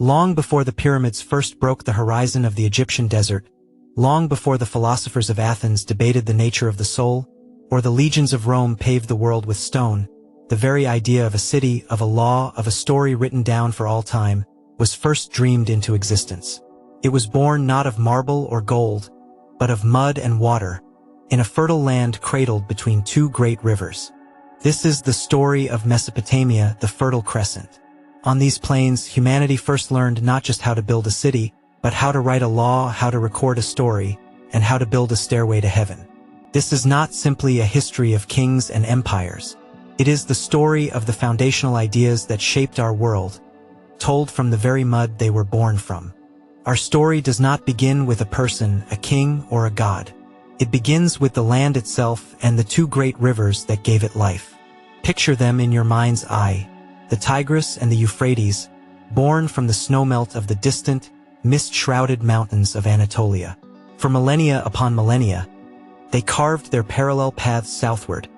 Long before the pyramids first broke the horizon of the Egyptian desert, long before the philosophers of Athens debated the nature of the soul, or the legions of Rome paved the world with stone, the very idea of a city, of a law, of a story written down for all time, was first dreamed into existence. It was born not of marble or gold, but of mud and water, in a fertile land cradled between two great rivers. This is the story of Mesopotamia, the Fertile Crescent. On these plains, humanity first learned not just how to build a city, but how to write a law, how to record a story, and how to build a stairway to heaven. This is not simply a history of kings and empires. It is the story of the foundational ideas that shaped our world, told from the very mud they were born from. Our story does not begin with a person, a king, or a god. It begins with the land itself and the two great rivers that gave it life. Picture them in your mind's eye. The Tigris and the Euphrates, born from the snowmelt of the distant, mist-shrouded mountains of Anatolia. For millennia upon millennia, they carved their parallel paths southward,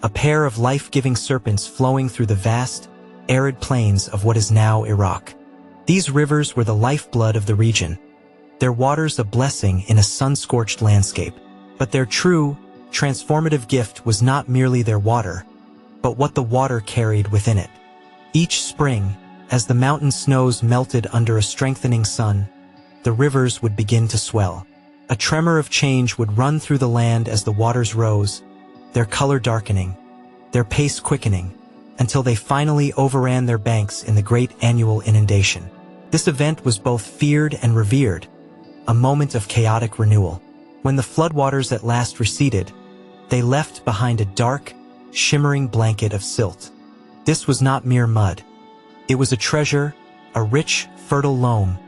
a pair of life-giving serpents flowing through the vast, arid plains of what is now Iraq. These rivers were the lifeblood of the region, their waters a blessing in a sun-scorched landscape. But their true, transformative gift was not merely their water, but what the water carried within it. Each spring, as the mountain snows melted under a strengthening sun, the rivers would begin to swell. A tremor of change would run through the land as the waters rose, their color darkening, their pace quickening, until they finally overran their banks in the great annual inundation. This event was both feared and revered, a moment of chaotic renewal. When the floodwaters at last receded, they left behind a dark, shimmering blanket of silt. This was not mere mud. It was a treasure, a rich, fertile loam,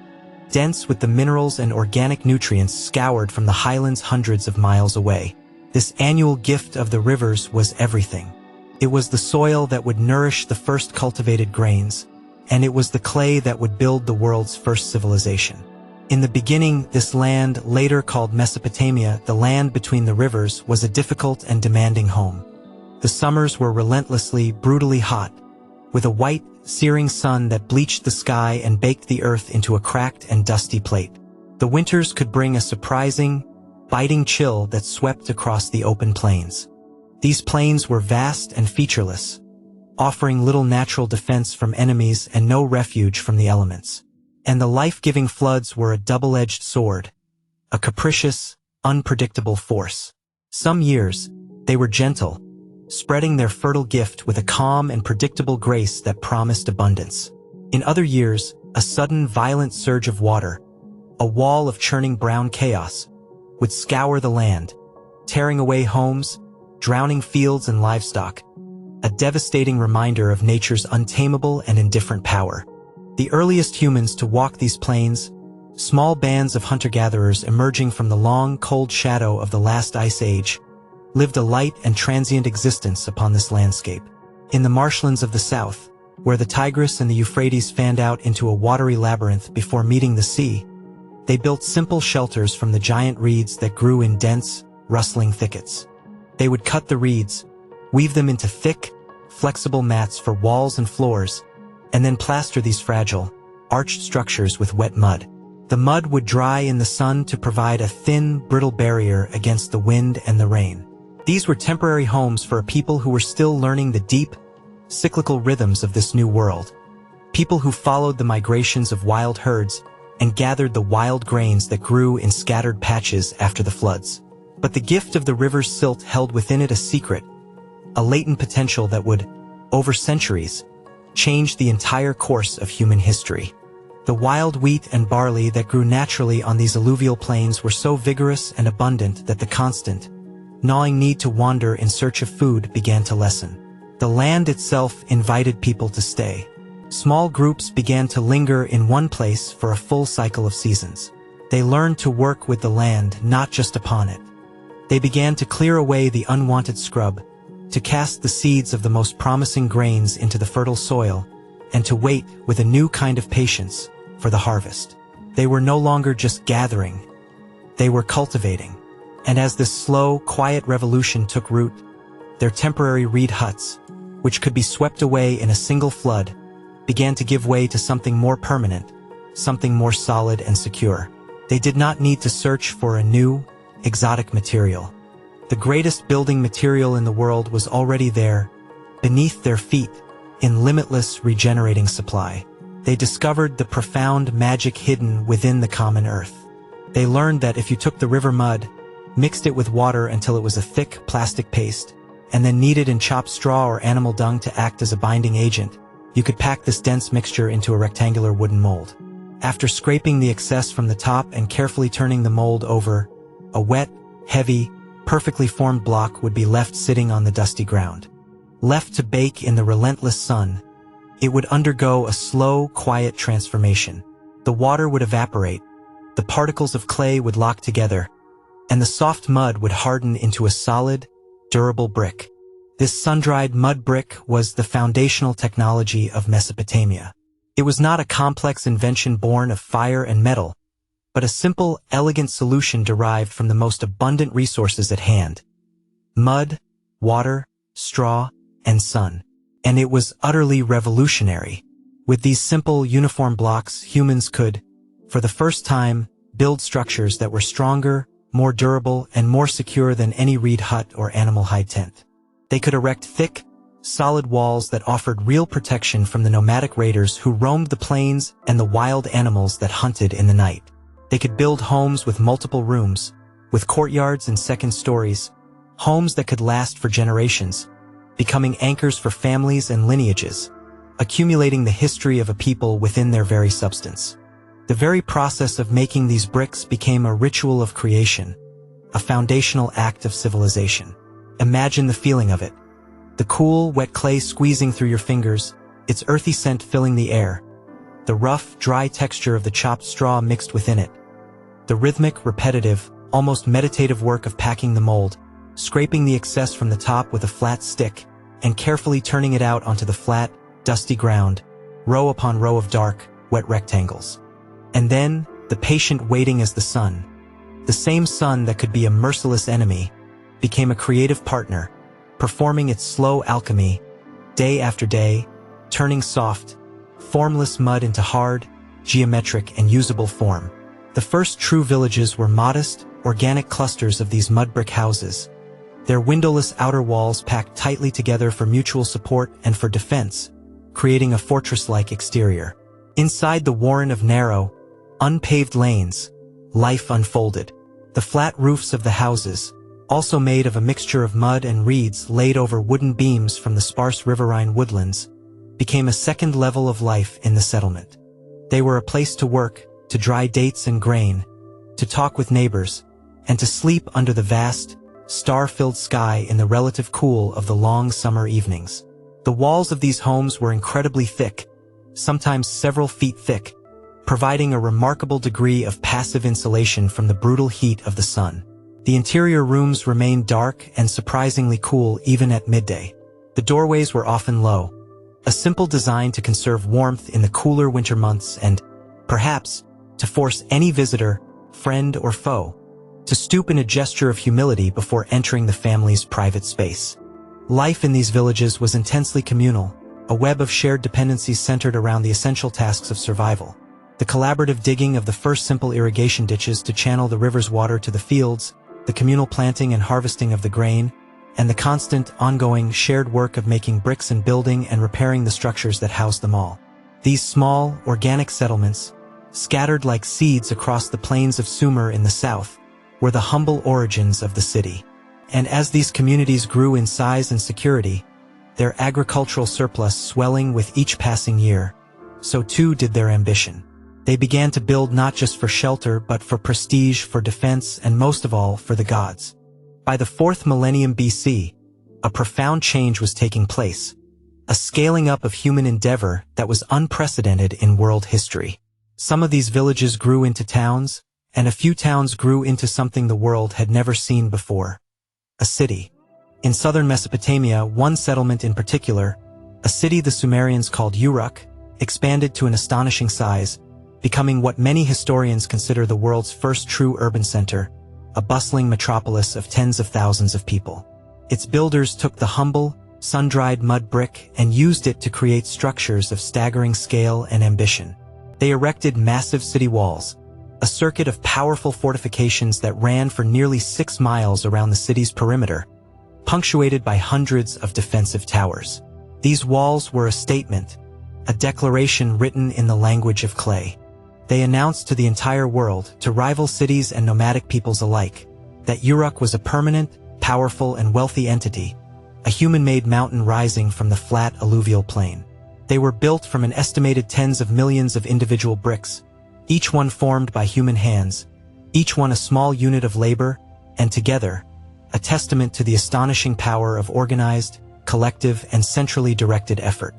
dense with the minerals and organic nutrients scoured from the highlands hundreds of miles away. This annual gift of the rivers was everything. It was the soil that would nourish the first cultivated grains, and it was the clay that would build the world's first civilization. In the beginning, this land, later called Mesopotamia, the land between the rivers, was a difficult and demanding home. The summers were relentlessly, brutally hot, with a white, searing sun that bleached the sky and baked the earth into a cracked and dusty plate. The winters could bring a surprising, biting chill that swept across the open plains. These plains were vast and featureless, offering little natural defense from enemies and no refuge from the elements. And the life-giving floods were a double-edged sword, a capricious, unpredictable force. Some years, they were gentle, spreading their fertile gift with a calm and predictable grace that promised abundance. In other years, a sudden violent surge of water, a wall of churning brown chaos, would scour the land, tearing away homes, drowning fields and livestock, a devastating reminder of nature's untamable and indifferent power. The earliest humans to walk these plains, small bands of hunter-gatherers emerging from the long, cold shadow of the last ice age, lived a light and transient existence upon this landscape. In the marshlands of the south, where the Tigris and the Euphrates fanned out into a watery labyrinth before meeting the sea, they built simple shelters from the giant reeds that grew in dense, rustling thickets. They would cut the reeds, weave them into thick, flexible mats for walls and floors, and then plaster these fragile, arched structures with wet mud. The mud would dry in the sun to provide a thin, brittle barrier against the wind and the rain. These were temporary homes for a people who were still learning the deep, cyclical rhythms of this new world. People who followed the migrations of wild herds and gathered the wild grains that grew in scattered patches after the floods. But the gift of the river's silt held within it a secret, a latent potential that would, over centuries, change the entire course of human history. The wild wheat and barley that grew naturally on these alluvial plains were so vigorous and abundant that the constant, gnawing need to wander in search of food began to lessen. The land itself invited people to stay. Small groups began to linger in one place for a full cycle of seasons. They learned to work with the land, not just upon it. They began to clear away the unwanted scrub, to cast the seeds of the most promising grains into the fertile soil, and to wait with a new kind of patience for the harvest. They were no longer just gathering, they were cultivating. And as this slow, quiet revolution took root, their temporary reed huts, which could be swept away in a single flood, began to give way to something more permanent, something more solid and secure. They did not need to search for a new, exotic material. The greatest building material in the world was already there, beneath their feet, in limitless regenerating supply. They discovered the profound magic hidden within the common earth. They learned that if you took the river mud, mixed it with water until it was a thick plastic paste, and then kneaded in chopped straw or animal dung to act as a binding agent, you could pack this dense mixture into a rectangular wooden mold. After scraping the excess from the top and carefully turning the mold over, a wet, heavy, perfectly formed block would be left sitting on the dusty ground. Left to bake in the relentless sun, it would undergo a slow, quiet transformation. The water would evaporate, the particles of clay would lock together, and the soft mud would harden into a solid, durable brick. This sun-dried mud brick was the foundational technology of Mesopotamia. It was not a complex invention born of fire and metal, but a simple, elegant solution derived from the most abundant resources at hand: mud, water, straw, and sun. And it was utterly revolutionary. With these simple, uniform blocks, humans could, for the first time, build structures that were stronger, more durable, and more secure than any reed hut or animal hide tent. They could erect thick, solid walls that offered real protection from the nomadic raiders who roamed the plains and the wild animals that hunted in the night. They could build homes with multiple rooms, with courtyards and second stories, homes that could last for generations, becoming anchors for families and lineages, accumulating the history of a people within their very substance. The very process of making these bricks became a ritual of creation, a foundational act of civilization. Imagine the feeling of it. The cool, wet clay squeezing through your fingers, its earthy scent filling the air, the rough, dry texture of the chopped straw mixed within it, the rhythmic, repetitive, almost meditative work of packing the mold, scraping the excess from the top with a flat stick, and carefully turning it out onto the flat, dusty ground, row upon row of dark, wet rectangles. And then, the patient waiting as the sun, the same sun that could be a merciless enemy, became a creative partner, performing its slow alchemy, day after day, turning soft, formless mud into hard, geometric, and usable form. The first true villages were modest, organic clusters of these mud brick houses, their windowless outer walls packed tightly together for mutual support and for defense, creating a fortress-like exterior. Inside the warren of narrow, unpaved lanes, life unfolded. The flat roofs of the houses, also made of a mixture of mud and reeds laid over wooden beams from the sparse riverine woodlands, became a second level of life in the settlement. They were a place to work, to dry dates and grain, to talk with neighbors, and to sleep under the vast, star-filled sky in the relative cool of the long summer evenings. The walls of these homes were incredibly thick, sometimes several feet thick, providing a remarkable degree of passive insulation from the brutal heat of the sun. The interior rooms remained dark and surprisingly cool even at midday. The doorways were often low, a simple design to conserve warmth in the cooler winter months and, perhaps, to force any visitor, friend or foe, to stoop in a gesture of humility before entering the family's private space. Life in these villages was intensely communal, a web of shared dependencies centered around the essential tasks of survival. The collaborative digging of the first simple irrigation ditches to channel the river's water to the fields, the communal planting and harvesting of the grain, and the constant, ongoing, shared work of making bricks and building and repairing the structures that housed them all. These small, organic settlements, scattered like seeds across the plains of Sumer in the south, were the humble origins of the city. And as these communities grew in size and security, their agricultural surplus swelling with each passing year, so too did their ambition. They began to build not just for shelter but for prestige, for defense, and most of all, for the gods. By the 4th millennium BC, a profound change was taking place, a scaling up of human endeavor that was unprecedented in world history. Some of these villages grew into towns, and a few towns grew into something the world had never seen before: a city. In southern Mesopotamia, one settlement in particular, a city the Sumerians called Uruk, expanded to an astonishing size, becoming what many historians consider the world's first true urban center, a bustling metropolis of tens of thousands of people. Its builders took the humble, sun-dried mud brick and used it to create structures of staggering scale and ambition. They erected massive city walls, a circuit of powerful fortifications that ran for nearly 6 miles around the city's perimeter, punctuated by hundreds of defensive towers. These walls were a statement, a declaration written in the language of clay. They announced to the entire world, to rival cities and nomadic peoples alike, that Uruk was a permanent, powerful and wealthy entity, a human-made mountain rising from the flat alluvial plain. They were built from an estimated tens of millions of individual bricks, each one formed by human hands, each one a small unit of labor, and together, a testament to the astonishing power of organized, collective and centrally directed effort.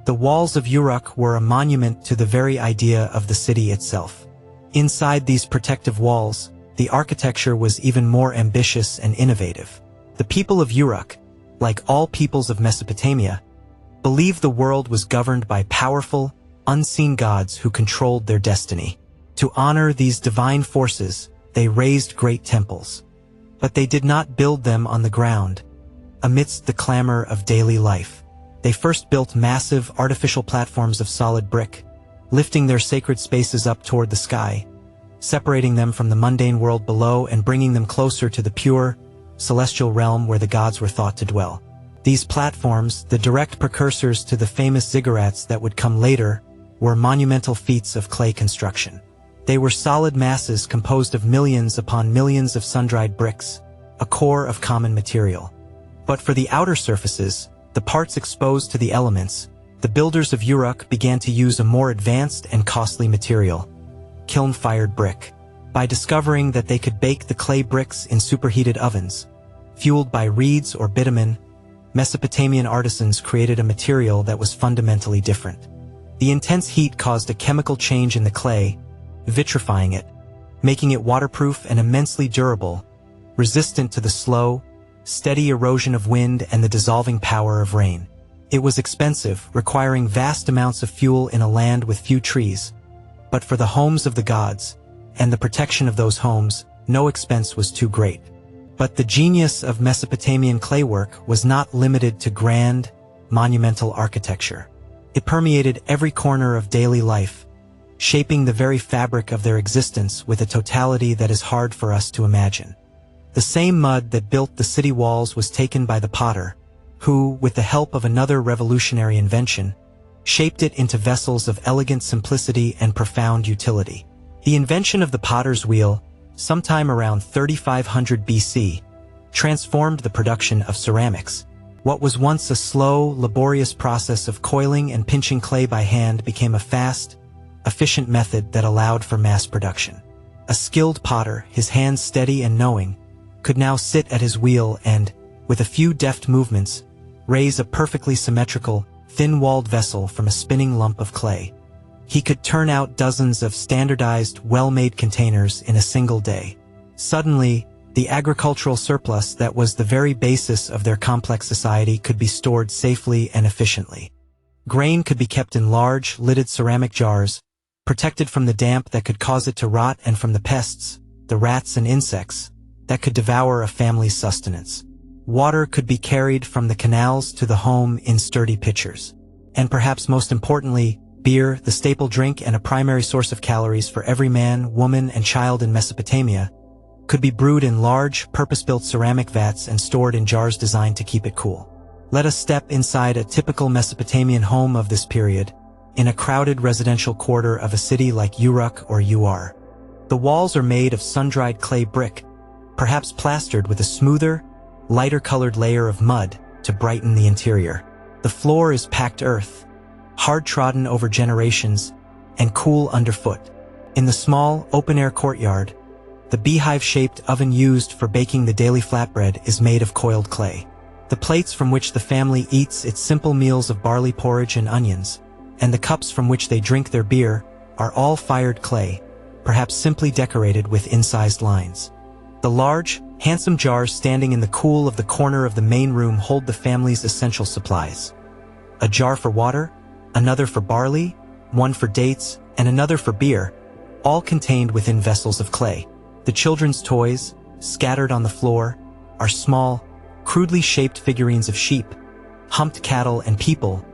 The walls of Uruk were a monument to the very idea of the city itself. Inside these protective walls, the architecture was even more ambitious and innovative. The people of Uruk, like all peoples of Mesopotamia, believed the world was governed by powerful, unseen gods who controlled their destiny. To honor these divine forces, they raised great temples. But they did not build them on the ground, amidst the clamor of daily life. They first built massive artificial platforms of solid brick, lifting their sacred spaces up toward the sky, separating them from the mundane world below and bringing them closer to the pure, celestial realm where the gods were thought to dwell. These platforms, the direct precursors to the famous ziggurats that would come later, were monumental feats of clay construction. They were solid masses composed of millions upon millions of sun-dried bricks, a core of common material. But for the outer surfaces, the parts exposed to the elements, the builders of Uruk began to use a more advanced and costly material, kiln-fired brick. By discovering that they could bake the clay bricks in superheated ovens, fueled by reeds or bitumen, Mesopotamian artisans created a material that was fundamentally different. The intense heat caused a chemical change in the clay, vitrifying it, making it waterproof and immensely durable, resistant to the slow, steady erosion of wind and the dissolving power of rain. It was expensive, requiring vast amounts of fuel in a land with few trees. But for the homes of the gods, and the protection of those homes, no expense was too great. But the genius of Mesopotamian claywork was not limited to grand, monumental architecture. It permeated every corner of daily life, shaping the very fabric of their existence with a totality that is hard for us to imagine. The same mud that built the city walls was taken by the potter, who, with the help of another revolutionary invention, shaped it into vessels of elegant simplicity and profound utility. The invention of the potter's wheel, sometime around 3500 BC, transformed the production of ceramics. What was once a slow, laborious process of coiling and pinching clay by hand became a fast, efficient method that allowed for mass production. A skilled potter, his hands steady and knowing, could now sit at his wheel and, with a few deft movements, raise a perfectly symmetrical, thin-walled vessel from a spinning lump of clay. He could turn out dozens of standardized, well-made containers in a single day. Suddenly, the agricultural surplus that was the very basis of their complex society could be stored safely and efficiently. Grain could be kept in large, lidded ceramic jars, protected from the damp that could cause it to rot and from the pests, the rats and insects, that could devour a family's sustenance. Water could be carried from the canals to the home in sturdy pitchers. And perhaps most importantly, beer, the staple drink and a primary source of calories for every man, woman, and child in Mesopotamia, could be brewed in large, purpose-built ceramic vats and stored in jars designed to keep it cool. Let us step inside a typical Mesopotamian home of this period, in a crowded residential quarter of a city like Uruk or Ur. The walls are made of sun-dried clay brick, perhaps plastered with a smoother, lighter-colored layer of mud to brighten the interior. The floor is packed earth, hard-trodden over generations, and cool underfoot. In the small, open-air courtyard, the beehive-shaped oven used for baking the daily flatbread is made of coiled clay. The plates from which the family eats its simple meals of barley porridge and onions, and the cups from which they drink their beer, are all fired clay, perhaps simply decorated with incised lines. The large, handsome jars standing in the cool of the corner of the main room hold the family's essential supplies. A jar for water, another for barley, one for dates, and another for beer, all contained within vessels of clay. The children's toys, scattered on the floor, are small, crudely shaped figurines of sheep, humped cattle, and people,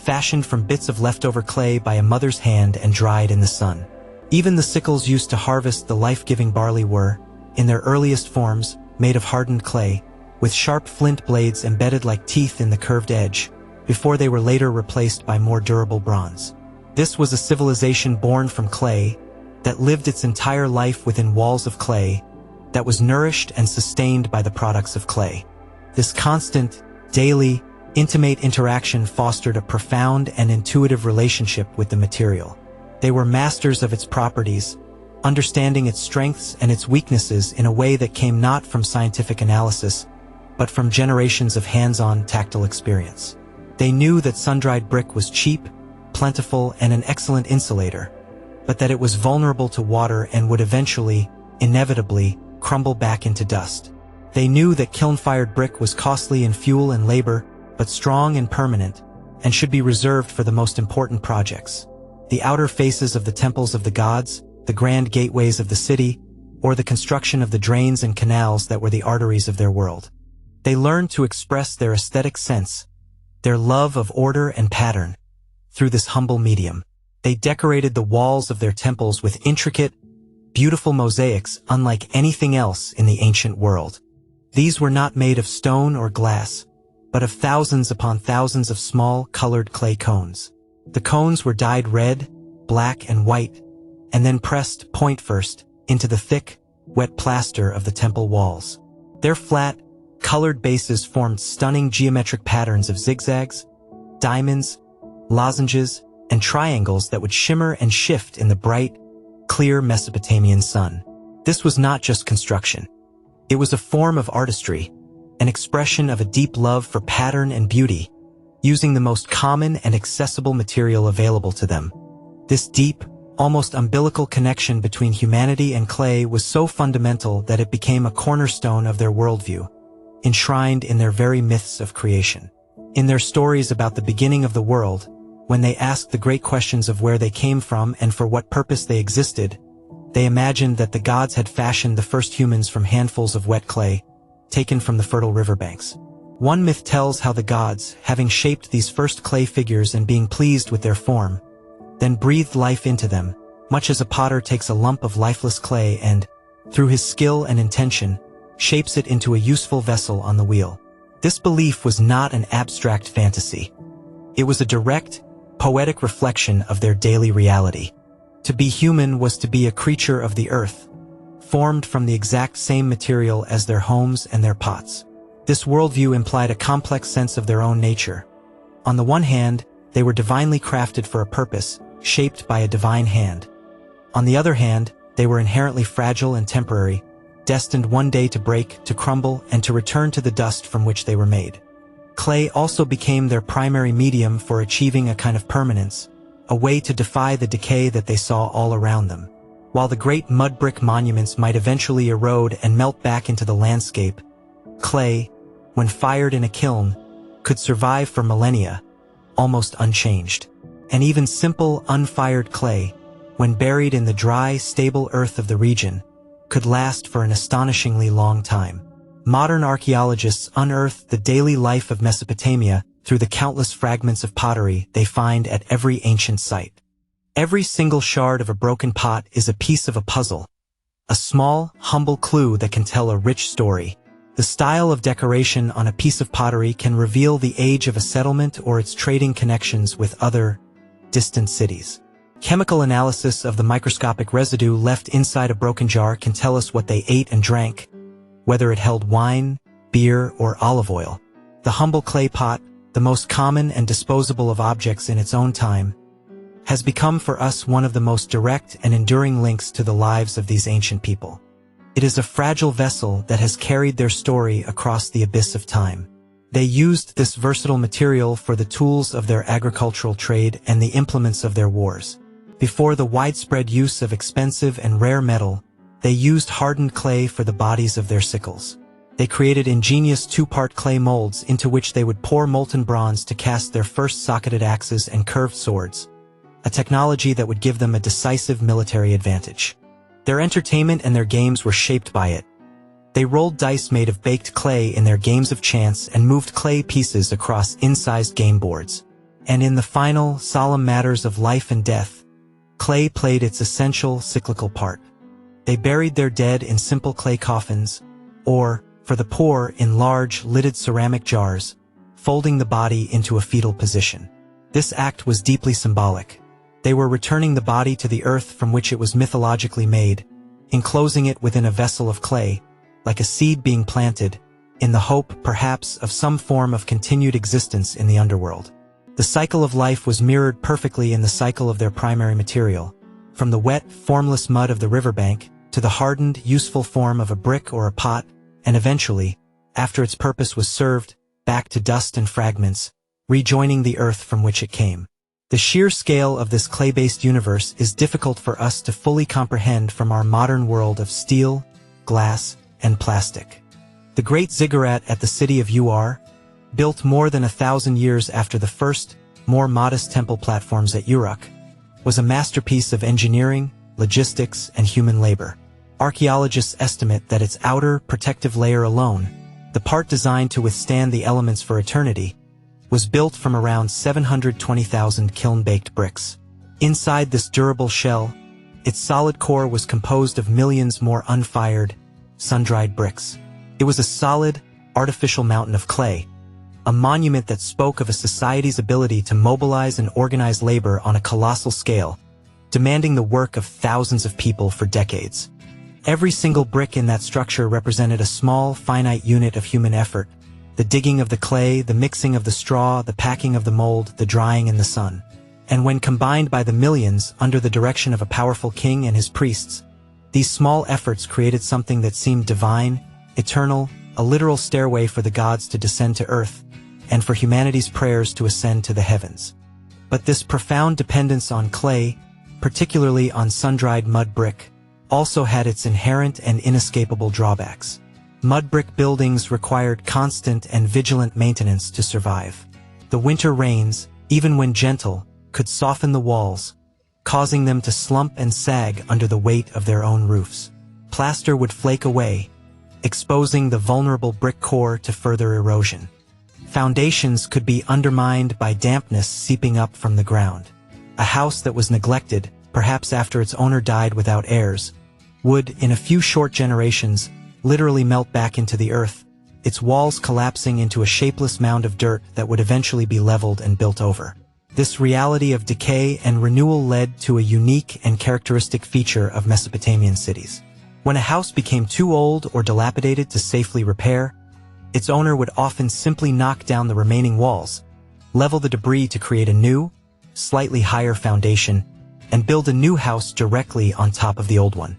fashioned from bits of leftover clay by a mother's hand and dried in the sun. Even the sickles used to harvest the life-giving barley were, in their earliest forms, made of hardened clay, with sharp flint blades embedded like teeth in the curved edge, before they were later replaced by more durable bronze. This was a civilization born from clay, that lived its entire life within walls of clay, that was nourished and sustained by the products of clay. This constant, daily, intimate interaction fostered a profound and intuitive relationship with the material. They were masters of its properties, understanding its strengths and its weaknesses in a way that came not from scientific analysis, but from generations of hands-on tactile experience. They knew that sun-dried brick was cheap, plentiful, and an excellent insulator, but that it was vulnerable to water and would eventually, inevitably, crumble back into dust. They knew that kiln-fired brick was costly in fuel and labor, but strong and permanent, and should be reserved for the most important projects. The outer faces of the temples of the gods, the grand gateways of the city, or the construction of the drains and canals that were the arteries of their world. They learned to express their aesthetic sense, their love of order and pattern, through this humble medium. They decorated the walls of their temples with intricate, beautiful mosaics unlike anything else in the ancient world. These were not made of stone or glass, but of thousands upon thousands of small, colored clay cones. The cones were dyed red, black, and white, and then pressed, point first, into the thick, wet plaster of the temple walls. Their flat, colored bases formed stunning geometric patterns of zigzags, diamonds, lozenges, and triangles that would shimmer and shift in the bright, clear Mesopotamian sun. This was not just construction. It was a form of artistry, an expression of a deep love for pattern and beauty, using the most common and accessible material available to them. This deep, almost umbilical connection between humanity and clay was so fundamental that it became a cornerstone of their worldview, enshrined in their very myths of creation. In their stories about the beginning of the world, when they asked the great questions of where they came from and for what purpose they existed, they imagined that the gods had fashioned the first humans from handfuls of wet clay, taken from the fertile riverbanks. One myth tells how the gods, having shaped these first clay figures and being pleased with their form, then breathed life into them, much as a potter takes a lump of lifeless clay and, through his skill and intention, shapes it into a useful vessel on the wheel. This belief was not an abstract fantasy. It was a direct, poetic reflection of their daily reality. To be human was to be a creature of the earth, formed from the exact same material as their homes and their pots. This worldview implied a complex sense of their own nature. On the one hand, they were divinely crafted for a purpose, shaped by a divine hand. On the other hand, they were inherently fragile and temporary, destined one day to break, to crumble, and to return to the dust from which they were made. Clay also became their primary medium for achieving a kind of permanence, a way to defy the decay that they saw all around them. While the great mud brick monuments might eventually erode and melt back into the landscape, clay, when fired in a kiln, could survive for millennia, almost unchanged. And even simple, unfired clay, when buried in the dry, stable earth of the region, could last for an astonishingly long time. Modern archaeologists unearth the daily life of Mesopotamia through the countless fragments of pottery they find at every ancient site. Every single shard of a broken pot is a piece of a puzzle, a small, humble clue that can tell a rich story. The style of decoration on a piece of pottery can reveal the age of a settlement or its trading connections with other, distant cities. Chemical analysis of the microscopic residue left inside a broken jar can tell us what they ate and drank, whether it held wine, beer, or olive oil. The humble clay pot, the most common and disposable of objects in its own time, has become for us one of the most direct and enduring links to the lives of these ancient people. It is a fragile vessel that has carried their story across the abyss of time. They used this versatile material for the tools of their agricultural trade and the implements of their wars. Before the widespread use of expensive and rare metal, they used hardened clay for the bodies of their sickles. They created ingenious two-part clay molds into which they would pour molten bronze to cast their first socketed axes and curved swords, a technology that would give them a decisive military advantage. Their entertainment and their games were shaped by it. They rolled dice made of baked clay in their games of chance and moved clay pieces across incised game boards. And in the final, solemn matters of life and death, clay played its essential, cyclical part. They buried their dead in simple clay coffins, or, for the poor, in large, lidded ceramic jars, folding the body into a fetal position. This act was deeply symbolic. They were returning the body to the earth from which it was mythologically made, enclosing it within a vessel of clay, like a seed being planted, in the hope, perhaps, of some form of continued existence in the underworld. The cycle of life was mirrored perfectly in the cycle of their primary material, from the wet, formless mud of the riverbank to the hardened, useful form of a brick or a pot, and eventually, after its purpose was served, back to dust and fragments, rejoining the earth from which it came. The sheer scale of this clay-based universe is difficult for us to fully comprehend from our modern world of steel, glass, and plastic. The great ziggurat at the city of Ur, built more than 1,000 years after the first, more modest temple platforms at Uruk, was a masterpiece of engineering, logistics, and human labor. Archaeologists estimate that its outer, protective layer alone, the part designed to withstand the elements for eternity, was built from around 720,000 kiln-baked bricks. Inside this durable shell, its solid core was composed of millions more unfired, sun-dried bricks. It was a solid, artificial mountain of clay, a monument that spoke of a society's ability to mobilize and organize labor on a colossal scale, demanding the work of thousands of people for decades. Every single brick in that structure represented a small, finite unit of human effort: the digging of the clay, the mixing of the straw, the packing of the mold, the drying in the sun. And when combined by the millions under the direction of a powerful king and his priests, these small efforts created something that seemed divine, eternal, a literal stairway for the gods to descend to earth, and for humanity's prayers to ascend to the heavens. But this profound dependence on clay, particularly on sun-dried mud brick, also had its inherent and inescapable drawbacks. Mud brick buildings required constant and vigilant maintenance to survive. The winter rains, even when gentle, could soften the walls, causing them to slump and sag under the weight of their own roofs. Plaster would flake away, exposing the vulnerable brick core to further erosion. Foundations could be undermined by dampness seeping up from the ground. A house that was neglected, perhaps after its owner died without heirs, would, in a few short generations, literally melt back into the earth, its walls collapsing into a shapeless mound of dirt that would eventually be leveled and built over. This reality of decay and renewal led to a unique and characteristic feature of Mesopotamian cities. When a house became too old or dilapidated to safely repair, its owner would often simply knock down the remaining walls, level the debris to create a new, slightly higher foundation, and build a new house directly on top of the old one.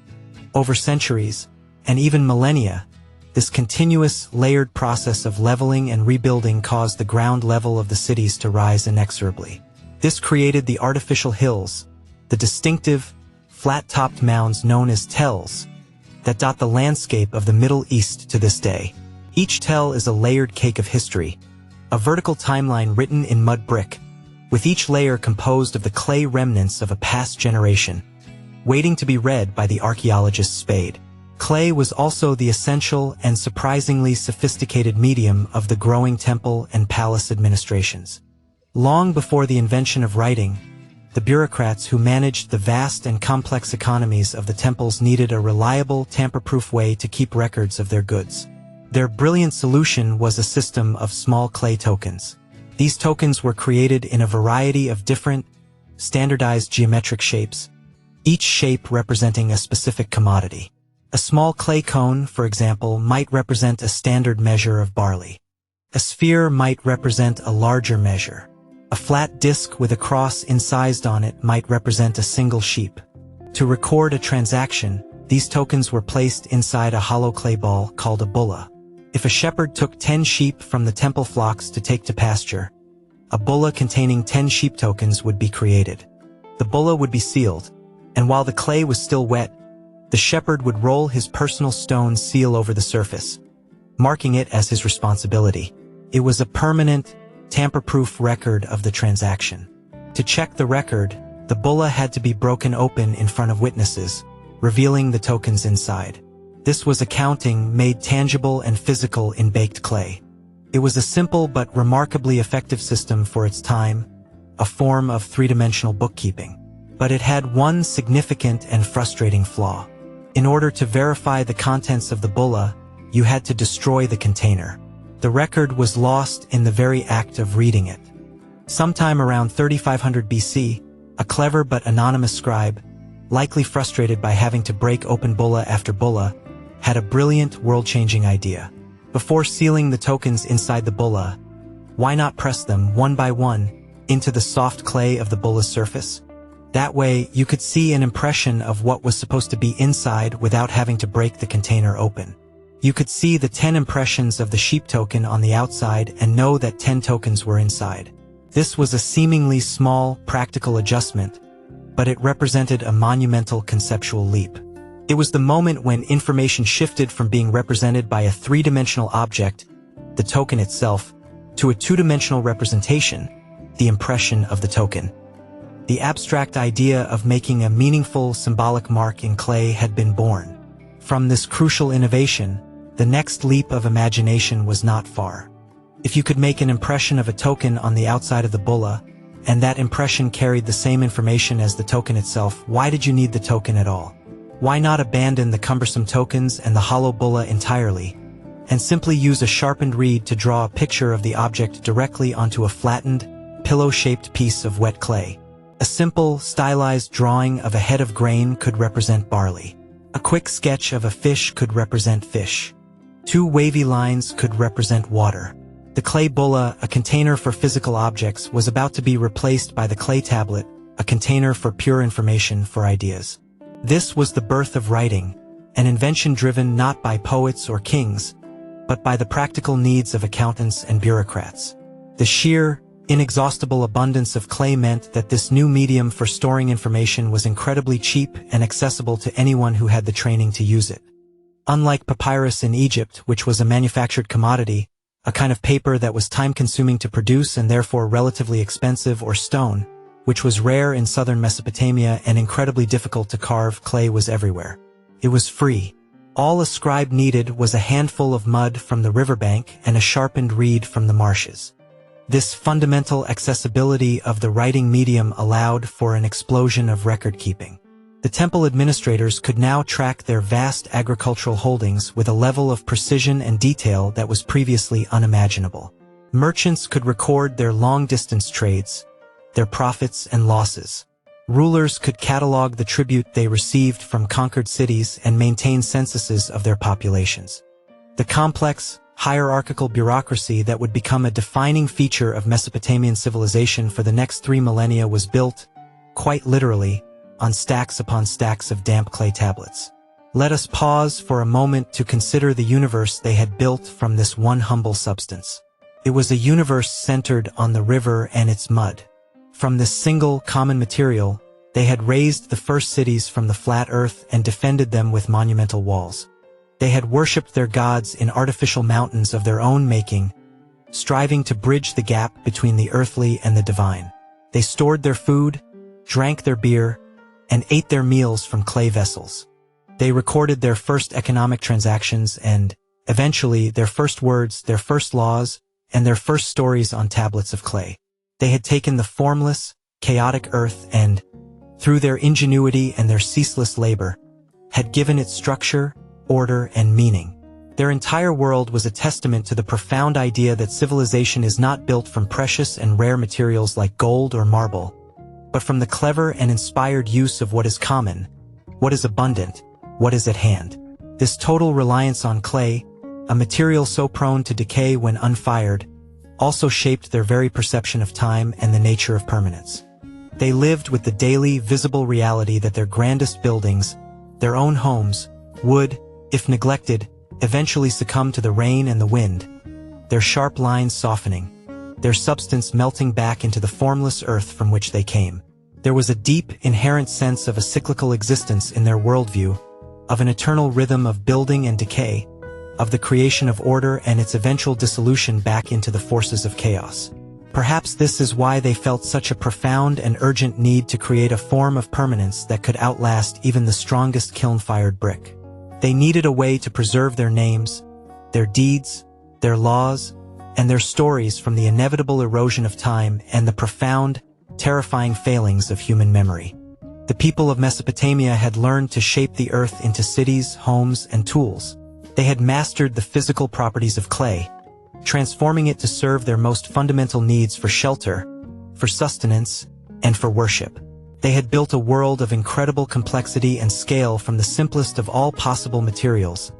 Over centuries, and even millennia, this continuous, layered process of leveling and rebuilding caused the ground level of the cities to rise inexorably. This created the artificial hills, the distinctive, flat-topped mounds known as tells, that dot the landscape of the Middle East to this day. Each tell is a layered cake of history, a vertical timeline written in mud brick, with each layer composed of the clay remnants of a past generation, waiting to be read by the archaeologist's spade. Clay was also the essential and surprisingly sophisticated medium of the growing temple and palace administrations. Long before the invention of writing, the bureaucrats who managed the vast and complex economies of the temples needed a reliable, tamper-proof way to keep records of their goods. Their brilliant solution was a system of small clay tokens. These tokens were created in a variety of different, standardized geometric shapes, each shape representing a specific commodity. A small clay cone, for example, might represent a standard measure of barley. A sphere might represent a larger measure. A flat disc with a cross incised on it might represent a single sheep. To record a transaction, these tokens were placed inside a hollow clay ball called a bulla. If a shepherd took 10 sheep from the temple flocks to take to pasture, a bulla containing 10 sheep tokens would be created. The bulla would be sealed, and while the clay was still wet, the shepherd would roll his personal stone seal over the surface, marking it as his responsibility. It was a permanent, tamper-proof record of the transaction. To check the record, the bulla had to be broken open in front of witnesses, revealing the tokens inside. This was accounting made tangible and physical in baked clay. It was a simple but remarkably effective system for its time, a form of three-dimensional bookkeeping. But it had one significant and frustrating flaw. In order to verify the contents of the bulla, you had to destroy the container. The record was lost in the very act of reading it. Sometime around 3500 BC, a clever but anonymous scribe, likely frustrated by having to break open bulla after bulla, had a brilliant, world-changing idea. Before sealing the tokens inside the bulla, why not press them one by one into the soft clay of the bulla's surface? That way, you could see an impression of what was supposed to be inside without having to break the container open. You could see the 10 impressions of the sheep token on the outside and know that 10 tokens were inside. This was a seemingly small, practical adjustment, but it represented a monumental conceptual leap. It was the moment when information shifted from being represented by a three-dimensional object, the token itself, to a two-dimensional representation, the impression of the token. The abstract idea of making a meaningful symbolic mark in clay had been born. From this crucial innovation, the next leap of imagination was not far. If you could make an impression of a token on the outside of the bulla, and that impression carried the same information as the token itself, why did you need the token at all? Why not abandon the cumbersome tokens and the hollow bulla entirely, and simply use a sharpened reed to draw a picture of the object directly onto a flattened, pillow-shaped piece of wet clay? A simple, stylized drawing of a head of grain could represent barley. A quick sketch of a fish could represent fish. Two wavy lines could represent water. The clay bulla, a container for physical objects, was about to be replaced by the clay tablet, a container for pure information, for ideas. This was the birth of writing, an invention driven not by poets or kings, but by the practical needs of accountants and bureaucrats. The sheer, inexhaustible abundance of clay meant that this new medium for storing information was incredibly cheap and accessible to anyone who had the training to use it. Unlike papyrus in Egypt, which was a manufactured commodity, a kind of paper that was time-consuming to produce and therefore relatively expensive, or stone, which was rare in southern Mesopotamia and incredibly difficult to carve, clay was everywhere. It was free. All a scribe needed was a handful of mud from the riverbank and a sharpened reed from the marshes. This fundamental accessibility of the writing medium allowed for an explosion of record-keeping. The temple administrators could now track their vast agricultural holdings with a level of precision and detail that was previously unimaginable. Merchants could record their long-distance trades, their profits and losses. Rulers could catalog the tribute they received from conquered cities and maintain censuses of their populations. The complex, hierarchical bureaucracy that would become a defining feature of Mesopotamian civilization for the next 3 millennia was built, quite literally, on stacks upon stacks of damp clay tablets. Let us pause for a moment to consider the universe they had built from this one humble substance. It was a universe centered on the river and its mud. From this single, common material, they had raised the first cities from the flat earth and defended them with monumental walls. They had worshipped their gods in artificial mountains of their own making, striving to bridge the gap between the earthly and the divine. They stored their food, drank their beer, and ate their meals from clay vessels. They recorded their first economic transactions and, eventually, their first words, their first laws, and their first stories on tablets of clay. They had taken the formless, chaotic earth and, through their ingenuity and their ceaseless labor, had given it structure, order, and meaning. Their entire world was a testament to the profound idea that civilization is not built from precious and rare materials like gold or marble, but from the clever and inspired use of what is common, what is abundant, what is at hand. This total reliance on clay, a material so prone to decay when unfired, also shaped their very perception of time and the nature of permanence. They lived with the daily, visible reality that their grandest buildings, their own homes, would, if neglected, eventually succumb to the rain and the wind, their sharp lines softening, their substance melting back into the formless earth from which they came. There was a deep, inherent sense of a cyclical existence in their worldview, of an eternal rhythm of building and decay, of the creation of order and its eventual dissolution back into the forces of chaos. Perhaps this is why they felt such a profound and urgent need to create a form of permanence that could outlast even the strongest kiln-fired brick. They needed a way to preserve their names, their deeds, their laws, and their stories from the inevitable erosion of time and the profound, terrifying failings of human memory. The people of Mesopotamia had learned to shape the earth into cities, homes, and tools. They had mastered the physical properties of clay, transforming it to serve their most fundamental needs for shelter, for sustenance, and for worship. They had built a world of incredible complexity and scale from the simplest of all possible materials,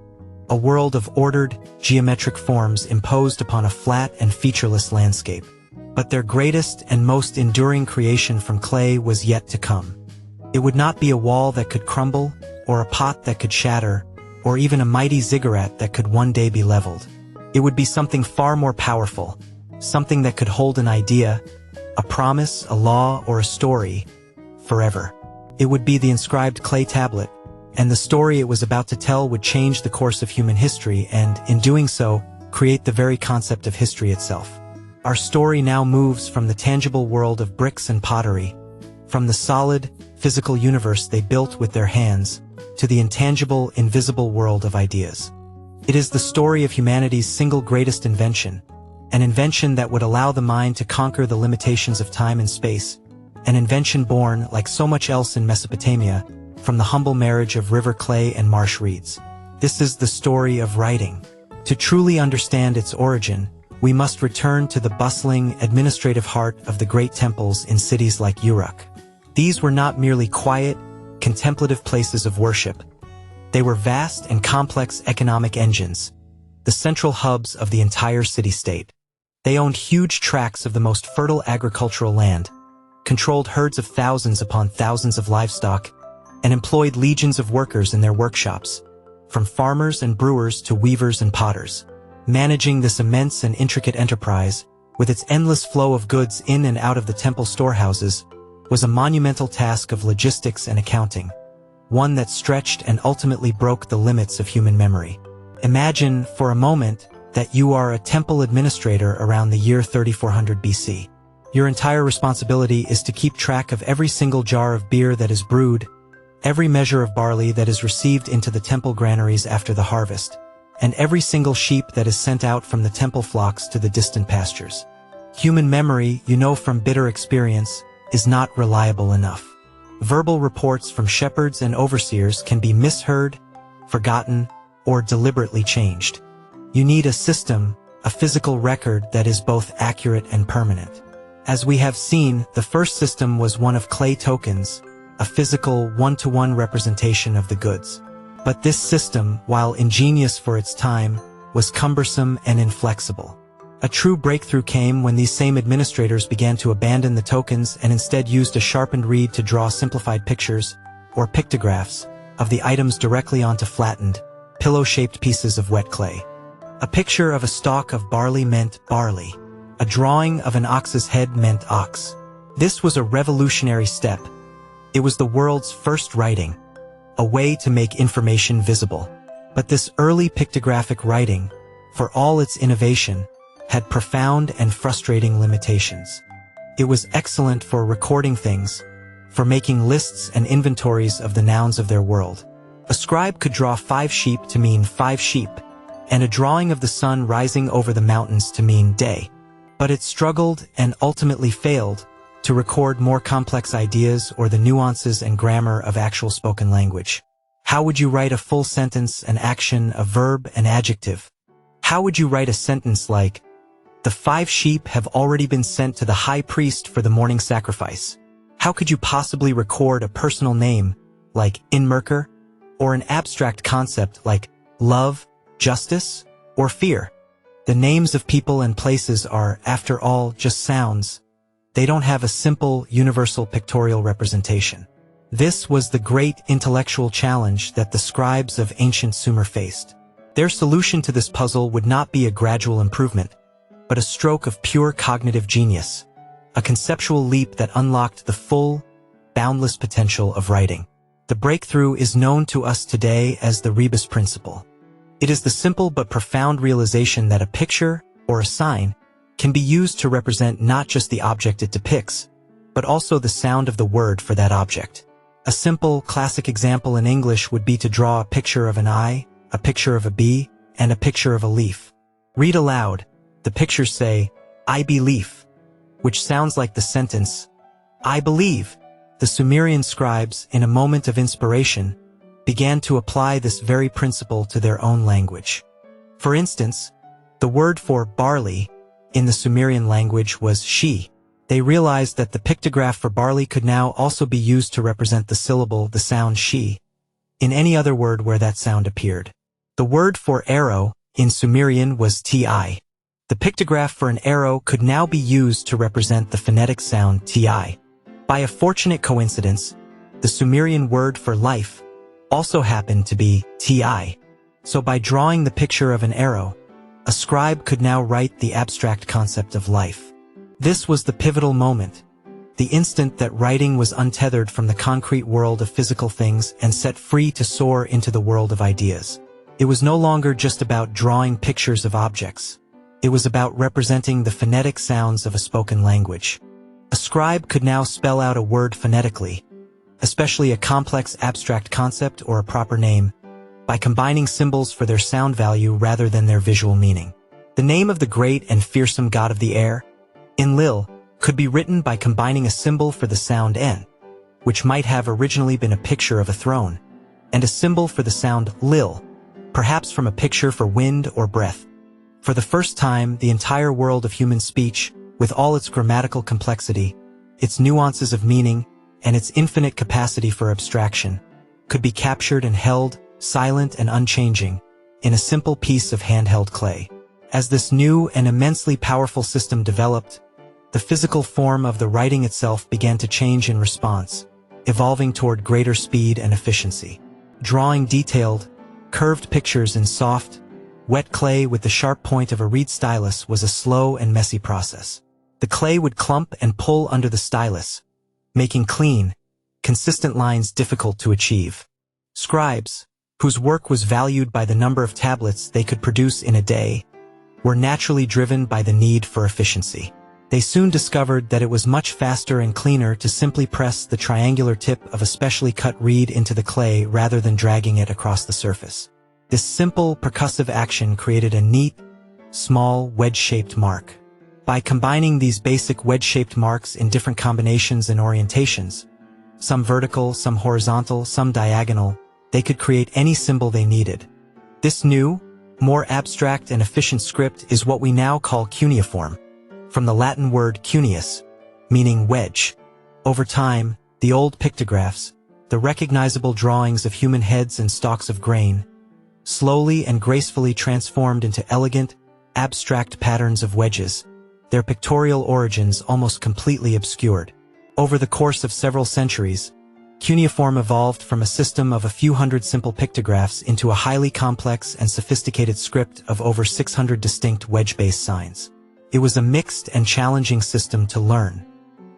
a world of ordered, geometric forms imposed upon a flat and featureless landscape. But their greatest and most enduring creation from clay was yet to come. It would not be a wall that could crumble, or a pot that could shatter, or even a mighty ziggurat that could one day be leveled. It would be something far more powerful, something that could hold an idea, a promise, a law, or a story, forever. It would be the inscribed clay tablet, and the story it was about to tell would change the course of human history and, in doing so, create the very concept of history itself. Our story now moves from the tangible world of bricks and pottery, from the solid, physical universe they built with their hands, to the intangible, invisible world of ideas. It is the story of humanity's single greatest invention, an invention that would allow the mind to conquer the limitations of time and space, an invention born, like so much else in Mesopotamia, from the humble marriage of river clay and marsh reeds. This is the story of writing. To truly understand its origin, we must return to the bustling, administrative heart of the great temples in cities like Uruk. These were not merely quiet, contemplative places of worship. They were vast and complex economic engines, the central hubs of the entire city-state. They owned huge tracts of the most fertile agricultural land, controlled herds of thousands upon thousands of livestock, and employed legions of workers in their workshops, from farmers and brewers to weavers and potters. Managing this immense and intricate enterprise, with its endless flow of goods in and out of the temple storehouses, was a monumental task of logistics and accounting, one that stretched and ultimately broke the limits of human memory. Imagine, for a moment, that you are a temple administrator around the year 3400 BC. Your entire responsibility is to keep track of every single jar of beer that is brewed, every measure of barley that is received into the temple granaries after the harvest, and every single sheep that is sent out from the temple flocks to the distant pastures. Human memory, you know from bitter experience, is not reliable enough. Verbal reports from shepherds and overseers can be misheard, forgotten, or deliberately changed. You need a system, a physical record that is both accurate and permanent. As we have seen, the first system was one of clay tokens, a physical one-to-one representation of the goods. But this system, while ingenious for its time, was cumbersome and inflexible. A true breakthrough came when these same administrators began to abandon the tokens and instead used a sharpened reed to draw simplified pictures, or pictographs, of the items directly onto flattened, pillow-shaped pieces of wet clay. A picture of a stalk of barley meant barley. A drawing of an ox's head meant ox. This was a revolutionary step. It was the world's first writing, a way to make information visible. But this early pictographic writing, for all its innovation, had profound and frustrating limitations. It was excellent for recording things, for making lists and inventories of the nouns of their world. A scribe could draw 5 sheep to mean 5 sheep, and a drawing of the sun rising over the mountains to mean day. But it struggled and ultimately failed to record more complex ideas or the nuances and grammar of actual spoken language. How would you write a full sentence, an action, a verb, an adjective? How would you write a sentence like, "The 5 sheep have already been sent to the high priest for the morning sacrifice"? How could you possibly record a personal name, like Inmerker, or an abstract concept like love, justice, or fear? The names of people and places are, after all, just sounds. They don't have a simple, universal pictorial representation. This was the great intellectual challenge that the scribes of ancient Sumer faced. Their solution to this puzzle would not be a gradual improvement, but a stroke of pure cognitive genius, a conceptual leap that unlocked the full, boundless potential of writing. The breakthrough is known to us today as the rebus principle. It is the simple but profound realization that a picture, or a sign, can be used to represent not just the object it depicts, but also the sound of the word for that object. A simple, classic example in English would be to draw a picture of an eye, a picture of a bee, and a picture of a leaf. Read aloud. The pictures say, "I be leaf," which sounds like the sentence, I believe the Sumerian scribes, in a moment of inspiration, began to apply this very principle to their own language. For instance, the word for barley in the Sumerian language was she. They realized that the pictograph for barley could now also be used to represent the syllable, the sound she, in any other word where that sound appeared. The word for arrow in Sumerian was ti. The pictograph for an arrow could now be used to represent the phonetic sound ti. By a fortunate coincidence, the Sumerian word for life also happened to be ti. So by drawing the picture of an arrow, a scribe could now write the abstract concept of life. This was the pivotal moment, the instant that writing was untethered from the concrete world of physical things and set free to soar into the world of ideas. It was no longer just about drawing pictures of objects. It was about representing the phonetic sounds of a spoken language. A scribe could now spell out a word phonetically, especially a complex abstract concept or a proper name, by combining symbols for their sound value rather than their visual meaning. The name of the great and fearsome god of the air, Enlil, could be written by combining a symbol for the sound N, which might have originally been a picture of a throne, and a symbol for the sound Lil, perhaps from a picture for wind or breath. For the first time, the entire world of human speech, with all its grammatical complexity, its nuances of meaning, and its infinite capacity for abstraction, could be captured and held, silent and unchanging, in a simple piece of handheld clay. As this new and immensely powerful system developed, the physical form of the writing itself began to change in response, evolving toward greater speed and efficiency. Drawing detailed, curved pictures in soft, wet clay with the sharp point of a reed stylus was a slow and messy process. The clay would clump and pull under the stylus, making clean, consistent lines difficult to achieve. Scribes, whose work was valued by the number of tablets they could produce in a day, were naturally driven by the need for efficiency. They soon discovered that it was much faster and cleaner to simply press the triangular tip of a specially cut reed into the clay rather than dragging it across the surface. This simple, percussive action created a neat, small, wedge-shaped mark. By combining these basic wedge-shaped marks in different combinations and orientations, some vertical, some horizontal, some diagonal, they could create any symbol they needed. This new, more abstract and efficient script is what we now call cuneiform, from the Latin word cuneus, meaning wedge. Over time, the old pictographs, the recognizable drawings of human heads and stalks of grain, slowly and gracefully transformed into elegant, abstract patterns of wedges, their pictorial origins almost completely obscured. Over the course of several centuries, cuneiform evolved from a system of a few hundred simple pictographs into a highly complex and sophisticated script of over 600 distinct wedge-based signs. It was a mixed and challenging system to learn.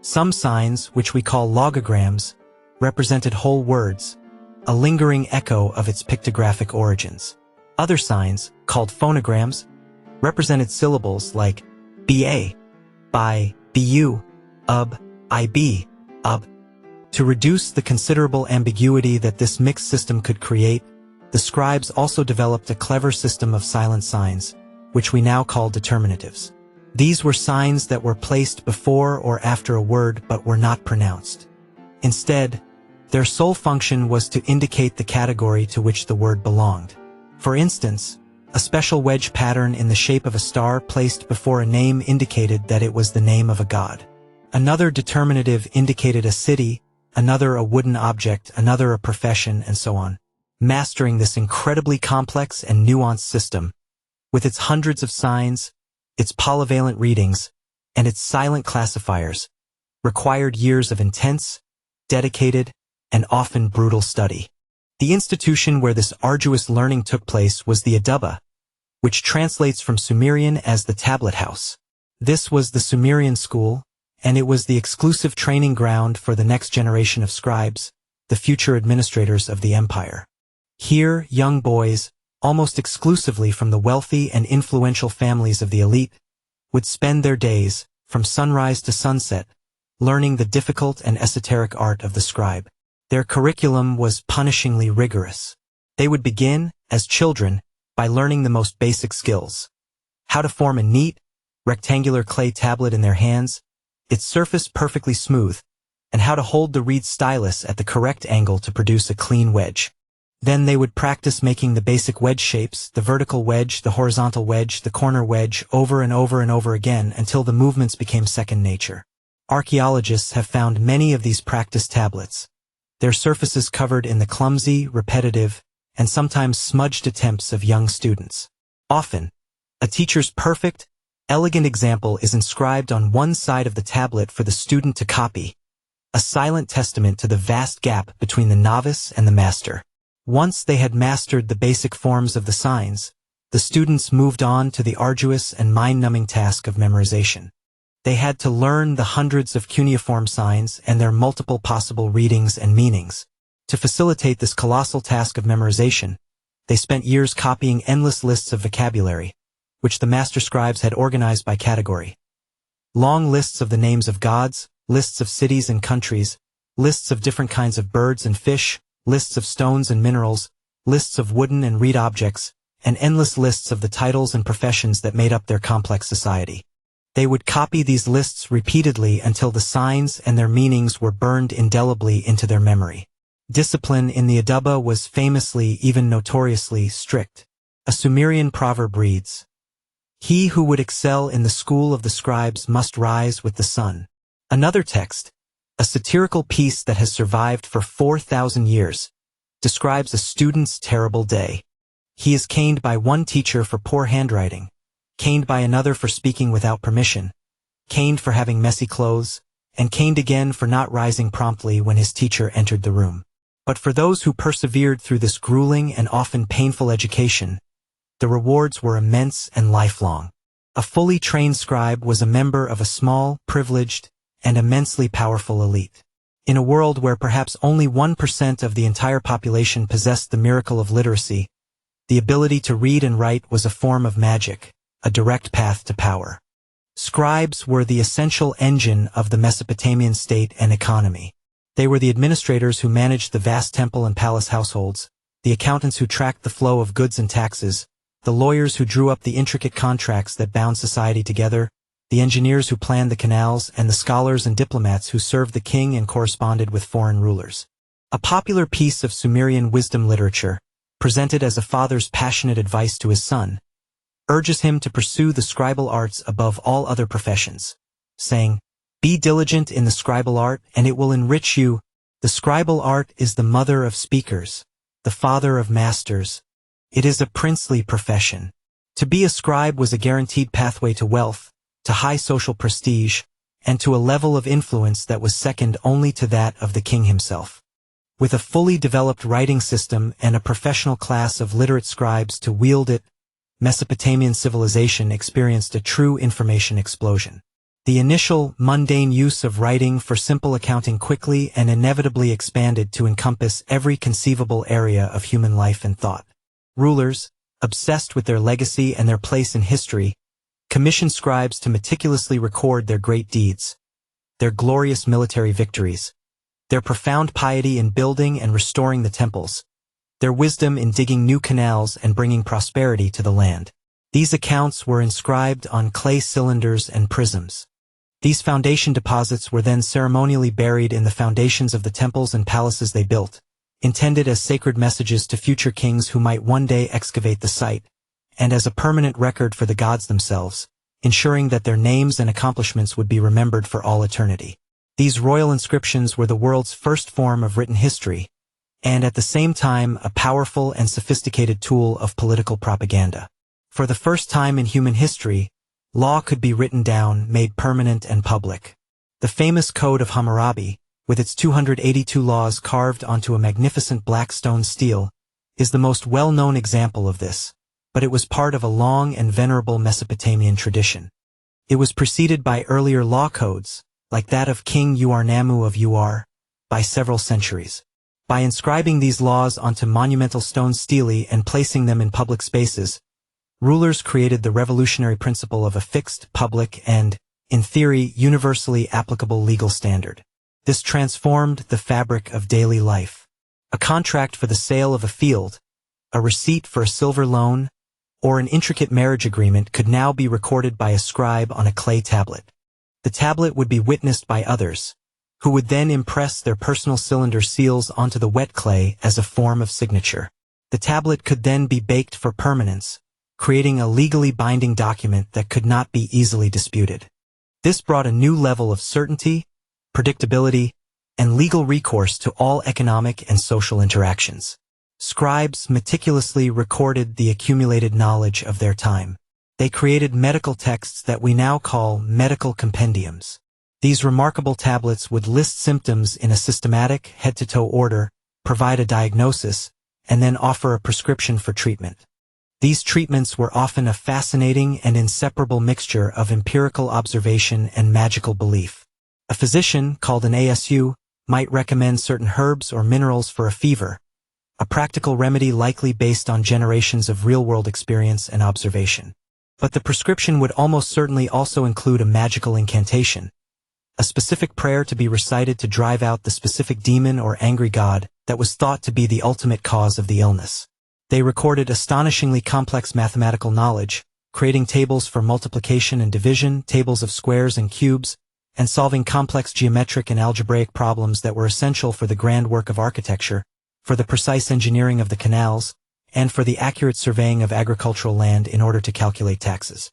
Some signs, which we call logograms, represented whole words, a lingering echo of its pictographic origins. Other signs, called phonograms, represented syllables like ba, by, bu, ub, ib, ub. To reduce the considerable ambiguity that this mixed system could create, the scribes also developed a clever system of silent signs, which we now call determinatives. These were signs that were placed before or after a word but were not pronounced. Instead, their sole function was to indicate the category to which the word belonged. For instance, a special wedge pattern in the shape of a star placed before a name indicated that it was the name of a god. Another determinative indicated a city, another a wooden object, another a profession, and so on. Mastering this incredibly complex and nuanced system, with its hundreds of signs, its polyvalent readings, and its silent classifiers, required years of intense, dedicated, and often brutal study. The institution where this arduous learning took place was the Adaba, which translates from Sumerian as the tablet house. This was the Sumerian school, and it was the exclusive training ground for the next generation of scribes, the future administrators of the empire. Here, young boys, almost exclusively from the wealthy and influential families of the elite, would spend their days, from sunrise to sunset, learning the difficult and esoteric art of the scribe. Their curriculum was punishingly rigorous. They would begin, as children, by learning the most basic skills. How to form a neat, rectangular clay tablet in their hands, its surface perfectly smooth, and how to hold the reed stylus at the correct angle to produce a clean wedge. Then they would practice making the basic wedge shapes, the vertical wedge, the horizontal wedge, the corner wedge, over and over and over again until the movements became second nature. Archaeologists have found many of these practice tablets, their surfaces covered in the clumsy, repetitive, and sometimes smudged attempts of young students. Often, a teacher's perfect, elegant example is inscribed on one side of the tablet for the student to copy, a silent testament to the vast gap between the novice and the master. Once they had mastered the basic forms of the signs, the students moved on to the arduous and mind-numbing task of memorization. They had to learn the hundreds of cuneiform signs and their multiple possible readings and meanings. To facilitate this colossal task of memorization, they spent years copying endless lists of vocabulary, which the master scribes had organized by category. Long lists of the names of gods, lists of cities and countries, lists of different kinds of birds and fish, lists of stones and minerals, lists of wooden and reed objects, and endless lists of the titles and professions that made up their complex society. They would copy these lists repeatedly until the signs and their meanings were burned indelibly into their memory. Discipline in the Adaba was famously, even notoriously, strict. A Sumerian proverb reads, "He who would excel in the school of the scribes must rise with the sun." Another text, a satirical piece that has survived for 4,000 years, describes a student's terrible day. He is caned by one teacher for poor handwriting, caned by another for speaking without permission, caned for having messy clothes, and caned again for not rising promptly when his teacher entered the room. But for those who persevered through this grueling and often painful education, the rewards were immense and lifelong. A fully trained scribe was a member of a small, privileged, and immensely powerful elite. In a world where perhaps only 1% of the entire population possessed the miracle of literacy, the ability to read and write was a form of magic, a direct path to power. Scribes were the essential engine of the Mesopotamian state and economy. They were the administrators who managed the vast temple and palace households, the accountants who tracked the flow of goods and taxes, the lawyers who drew up the intricate contracts that bound society together, the engineers who planned the canals, and the scholars and diplomats who served the king and corresponded with foreign rulers. A popular piece of Sumerian wisdom literature, presented as a father's passionate advice to his son, urges him to pursue the scribal arts above all other professions, saying, "Be diligent in the scribal art, and it will enrich you. The scribal art is the mother of speakers, the father of masters. It is a princely profession." To be a scribe was a guaranteed pathway to wealth, to high social prestige, and to a level of influence that was second only to that of the king himself. With a fully developed writing system and a professional class of literate scribes to wield it, Mesopotamian civilization experienced a true information explosion. The initial, mundane use of writing for simple accounting quickly and inevitably expanded to encompass every conceivable area of human life and thought. Rulers, obsessed with their legacy and their place in history, commissioned scribes to meticulously record their great deeds, their glorious military victories, their profound piety in building and restoring the temples, their wisdom in digging new canals and bringing prosperity to the land. These accounts were inscribed on clay cylinders and prisms. These foundation deposits were then ceremonially buried in the foundations of the temples and palaces they built, intended as sacred messages to future kings who might one day excavate the site, and as a permanent record for the gods themselves, ensuring that their names and accomplishments would be remembered for all eternity. These royal inscriptions were the world's first form of written history, and at the same time a powerful and sophisticated tool of political propaganda. For the first time in human history, law could be written down, made permanent and public. The famous Code of Hammurabi, with its 282 laws carved onto a magnificent black stone stele, is the most well-known example of this, but it was part of a long and venerable Mesopotamian tradition. It was preceded by earlier law codes, like that of King Uarnamu of Uar, by several centuries. By inscribing these laws onto monumental stone stelae and placing them in public spaces, rulers created the revolutionary principle of a fixed, public, and, in theory, universally applicable legal standard. This transformed the fabric of daily life. A contract for the sale of a field, a receipt for a silver loan, or an intricate marriage agreement could now be recorded by a scribe on a clay tablet. The tablet would be witnessed by others, who would then impress their personal cylinder seals onto the wet clay as a form of signature. The tablet could then be baked for permanence, creating a legally binding document that could not be easily disputed. This brought a new level of certainty, predictability, and legal recourse to all economic and social interactions. Scribes meticulously recorded the accumulated knowledge of their time. They created medical texts that we now call medical compendiums. These remarkable tablets would list symptoms in a systematic, head-to-toe order, provide a diagnosis, and then offer a prescription for treatment. These treatments were often a fascinating and inseparable mixture of empirical observation and magical belief. A physician, called an ASU, might recommend certain herbs or minerals for a fever, a practical remedy likely based on generations of real-world experience and observation. But the prescription would almost certainly also include a magical incantation, a specific prayer to be recited to drive out the specific demon or angry god that was thought to be the ultimate cause of the illness. They recorded astonishingly complex mathematical knowledge, creating tables for multiplication and division, tables of squares and cubes, and solving complex geometric and algebraic problems that were essential for the grand work of architecture, for the precise engineering of the canals, and for the accurate surveying of agricultural land in order to calculate taxes.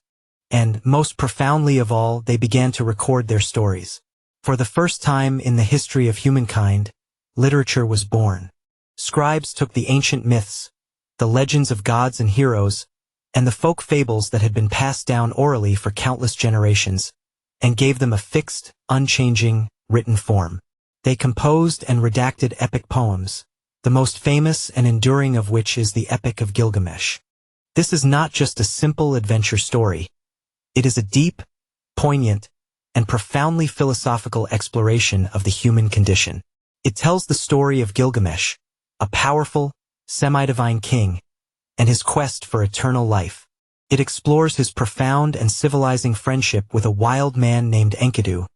And, most profoundly of all, they began to record their stories. For the first time in the history of humankind, literature was born. Scribes took the ancient myths, the legends of gods and heroes, and the folk fables that had been passed down orally for countless generations, and gave them a fixed, unchanging, written form. They composed and redacted epic poems, the most famous and enduring of which is the Epic of Gilgamesh. This is not just a simple adventure story. It is a deep, poignant, and profoundly philosophical exploration of the human condition. It tells the story of Gilgamesh, a powerful, semi-divine king, and his quest for eternal life. It explores his profound and civilizing friendship with a wild man named Enkidu,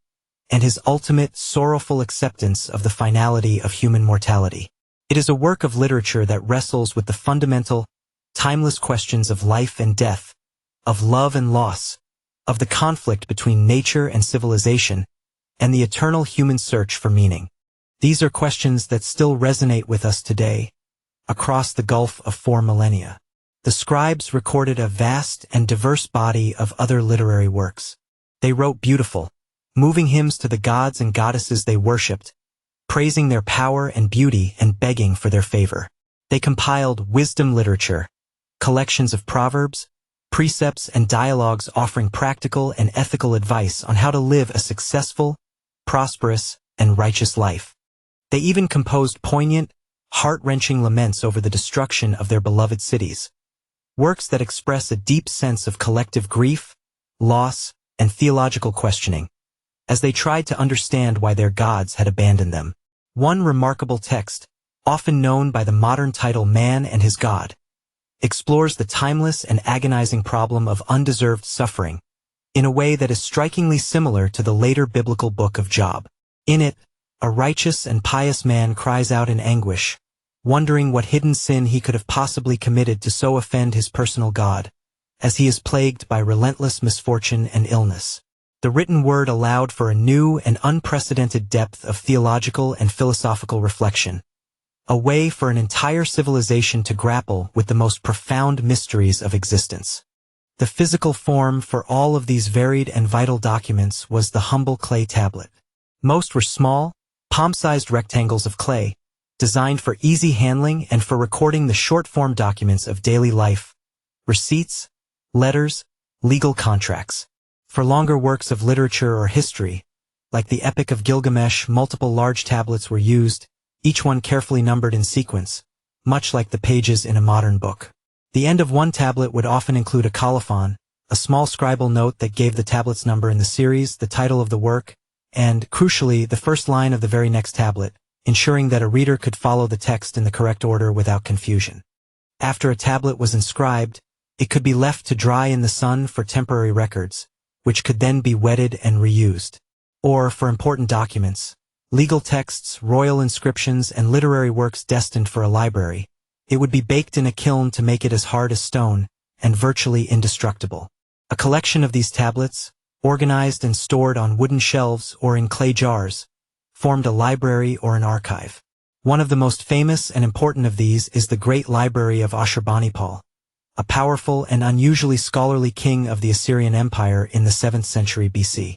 and his ultimate, sorrowful acceptance of the finality of human mortality. It is a work of literature that wrestles with the fundamental, timeless questions of life and death, of love and loss, of the conflict between nature and civilization, and the eternal human search for meaning. These are questions that still resonate with us today, across the gulf of 4 millennia. The scribes recorded a vast and diverse body of other literary works. They wrote beautiful, moving hymns to the gods and goddesses they worshipped, praising their power and beauty and begging for their favor. They compiled wisdom literature, collections of proverbs, precepts, and dialogues offering practical and ethical advice on how to live a successful, prosperous, and righteous life. They even composed poignant, heart-wrenching laments over the destruction of their beloved cities, works that express a deep sense of collective grief, loss, and theological questioning, as they tried to understand why their gods had abandoned them. One remarkable text, often known by the modern title Man and His God, explores the timeless and agonizing problem of undeserved suffering in a way that is strikingly similar to the later biblical book of Job. In it, a righteous and pious man cries out in anguish, wondering what hidden sin he could have possibly committed to so offend his personal God, as he is plagued by relentless misfortune and illness. The written word allowed for a new and unprecedented depth of theological and philosophical reflection, a way for an entire civilization to grapple with the most profound mysteries of existence. The physical form for all of these varied and vital documents was the humble clay tablet. Most were small, palm-sized rectangles of clay, designed for easy handling and for recording the short-form documents of daily life, receipts, letters, legal contracts. For longer works of literature or history, like the Epic of Gilgamesh, multiple large tablets were used, each one carefully numbered in sequence, much like the pages in a modern book. The end of one tablet would often include a colophon, a small scribal note that gave the tablet's number in the series, the title of the work, and, crucially, the first line of the very next tablet, ensuring that a reader could follow the text in the correct order without confusion. After a tablet was inscribed, it could be left to dry in the sun for temporary records, which could then be wetted and reused. Or, for important documents, legal texts, royal inscriptions, and literary works destined for a library, it would be baked in a kiln to make it as hard as stone, and virtually indestructible. A collection of these tablets, organized and stored on wooden shelves or in clay jars, formed a library or an archive. One of the most famous and important of these is the Great Library of Ashurbanipal, a powerful and unusually scholarly king of the Assyrian Empire in the 7th century BC.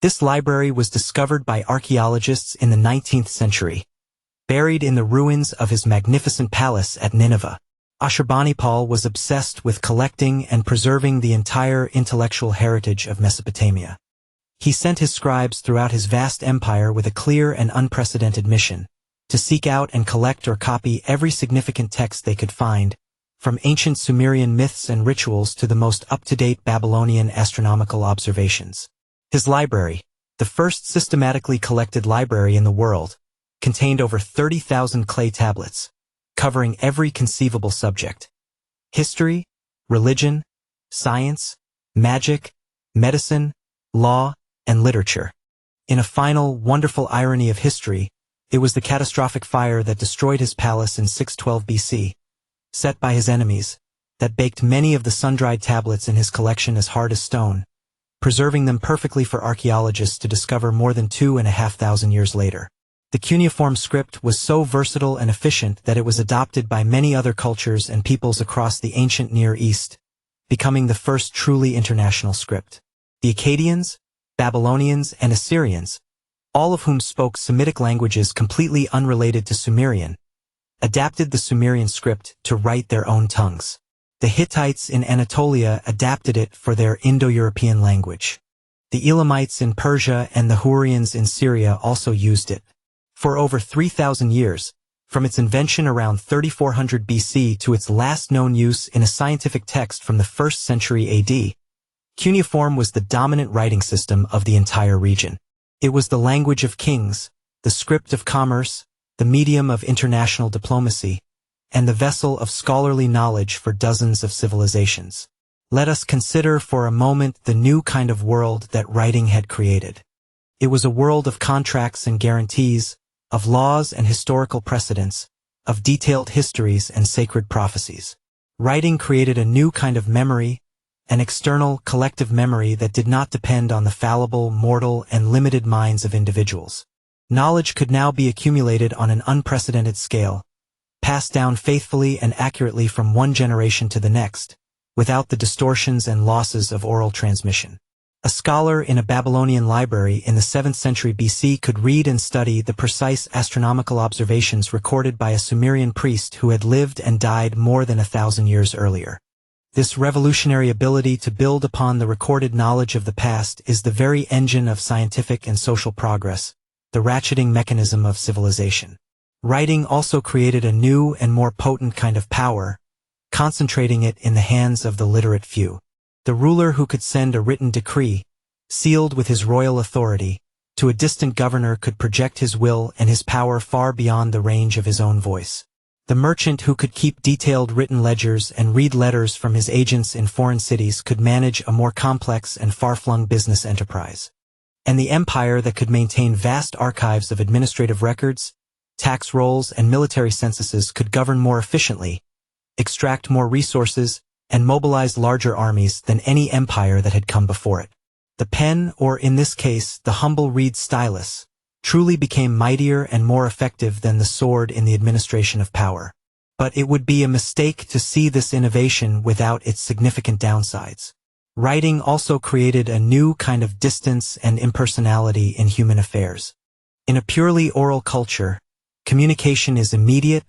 This library was discovered by archaeologists in the 19th century, buried in the ruins of his magnificent palace at Nineveh. Ashurbanipal was obsessed with collecting and preserving the entire intellectual heritage of Mesopotamia. He sent his scribes throughout his vast empire with a clear and unprecedented mission, to seek out and collect or copy every significant text they could find, from ancient Sumerian myths and rituals to the most up-to-date Babylonian astronomical observations. His library, the first systematically collected library in the world, contained over 30,000 clay tablets, covering every conceivable subject: history, religion, science, magic, medicine, law, and literature. In a final, wonderful irony of history, it was the catastrophic fire that destroyed his palace in 612 BC, set by his enemies, that baked many of the sun-dried tablets in his collection as hard as stone, preserving them perfectly for archaeologists to discover more than 2,500 years later. The cuneiform script was so versatile and efficient that it was adopted by many other cultures and peoples across the ancient Near East, becoming the first truly international script. The Akkadians, Babylonians, and Assyrians, all of whom spoke Semitic languages completely unrelated to Sumerian, adapted the Sumerian script to write their own tongues. The Hittites in Anatolia adapted it for their Indo-European language. The Elamites in Persia and the Hurrians in Syria also used it. For over 3,000 years, from its invention around 3400 BC to its last known use in a scientific text from the 1st century AD, cuneiform was the dominant writing system of the entire region. It was the language of kings, the script of commerce, the medium of international diplomacy, and the vessel of scholarly knowledge for dozens of civilizations. Let us consider for a moment the new kind of world that writing had created. It was a world of contracts and guarantees, of laws and historical precedents, of detailed histories and sacred prophecies. Writing created a new kind of memory, an external, collective memory that did not depend on the fallible, mortal, and limited minds of individuals. Knowledge could now be accumulated on an unprecedented scale, passed down faithfully and accurately from one generation to the next, without the distortions and losses of oral transmission. A scholar in a Babylonian library in the 7th century BC could read and study the precise astronomical observations recorded by a Sumerian priest who had lived and died more than 1,000 years earlier. This revolutionary ability to build upon the recorded knowledge of the past is the very engine of scientific and social progress, the ratcheting mechanism of civilization. Writing also created a new and more potent kind of power, concentrating it in the hands of the literate few. The ruler who could send a written decree, sealed with his royal authority, to a distant governor could project his will and his power far beyond the range of his own voice. The merchant who could keep detailed written ledgers and read letters from his agents in foreign cities could manage a more complex and far-flung business enterprise. And the empire that could maintain vast archives of administrative records, tax rolls, and military censuses could govern more efficiently, extract more resources, and mobilize larger armies than any empire that had come before it. The pen, or in this case, the humble reed stylus, truly became mightier and more effective than the sword in the administration of power. But it would be a mistake to see this innovation without its significant downsides. Writing also created a new kind of distance and impersonality in human affairs. In a purely oral culture, communication is immediate,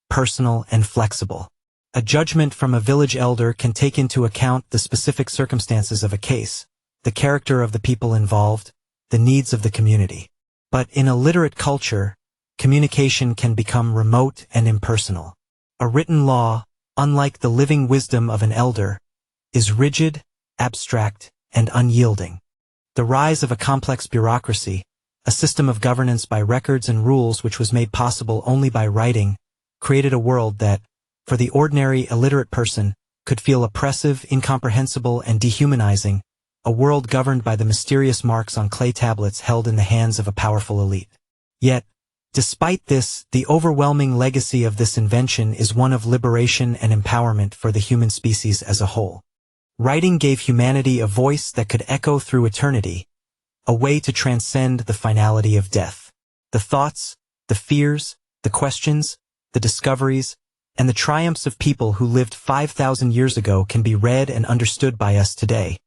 personal, and flexible. A judgment from a village elder can take into account the specific circumstances of a case, the character of the people involved, the needs of the community. But in a literate culture, communication can become remote and impersonal. A written law, unlike the living wisdom of an elder, is rigid, abstract, and unyielding. The rise of a complex bureaucracy, a system of governance by records and rules which was made possible only by writing, created a world that, for the ordinary illiterate person, could feel oppressive, incomprehensible, and dehumanizing, a world governed by the mysterious marks on clay tablets held in the hands of a powerful elite. Yet, despite this, the overwhelming legacy of this invention is one of liberation and empowerment for the human species as a whole. Writing gave humanity a voice that could echo through eternity, a way to transcend the finality of death. The thoughts, the fears, the questions, the discoveries, and the triumphs of people who lived 5,000 years ago can be read and understood by us today,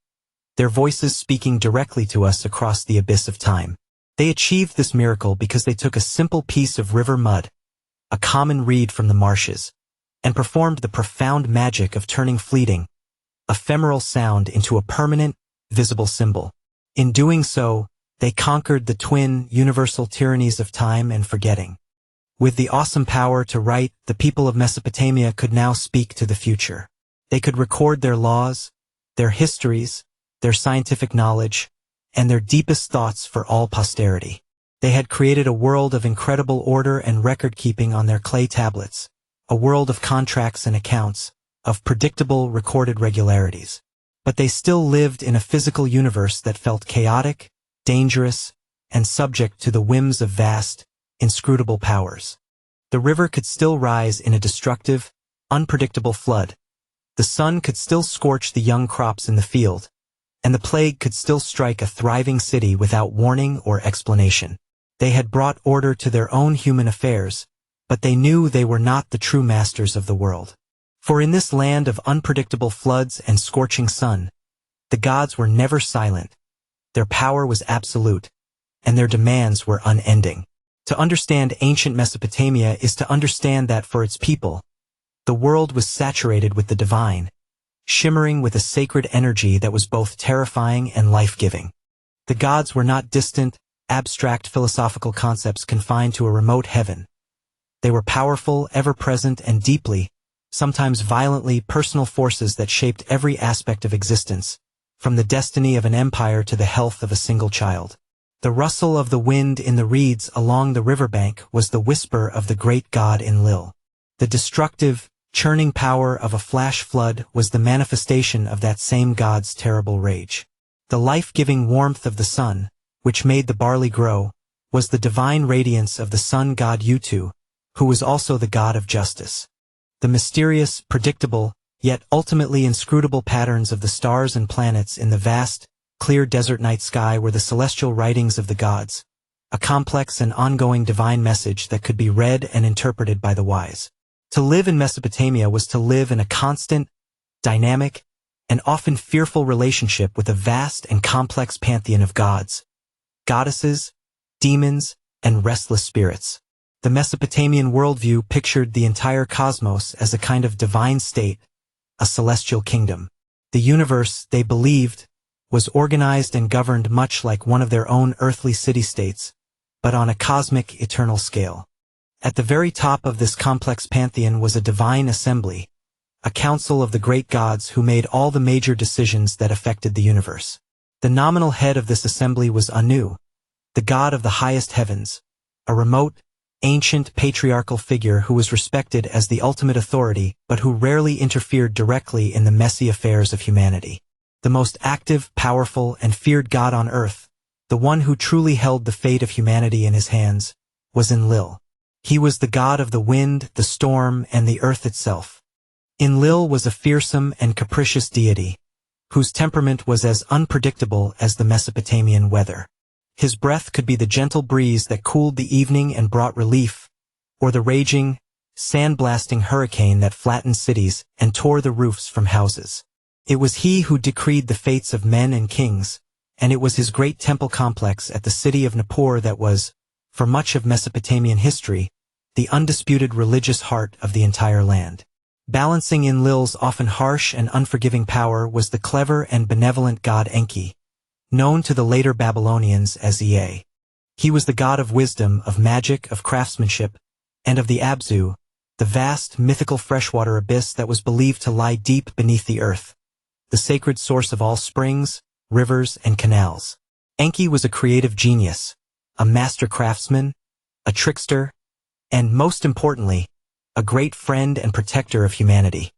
their voices speaking directly to us across the abyss of time. They achieved this miracle because they took a simple piece of river mud, a common reed from the marshes, and performed the profound magic of turning fleeting, ephemeral sound into a permanent, visible symbol. In doing so, they conquered the twin, universal tyrannies of time and forgetting. With the awesome power to write, the people of Mesopotamia could now speak to the future. They could record their laws, their histories, their scientific knowledge, and their deepest thoughts for all posterity. They had created a world of incredible order and record-keeping on their clay tablets, a world of contracts and accounts, of predictable recorded regularities. But they still lived in a physical universe that felt chaotic, dangerous, and subject to the whims of vast, inscrutable powers. The river could still rise in a destructive, unpredictable flood. The sun could still scorch the young crops in the field, and the plague could still strike a thriving city without warning or explanation. They had brought order to their own human affairs, but they knew they were not the true masters of the world. For in this land of unpredictable floods and scorching sun, the gods were never silent, their power was absolute, and their demands were unending. To understand ancient Mesopotamia is to understand that for its people, the world was saturated with the divine, shimmering with a sacred energy that was both terrifying and life-giving. The gods were not distant, abstract philosophical concepts confined to a remote heaven. They were powerful, ever-present, and deeply, sometimes violently, personal forces that shaped every aspect of existence, from the destiny of an empire to the health of a single child. The rustle of the wind in the reeds along the riverbank was the whisper of the great god Enlil. The destructive, churning power of a flash flood was the manifestation of that same god's terrible rage. The life-giving warmth of the sun, which made the barley grow, was the divine radiance of the sun god Utu, who was also the god of justice. The mysterious, predictable, yet ultimately inscrutable patterns of the stars and planets in the vast, clear desert night sky were the celestial writings of the gods, a complex and ongoing divine message that could be read and interpreted by the wise. To live in Mesopotamia was to live in a constant, dynamic, and often fearful relationship with a vast and complex pantheon of gods, goddesses, demons, and restless spirits. The Mesopotamian worldview pictured the entire cosmos as a kind of divine state, a celestial kingdom. The universe, they believed, was organized and governed much like one of their own earthly city-states, but on a cosmic, eternal scale. At the very top of this complex pantheon was a divine assembly, a council of the great gods who made all the major decisions that affected the universe. The nominal head of this assembly was Anu, the god of the highest heavens, a remote, ancient patriarchal figure who was respected as the ultimate authority but who rarely interfered directly in the messy affairs of humanity. The most active, powerful, and feared god on earth, the one who truly held the fate of humanity in his hands, was Enlil. He was the god of the wind, the storm, and the earth itself. Enlil was a fearsome and capricious deity, whose temperament was as unpredictable as the Mesopotamian weather. His breath could be the gentle breeze that cooled the evening and brought relief, or the raging, sand-blasting hurricane that flattened cities and tore the roofs from houses. It was he who decreed the fates of men and kings, and it was his great temple complex at the city of Nippur that was, for much of Mesopotamian history, the undisputed religious heart of the entire land. Balancing Enlil's often harsh and unforgiving power was the clever and benevolent god Enki, known to the later Babylonians as Ea. He was the god of wisdom, of magic, of craftsmanship, and of the Abzu, the vast, mythical freshwater abyss that was believed to lie deep beneath the earth, the sacred source of all springs, rivers, and canals. Enki was a creative genius, a master craftsman, a trickster, and, most importantly, a great friend and protector of humanity.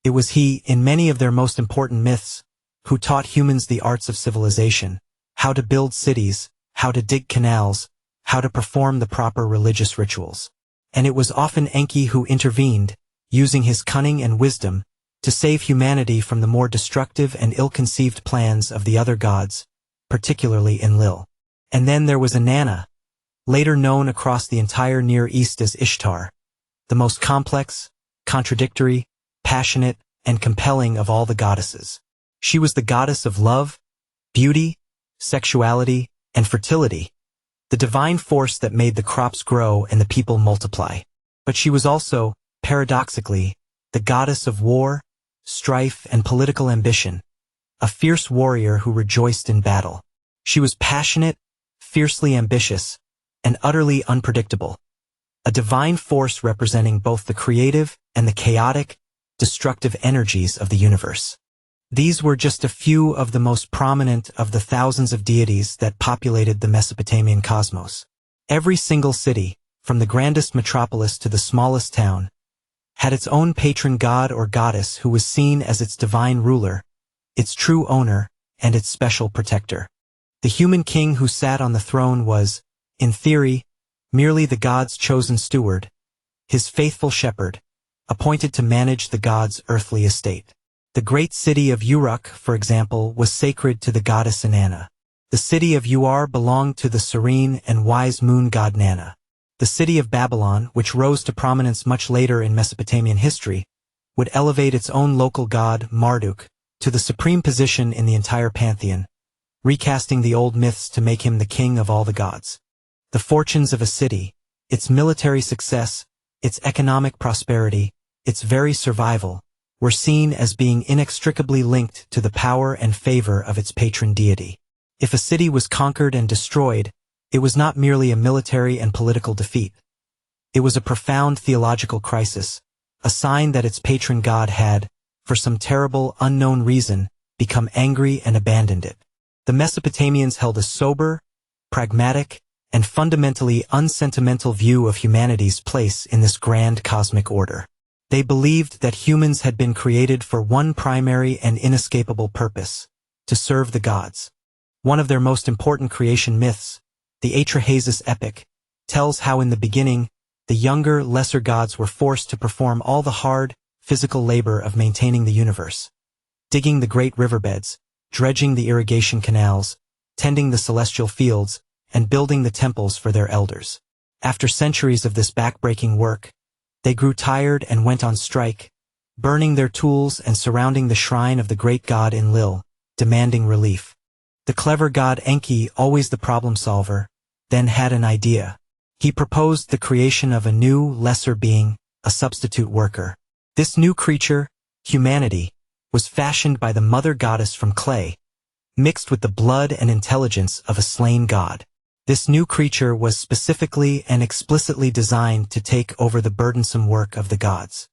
It was he, in many of their most important myths, who taught humans the arts of civilization, how to build cities, how to dig canals, how to perform the proper religious rituals. And it was often Enki who intervened, using his cunning and wisdom, to save humanity from the more destructive and ill-conceived plans of the other gods, particularly Enlil. And then there was Inanna, later known across the entire Near East as Ishtar, the most complex, contradictory, passionate, and compelling of all the goddesses. She was the goddess of love, beauty, sexuality, and fertility, the divine force that made the crops grow and the people multiply. But she was also, paradoxically, the goddess of war, strife, and political ambition, a fierce warrior who rejoiced in battle. She was passionate, fiercely ambitious, and utterly unpredictable, a divine force representing both the creative and the chaotic, destructive energies of the universe. These were just a few of the most prominent of the thousands of deities that populated the Mesopotamian cosmos. Every single city, from the grandest metropolis to the smallest town, had its own patron god or goddess who was seen as its divine ruler, its true owner, and its special protector. The human king who sat on the throne was, in theory, merely the god's chosen steward, his faithful shepherd, appointed to manage the god's earthly estate. The great city of Uruk, for example, was sacred to the goddess Inanna. The city of Ur belonged to the serene and wise moon god Nanna. The city of Babylon, which rose to prominence much later in Mesopotamian history, would elevate its own local god, Marduk, to the supreme position in the entire pantheon, recasting the old myths to make him the king of all the gods. The fortunes of a city, its military success, its economic prosperity, its very survival, were seen as being inextricably linked to the power and favor of its patron deity. If a city was conquered and destroyed, it was not merely a military and political defeat. It was a profound theological crisis, a sign that its patron god had, for some terrible, unknown reason, become angry and abandoned it. The Mesopotamians held a sober, pragmatic, and fundamentally unsentimental view of humanity's place in this grand cosmic order. They believed that humans had been created for one primary and inescapable purpose: to serve the gods. One of their most important creation myths, the Atrahasis epic, tells how in the beginning, the younger, lesser gods were forced to perform all the hard, physical labor of maintaining the universe. Digging the great riverbeds, dredging the irrigation canals, tending the celestial fields, and building the temples for their elders. After centuries of this backbreaking work, they grew tired and went on strike, burning their tools and surrounding the shrine of the great god Enlil, demanding relief. The clever god Enki, always the problem solver, then had an idea. He proposed the creation of a new, lesser being, a substitute worker. This new creature, humanity, was fashioned by the mother goddess from clay, mixed with the blood and intelligence of a slain god. This new creature was specifically and explicitly designed to take over the burdensome work of the gods.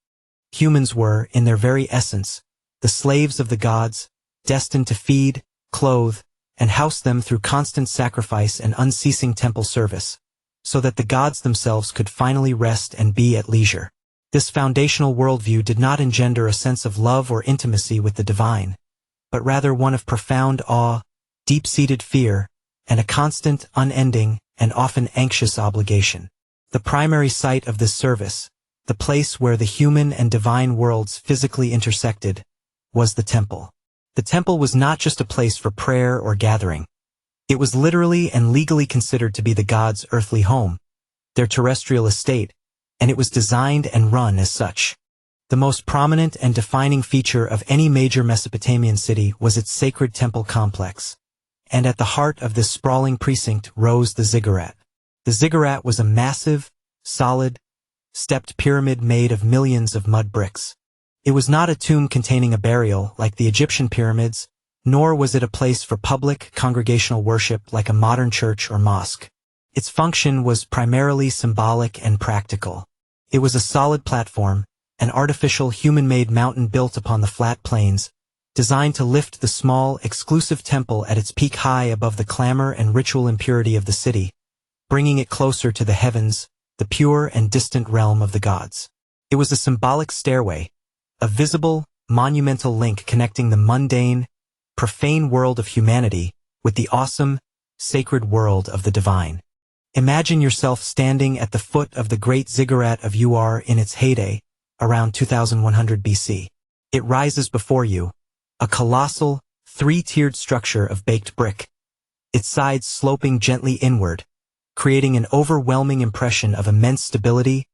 Humans were, in their very essence, the slaves of the gods, destined to feed, clothe, and house them through constant sacrifice and unceasing temple service, so that the gods themselves could finally rest and be at leisure. This foundational worldview did not engender a sense of love or intimacy with the divine, but rather one of profound awe, deep-seated fear, and a constant, unending, and often anxious obligation. The primary site of this service, the place where the human and divine worlds physically intersected, was the temple. The temple was not just a place for prayer or gathering. It was literally and legally considered to be the gods' earthly home, their terrestrial estate, and it was designed and run as such. The most prominent and defining feature of any major Mesopotamian city was its sacred temple complex. And at the heart of this sprawling precinct rose the ziggurat. The ziggurat was a massive, solid, stepped pyramid made of millions of mud bricks. It was not a tomb containing a burial like the Egyptian pyramids, nor was it a place for public, congregational worship like a modern church or mosque. Its function was primarily symbolic and practical. It was a solid platform, an artificial human-made mountain built upon the flat plains, designed to lift the small, exclusive temple at its peak high above the clamor and ritual impurity of the city, bringing it closer to the heavens, the pure and distant realm of the gods. It was a symbolic stairway, a visible, monumental link connecting the mundane, profane world of humanity with the awesome, sacred world of the divine. Imagine yourself standing at the foot of the great ziggurat of Ur in its heyday, around 2100 BC. It rises before you, a colossal, three-tiered structure of baked brick, its sides sloping gently inward, creating an overwhelming impression of immense stability,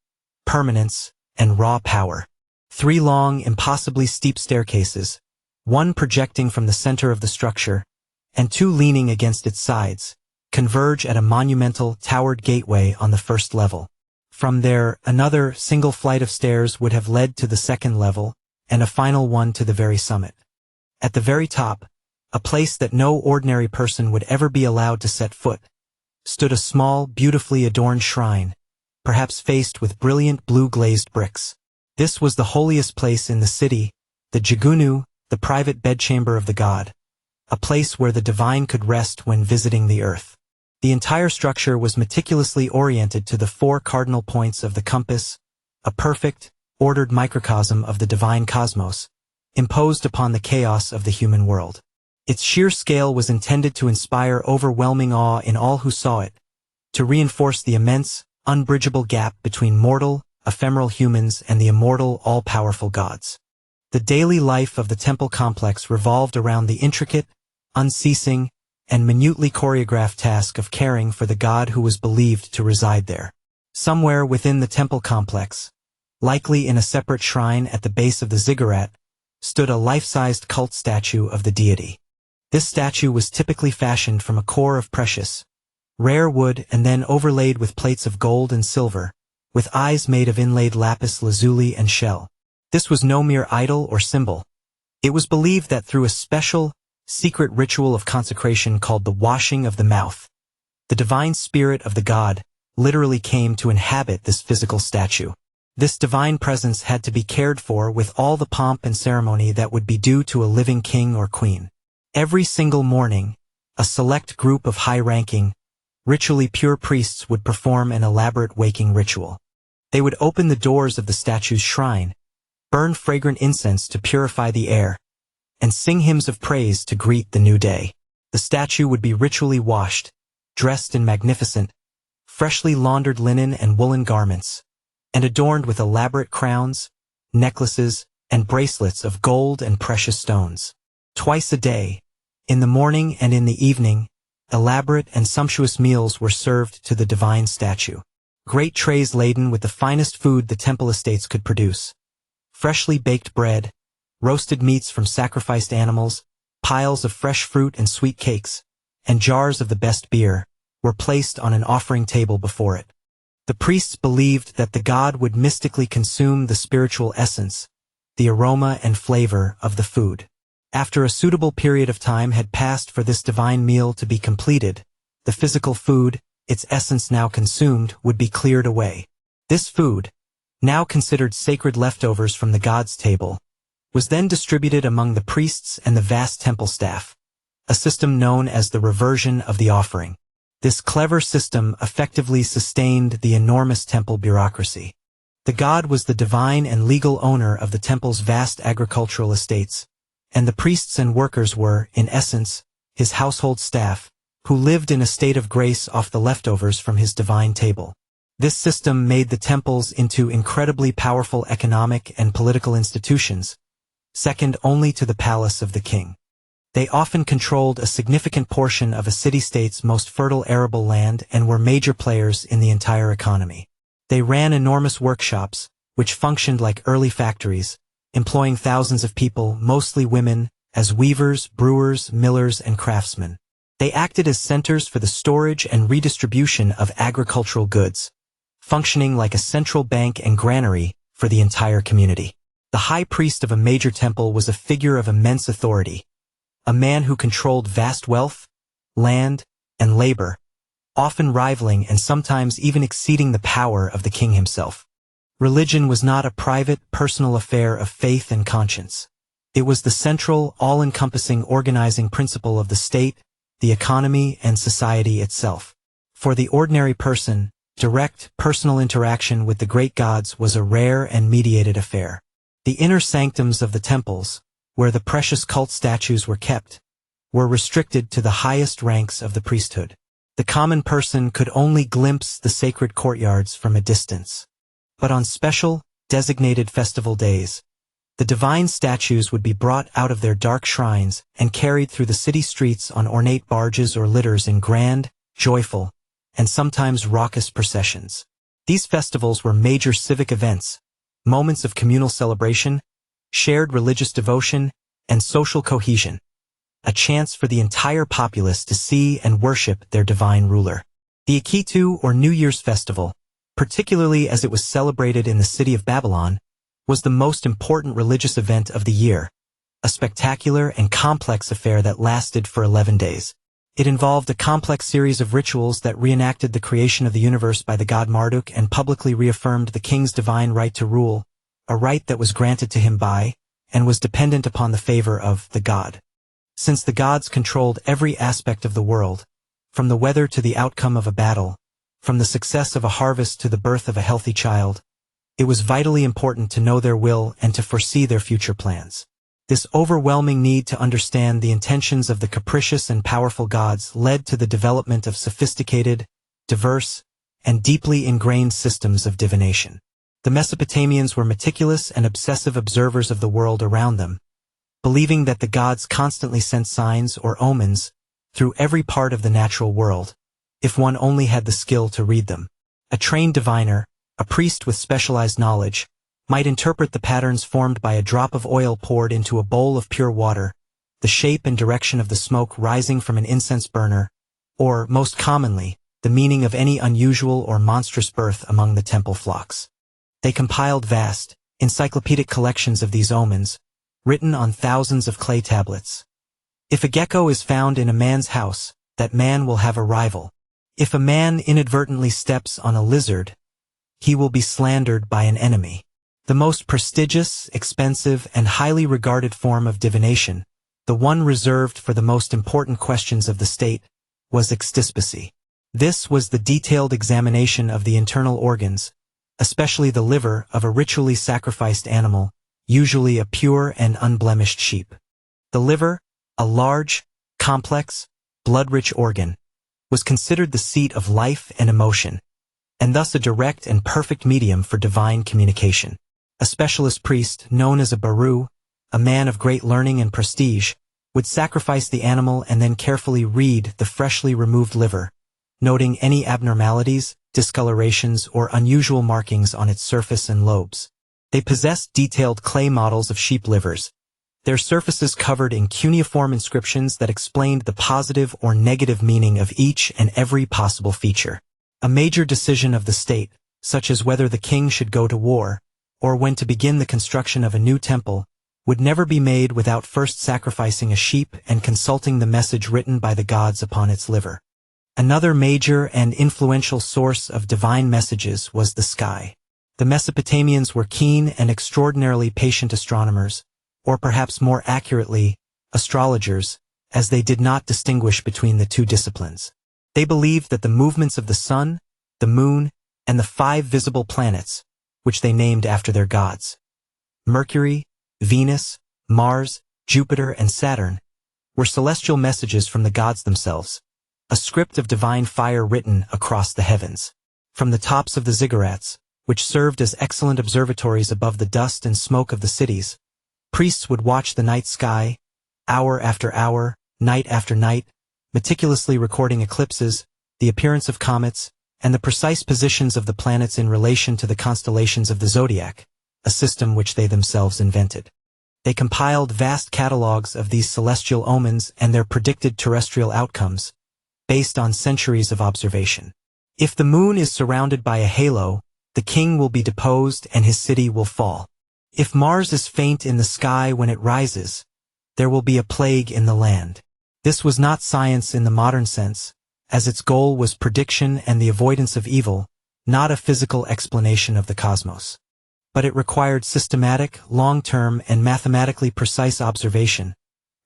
permanence, and raw power. 3 long, impossibly steep staircases, 1 projecting from the center of the structure, and 2 leaning against its sides, converge at a monumental, towered gateway on the first level. From there, another single flight of stairs would have led to the second level, and a final one to the very summit. At the very top, a place that no ordinary person would ever be allowed to set foot, stood a small, beautifully adorned shrine, perhaps faced with brilliant blue-glazed bricks. This was the holiest place in the city, the Jigunu, the private bedchamber of the god, a place where the divine could rest when visiting the earth. The entire structure was meticulously oriented to the 4 cardinal points of the compass, a perfect, ordered microcosm of the divine cosmos, imposed upon the chaos of the human world. Its sheer scale was intended to inspire overwhelming awe in all who saw it, to reinforce the immense, unbridgeable gap between mortal, ephemeral humans and the immortal, all-powerful gods. The daily life of the temple complex revolved around the intricate, unceasing, and minutely choreographed task of caring for the god who was believed to reside there. Somewhere within the temple complex, likely in a separate shrine at the base of the ziggurat, stood a life-sized cult statue of the deity. This statue was typically fashioned from a core of precious, rare wood and then overlaid with plates of gold and silver, with eyes made of inlaid lapis lazuli and shell. This was no mere idol or symbol. It was believed that through a special, secret ritual of consecration called the washing of the mouth, the divine spirit of the god literally came to inhabit this physical statue. This divine presence had to be cared for with all the pomp and ceremony that would be due to a living king or queen. Every single morning, a select group of high-ranking, ritually pure priests would perform an elaborate waking ritual. They would open the doors of the statue's shrine, burn fragrant incense to purify the air, and sing hymns of praise to greet the new day. The statue would be ritually washed, dressed in magnificent, freshly laundered linen and woolen garments, and adorned with elaborate crowns, necklaces, and bracelets of gold and precious stones. Twice a day, in the morning and in the evening, elaborate and sumptuous meals were served to the divine statue. Great trays laden with the finest food the temple estates could produce. Freshly baked bread, roasted meats from sacrificed animals, piles of fresh fruit and sweet cakes, and jars of the best beer, were placed on an offering table before it. The priests believed that the god would mystically consume the spiritual essence, the aroma and flavor of the food. After a suitable period of time had passed for this divine meal to be completed, the physical food, its essence now consumed, would be cleared away. This food, now considered sacred leftovers from the god's table, was then distributed among the priests and the vast temple staff, a system known as the reversion of the offering. This clever system effectively sustained the enormous temple bureaucracy. The god was the divine and legal owner of the temple's vast agricultural estates, and the priests and workers were, in essence, his household staff, who lived in a state of grace off the leftovers from his divine table. This system made the temples into incredibly powerful economic and political institutions, second only to the palace of the king. They often controlled a significant portion of a city-state's most fertile arable land and were major players in the entire economy. They ran enormous workshops, which functioned like early factories, employing thousands of people, mostly women, as weavers, brewers, millers, and craftsmen. They acted as centers for the storage and redistribution of agricultural goods, functioning like a central bank and granary for the entire community. The high priest of a major temple was a figure of immense authority, a man who controlled vast wealth, land, and labor, often rivaling and sometimes even exceeding the power of the king himself. Religion was not a private, personal affair of faith and conscience. It was the central, all-encompassing organizing principle of the state, the economy, and society itself. For the ordinary person, direct, personal interaction with the great gods was a rare and mediated affair. The inner sanctums of the temples, where the precious cult statues were kept, were restricted to the highest ranks of the priesthood. The common person could only glimpse the sacred courtyards from a distance. But on special, designated festival days, the divine statues would be brought out of their dark shrines and carried through the city streets on ornate barges or litters in grand, joyful, and sometimes raucous processions. These festivals were major civic events, moments of communal celebration, shared religious devotion, and social cohesion, a chance for the entire populace to see and worship their divine ruler. The Akitu, or New Year's festival, particularly as it was celebrated in the city of Babylon, was the most important religious event of the year, a spectacular and complex affair that lasted for 11 days. It involved a complex series of rituals that reenacted the creation of the universe by the god Marduk and publicly reaffirmed the king's divine right to rule, a right that was granted to him by, and was dependent upon the favor of, the god. Since the gods controlled every aspect of the world, from the weather to the outcome of a battle, from the success of a harvest to the birth of a healthy child, it was vitally important to know their will and to foresee their future plans. This overwhelming need to understand the intentions of the capricious and powerful gods led to the development of sophisticated, diverse, and deeply ingrained systems of divination. The Mesopotamians were meticulous and obsessive observers of the world around them, believing that the gods constantly sent signs or omens through every part of the natural world, if one only had the skill to read them. A trained diviner, a priest with specialized knowledge, might interpret the patterns formed by a drop of oil poured into a bowl of pure water, the shape and direction of the smoke rising from an incense burner, or, most commonly, the meaning of any unusual or monstrous birth among the temple flocks. They compiled vast, encyclopedic collections of these omens, written on thousands of clay tablets. If a gecko is found in a man's house, that man will have a rival. If a man inadvertently steps on a lizard, he will be slandered by an enemy. The most prestigious, expensive, and highly regarded form of divination, the one reserved for the most important questions of the state, was extispicy. This was the detailed examination of the internal organs, especially the liver of a ritually sacrificed animal, usually a pure and unblemished sheep. The liver, a large, complex, blood-rich organ, was considered the seat of life and emotion, and thus a direct and perfect medium for divine communication. A specialist priest, known as a baru, a man of great learning and prestige, would sacrifice the animal and then carefully read the freshly removed liver, noting any abnormalities, discolorations, or unusual markings on its surface and lobes. They possessed detailed clay models of sheep livers, their surfaces covered in cuneiform inscriptions that explained the positive or negative meaning of each and every possible feature. A major decision of the state, such as whether the king should go to war, or when to begin the construction of a new temple, would never be made without first sacrificing a sheep and consulting the message written by the gods upon its liver. Another major and influential source of divine messages was the sky. The Mesopotamians were keen and extraordinarily patient astronomers, or perhaps more accurately, astrologers, as they did not distinguish between the two disciplines. They believed that the movements of the sun, the moon, and the 5 visible planets, which they named after their gods, Mercury, Venus, Mars, Jupiter, and Saturn, were celestial messages from the gods themselves, a script of divine fire written across the heavens. From the tops of the ziggurats, which served as excellent observatories above the dust and smoke of the cities, priests would watch the night sky, hour after hour, night after night, meticulously recording eclipses, the appearance of comets, and the precise positions of the planets in relation to the constellations of the zodiac, a system which they themselves invented. They compiled vast catalogues of these celestial omens and their predicted terrestrial outcomes, based on centuries of observation. If the moon is surrounded by a halo, the king will be deposed and his city will fall. If Mars is faint in the sky when it rises, there will be a plague in the land. This was not science in the modern sense, as its goal was prediction and the avoidance of evil, not a physical explanation of the cosmos. But it required systematic, long-term, and mathematically precise observation,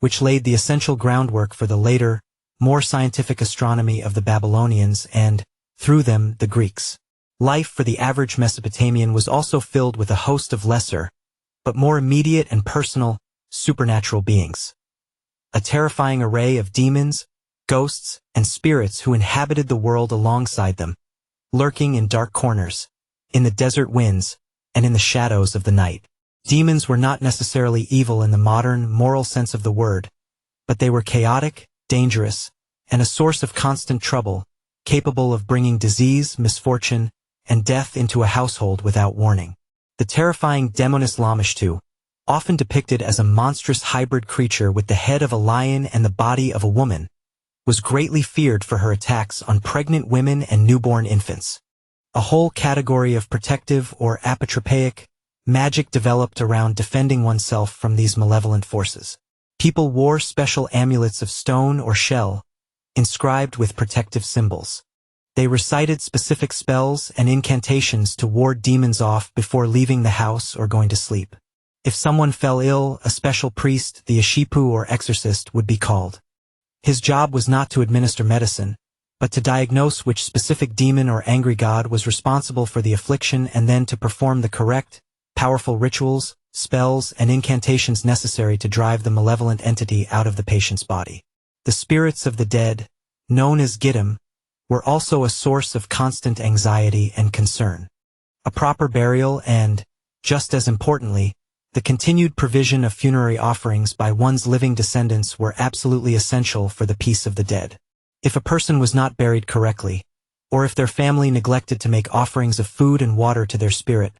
which laid the essential groundwork for the later, more scientific astronomy of the Babylonians and, through them, the Greeks. Life for the average Mesopotamian was also filled with a host of lesser, but more immediate and personal, supernatural beings. A terrifying array of demons, ghosts, and spirits who inhabited the world alongside them, lurking in dark corners, in the desert winds, and in the shadows of the night. Demons were not necessarily evil in the modern, moral sense of the word, but they were chaotic, dangerous, and a source of constant trouble, capable of bringing disease, misfortune, and death into a household without warning. The terrifying Demonis Lamashtu, often depicted as a monstrous hybrid creature with the head of a lion and the body of a woman, was greatly feared for her attacks on pregnant women and newborn infants. A whole category of protective or apotropaic magic developed around defending oneself from these malevolent forces. People wore special amulets of stone or shell, inscribed with protective symbols. They recited specific spells and incantations to ward demons off before leaving the house or going to sleep. If someone fell ill, a special priest, the Ashipu or exorcist, would be called. His job was not to administer medicine, but to diagnose which specific demon or angry god was responsible for the affliction and then to perform the correct, powerful rituals, spells, and incantations necessary to drive the malevolent entity out of the patient's body. The spirits of the dead, known as Gittim, were also a source of constant anxiety and concern. A proper burial and, just as importantly, the continued provision of funerary offerings by one's living descendants were absolutely essential for the peace of the dead. If a person was not buried correctly, or if their family neglected to make offerings of food and water to their spirit,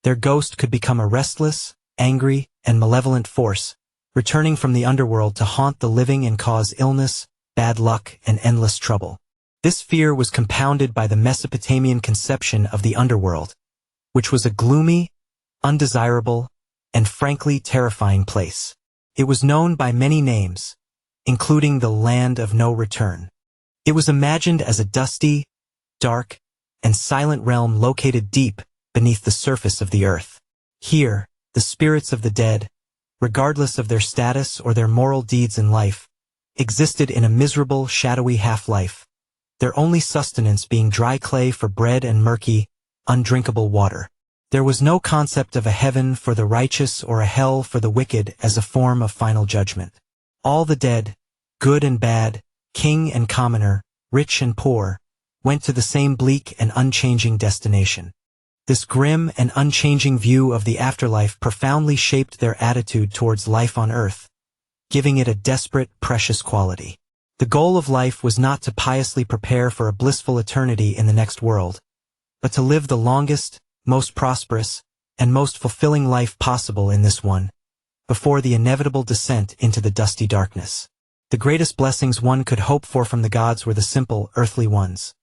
their ghost could become a restless, angry, and malevolent force, returning from the underworld to haunt the living and cause illness, bad luck, and endless trouble. This fear was compounded by the Mesopotamian conception of the underworld, which was a gloomy, undesirable, and frankly terrifying place. It was known by many names, including the land of no return. It was imagined as a dusty, dark, and silent realm located deep beneath the surface of the earth. Here, the spirits of the dead, regardless of their status or their moral deeds in life, existed in a miserable, shadowy half-life, their only sustenance being dry clay for bread and murky, undrinkable water. There was no concept of a heaven for the righteous or a hell for the wicked as a form of final judgment. All the dead, good and bad, king and commoner, rich and poor, went to the same bleak and unchanging destination. This grim and unchanging view of the afterlife profoundly shaped their attitude towards life on earth, giving it a desperate, precious quality. The goal of life was not to piously prepare for a blissful eternity in the next world, but to live the longest, most prosperous, and most fulfilling life possible in this one, before the inevitable descent into the dusty darkness. The greatest blessings one could hope for from the gods were the simple, earthly ones.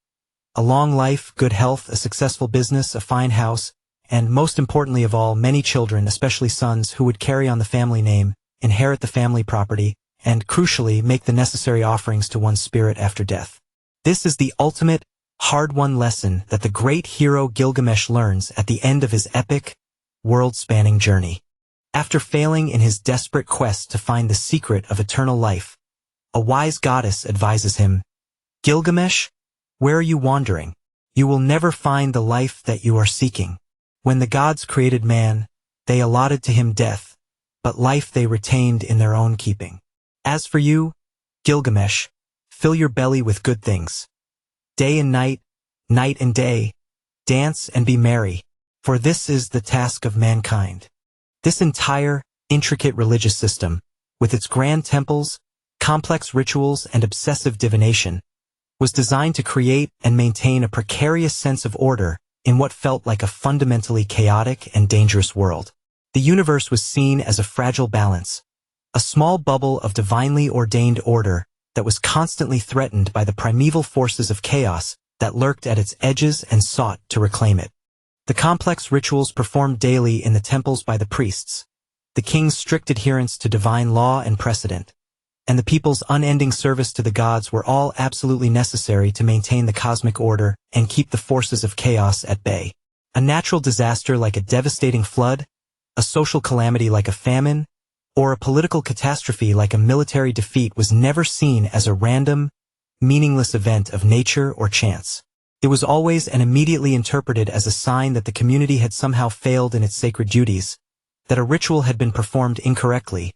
A long life, good health, a successful business, a fine house, and most importantly of all, many children, especially sons, who would carry on the family name, inherit the family property, and, crucially, make the necessary offerings to one's spirit after death. This is the ultimate, hard-won lesson that the great hero Gilgamesh learns at the end of his epic, world-spanning journey. After failing in his desperate quest to find the secret of eternal life, a wise goddess advises him, "Gilgamesh, where are you wandering? You will never find the life that you are seeking. When the gods created man, they allotted to him death, but life they retained in their own keeping. As for you, Gilgamesh, fill your belly with good things. Day and night, night and day, dance and be merry, for this is the task of mankind." This entire, intricate religious system, with its grand temples, complex rituals, and obsessive divination, was designed to create and maintain a precarious sense of order in what felt like a fundamentally chaotic and dangerous world. The universe was seen as a fragile balance, a small bubble of divinely ordained order that was constantly threatened by the primeval forces of chaos that lurked at its edges and sought to reclaim it. The complex rituals performed daily in the temples by the priests, the king's strict adherence to divine law and precedent, and the people's unending service to the gods were all absolutely necessary to maintain the cosmic order and keep the forces of chaos at bay. A natural disaster like a devastating flood, a social calamity like a famine, or a political catastrophe like a military defeat was never seen as a random, meaningless event of nature or chance. It was always and immediately interpreted as a sign that the community had somehow failed in its sacred duties, that a ritual had been performed incorrectly,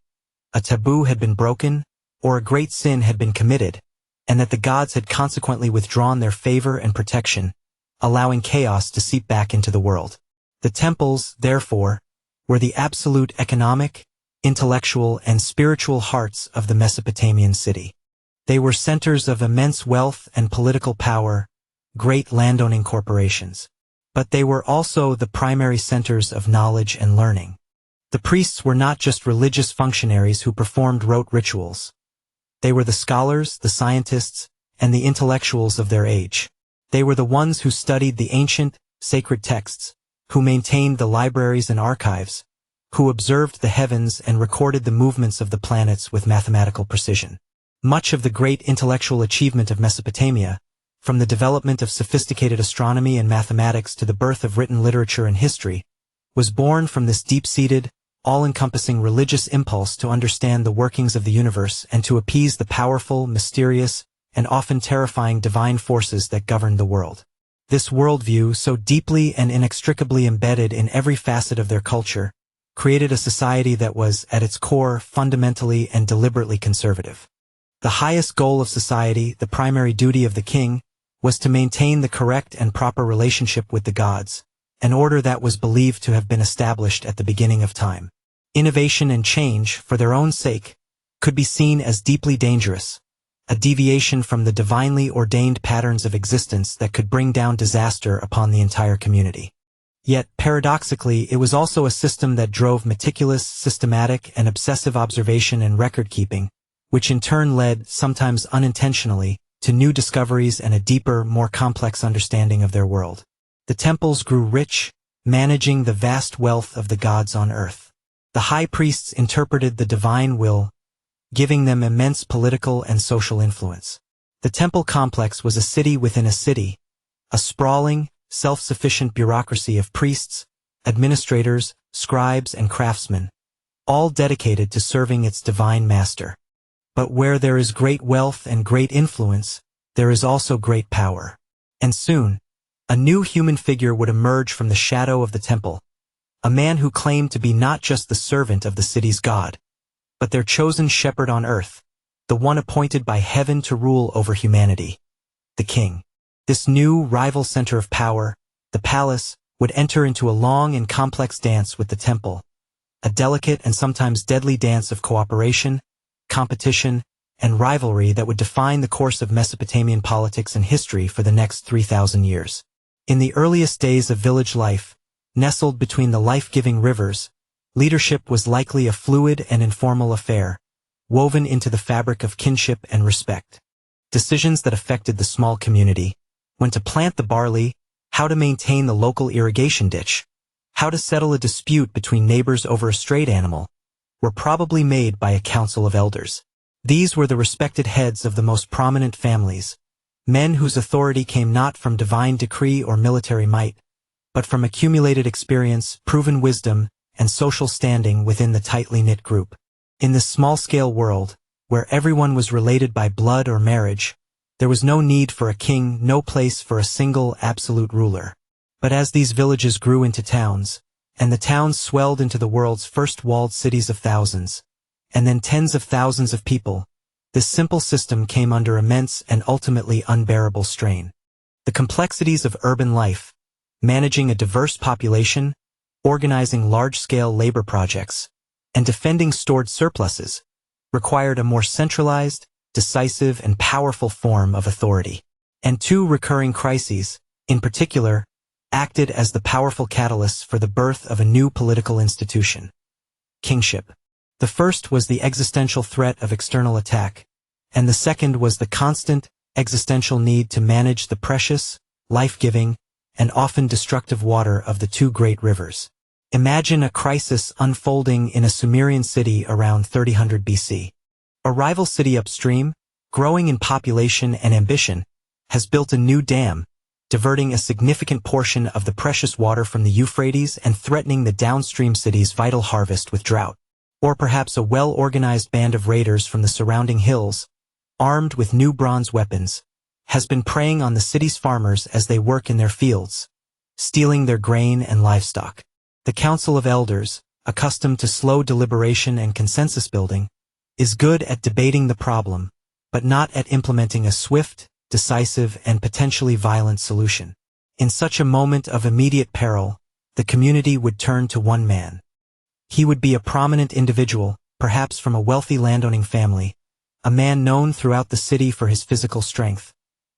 a taboo had been broken, or a great sin had been committed, and that the gods had consequently withdrawn their favor and protection, allowing chaos to seep back into the world. The temples, therefore, were the absolute economic, intellectual, and spiritual hearts of the Mesopotamian city. They were centers of immense wealth and political power, great landowning corporations. But they were also the primary centers of knowledge and learning. The priests were not just religious functionaries who performed rote rituals. They were the scholars, the scientists, and the intellectuals of their age. They were the ones who studied the ancient, sacred texts, who maintained the libraries and archives, who observed the heavens and recorded the movements of the planets with mathematical precision. Much of the great intellectual achievement of Mesopotamia, from the development of sophisticated astronomy and mathematics to the birth of written literature and history, was born from this deep-seated, all-encompassing religious impulse to understand the workings of the universe and to appease the powerful, mysterious, and often terrifying divine forces that governed the world. This worldview, so deeply and inextricably embedded in every facet of their culture, created a society that was, at its core, fundamentally and deliberately conservative. The highest goal of society, the primary duty of the king, was to maintain the correct and proper relationship with the gods, an order that was believed to have been established at the beginning of time. Innovation and change, for their own sake, could be seen as deeply dangerous, a deviation from the divinely ordained patterns of existence that could bring down disaster upon the entire community. Yet, paradoxically, it was also a system that drove meticulous, systematic, and obsessive observation and record-keeping, which in turn led, sometimes unintentionally, to new discoveries and a deeper, more complex understanding of their world. The temples grew rich, managing the vast wealth of the gods on earth. The high priests interpreted the divine will, giving them immense political and social influence. The temple complex was a city within a city, a sprawling, self-sufficient bureaucracy of priests, administrators, scribes, and craftsmen, all dedicated to serving its divine master. But where there is great wealth and great influence, there is also great power. And soon, a new human figure would emerge from the shadow of the temple, a man who claimed to be not just the servant of the city's god, but their chosen shepherd on earth, the one appointed by heaven to rule over humanity, the king. This new rival center of power, the palace, would enter into a long and complex dance with the temple, a delicate and sometimes deadly dance of cooperation, competition, and rivalry that would define the course of Mesopotamian politics and history for the next 3,000 years. In the earliest days of village life, nestled between the life-giving rivers, leadership was likely a fluid and informal affair, woven into the fabric of kinship and respect. Decisions that affected the small community, when to plant the barley, how to maintain the local irrigation ditch, how to settle a dispute between neighbors over a strayed animal, were probably made by a council of elders. These were the respected heads of the most prominent families, men whose authority came not from divine decree or military might, but from accumulated experience, proven wisdom, and social standing within the tightly knit group. In this small-scale world, where everyone was related by blood or marriage, there was no need for a king, no place for a single absolute ruler. But as these villages grew into towns, and the towns swelled into the world's first walled cities of thousands, and then tens of thousands of people, this simple system came under immense and ultimately unbearable strain. The complexities of urban life, managing a diverse population, organizing large-scale labor projects, and defending stored surpluses, required a more centralized, decisive, and powerful form of authority. And two recurring crises, in particular, acted as the powerful catalysts for the birth of a new political institution: kingship. The first was the existential threat of external attack, and the second was the constant, existential need to manage the precious, life-giving, and often destructive water of the two great rivers. Imagine a crisis unfolding in a Sumerian city around 3000 BC. A rival city upstream, growing in population and ambition, has built a new dam, diverting a significant portion of the precious water from the Euphrates and threatening the downstream city's vital harvest with drought. Or perhaps a well-organized band of raiders from the surrounding hills, armed with new bronze weapons, has been preying on the city's farmers as they work in their fields, stealing their grain and livestock. The Council of Elders, accustomed to slow deliberation and consensus building, is good at debating the problem, but not at implementing a swift, decisive, and potentially violent solution. In such a moment of immediate peril, the community would turn to one man. He would be a prominent individual, perhaps from a wealthy landowning family, a man known throughout the city for his physical strength,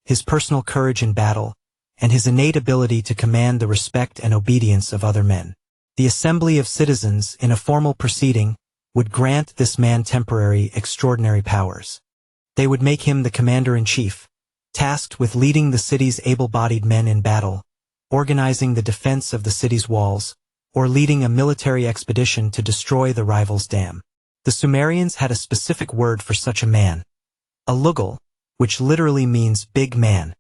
his personal courage in battle, and his innate ability to command the respect and obedience of other men. The assembly of citizens, in a formal proceeding, would grant this man temporary, extraordinary powers. They would make him the commander-in-chief, tasked with leading the city's able-bodied men in battle, organizing the defense of the city's walls, or leading a military expedition to destroy the rival's dam. The Sumerians had a specific word for such a man, a lugal, which literally means big man.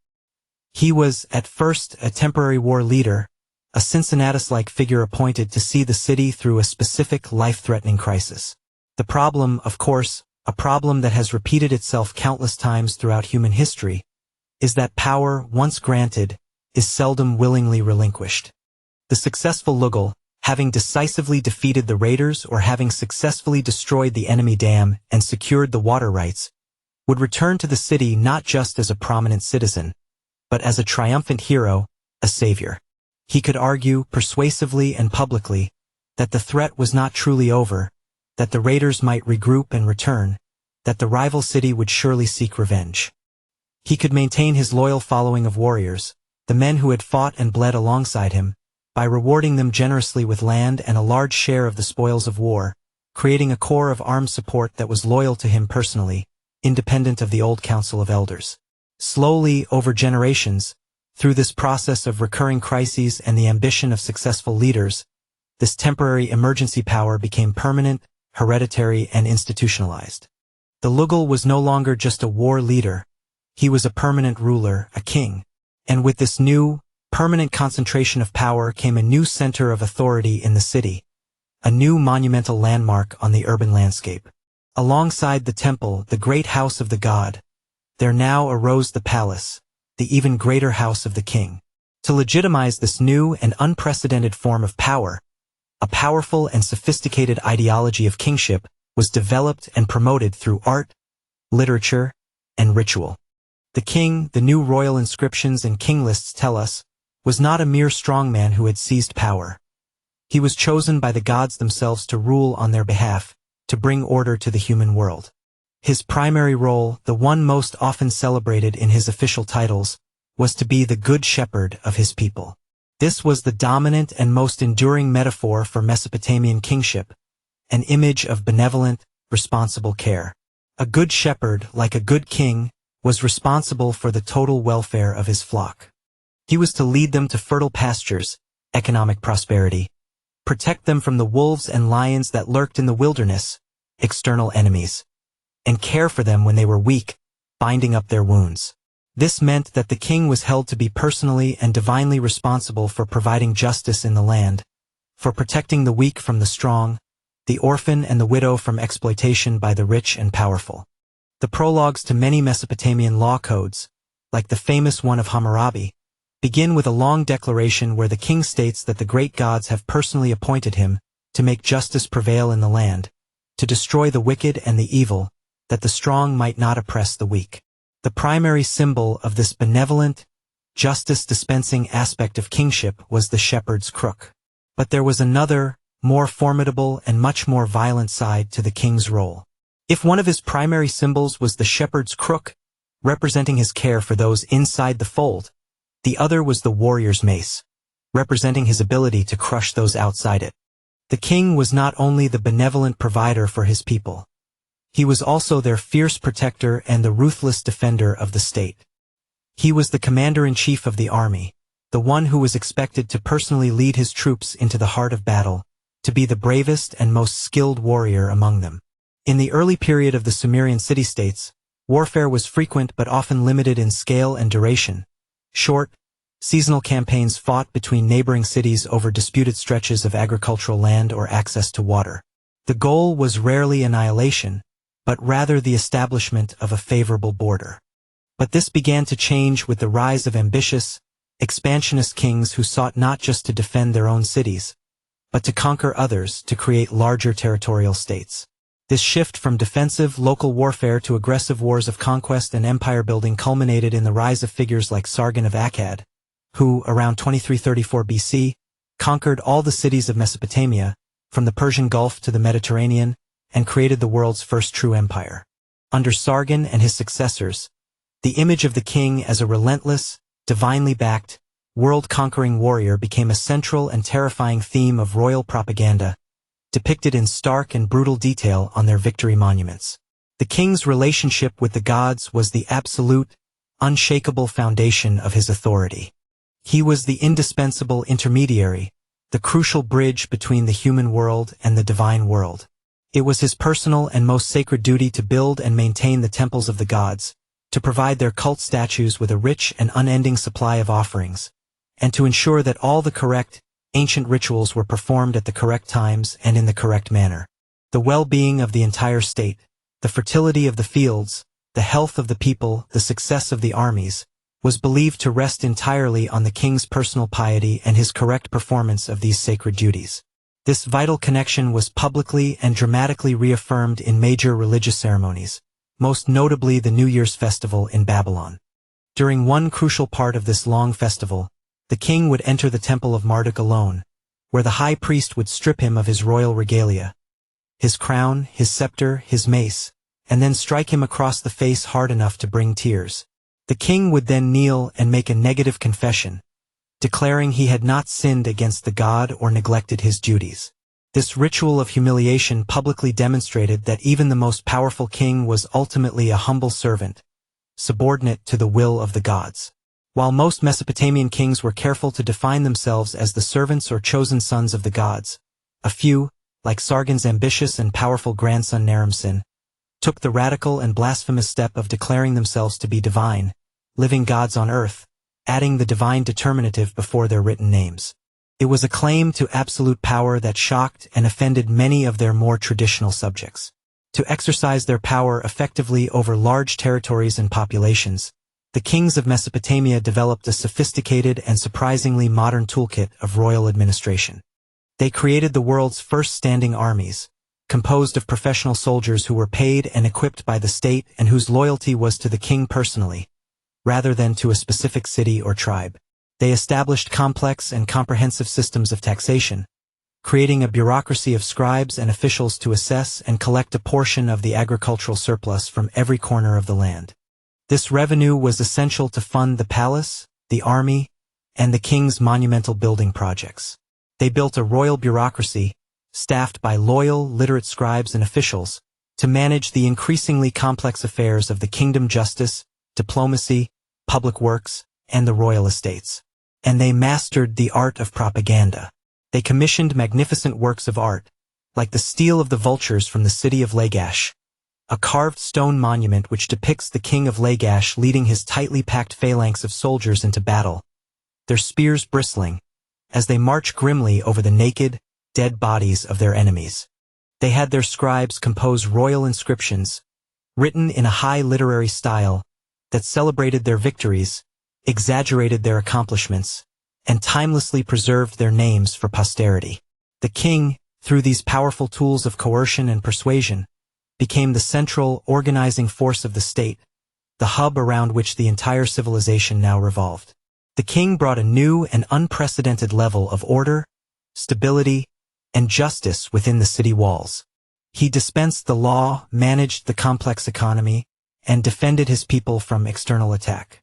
He was, at first, a temporary war leader, a Cincinnatus-like figure appointed to see the city through a specific life-threatening crisis. The problem, of course, a problem that has repeated itself countless times throughout human history, is that power, once granted, is seldom willingly relinquished. The successful lugal, having decisively defeated the raiders or having successfully destroyed the enemy dam and secured the water rights, would return to the city not just as a prominent citizen, but as a triumphant hero, a savior. He could argue, persuasively and publicly, that the threat was not truly over, that the raiders might regroup and return, that the rival city would surely seek revenge. He could maintain his loyal following of warriors, the men who had fought and bled alongside him, by rewarding them generously with land and a large share of the spoils of war, creating a core of armed support that was loyal to him personally, independent of the old council of elders. Slowly, over generations, through this process of recurring crises and the ambition of successful leaders, this temporary emergency power became permanent, hereditary, and institutionalized. The lugal was no longer just a war leader, he was a permanent ruler, a king. And with this new, permanent concentration of power came a new center of authority in the city, a new monumental landmark on the urban landscape. Alongside the temple, the great house of the god, there now arose the palace, the even greater house of the king. To legitimize this new and unprecedented form of power, a powerful and sophisticated ideology of kingship was developed and promoted through art, literature, and ritual. The king, the new royal inscriptions and king lists tell us, was not a mere strongman who had seized power. He was chosen by the gods themselves to rule on their behalf, to bring order to the human world. His primary role, the one most often celebrated in his official titles, was to be the good shepherd of his people. This was the dominant and most enduring metaphor for Mesopotamian kingship, an image of benevolent, responsible care. A good shepherd, like a good king, was responsible for the total welfare of his flock. He was to lead them to fertile pastures, economic prosperity, protect them from the wolves and lions that lurked in the wilderness, external enemies, and care for them when they were weak, binding up their wounds. This meant that the king was held to be personally and divinely responsible for providing justice in the land, for protecting the weak from the strong, the orphan and the widow from exploitation by the rich and powerful. The prologues to many Mesopotamian law codes, like the famous one of Hammurabi, begin with a long declaration where the king states that the great gods have personally appointed him to make justice prevail in the land, to destroy the wicked and the evil, that the strong might not oppress the weak. The primary symbol of this benevolent, justice-dispensing aspect of kingship was the shepherd's crook. But there was another, more formidable and much more violent side to the king's role. If one of his primary symbols was the shepherd's crook, representing his care for those inside the fold, the other was the warrior's mace, representing his ability to crush those outside it. The king was not only the benevolent provider for his people, he was also their fierce protector and the ruthless defender of the state. He was the commander-in-chief of the army, the one who was expected to personally lead his troops into the heart of battle, to be the bravest and most skilled warrior among them. In the early period of the Sumerian city-states, warfare was frequent but often limited in scale and duration. Short, seasonal campaigns fought between neighboring cities over disputed stretches of agricultural land or access to water. The goal was rarely annihilation, but rather the establishment of a favorable border. But this began to change with the rise of ambitious, expansionist kings who sought not just to defend their own cities, but to conquer others to create larger territorial states. This shift from defensive, local warfare to aggressive wars of conquest and empire-building culminated in the rise of figures like Sargon of Akkad, who, around 2334 BC, conquered all the cities of Mesopotamia, from the Persian Gulf to the Mediterranean, and created the world's first true empire. Under Sargon and his successors, the image of the king as a relentless, divinely backed, world-conquering warrior became a central and terrifying theme of royal propaganda, depicted in stark and brutal detail on their victory monuments. The king's relationship with the gods was the absolute, unshakable foundation of his authority. He was the indispensable intermediary, the crucial bridge between the human world and the divine world. It was his personal and most sacred duty to build and maintain the temples of the gods, to provide their cult statues with a rich and unending supply of offerings, and to ensure that all the correct, ancient rituals were performed at the correct times and in the correct manner. The well-being of the entire state, the fertility of the fields, the health of the people, the success of the armies, was believed to rest entirely on the king's personal piety and his correct performance of these sacred duties. This vital connection was publicly and dramatically reaffirmed in major religious ceremonies, most notably the New Year's festival in Babylon. During one crucial part of this long festival, the king would enter the temple of Marduk alone, where the high priest would strip him of his royal regalia, his crown, his scepter, his mace, and then strike him across the face hard enough to bring tears. The king would then kneel and make a negative confession, declaring he had not sinned against the god or neglected his duties. This ritual of humiliation publicly demonstrated that even the most powerful king was ultimately a humble servant, subordinate to the will of the gods. While most Mesopotamian kings were careful to define themselves as the servants or chosen sons of the gods, a few, like Sargon's ambitious and powerful grandson Naram-Sin, took the radical and blasphemous step of declaring themselves to be divine, living gods on earth, adding the divine determinative before their written names. It was a claim to absolute power that shocked and offended many of their more traditional subjects. To exercise their power effectively over large territories and populations, the kings of Mesopotamia developed a sophisticated and surprisingly modern toolkit of royal administration. They created the world's first standing armies, composed of professional soldiers who were paid and equipped by the state and whose loyalty was to the king personally, rather than to a specific city or tribe. They established complex and comprehensive systems of taxation, creating a bureaucracy of scribes and officials to assess and collect a portion of the agricultural surplus from every corner of the land. This revenue was essential to fund the palace, the army, and the king's monumental building projects. They built a royal bureaucracy, staffed by loyal, literate scribes and officials, to manage the increasingly complex affairs of the kingdom: justice, diplomacy, public works, and the royal estates. And they mastered the art of propaganda. They commissioned magnificent works of art, like the Stele of the Vultures from the city of Lagash, a carved stone monument which depicts the king of Lagash leading his tightly packed phalanx of soldiers into battle, their spears bristling, as they march grimly over the naked, dead bodies of their enemies. They had their scribes compose royal inscriptions, written in a high literary style, that celebrated their victories, exaggerated their accomplishments, and timelessly preserved their names for posterity. The king, through these powerful tools of coercion and persuasion, became the central, organizing force of the state, the hub around which the entire civilization now revolved. The king brought a new and unprecedented level of order, stability, and justice within the city walls. He dispensed the law, managed the complex economy, and defended his people from external attack.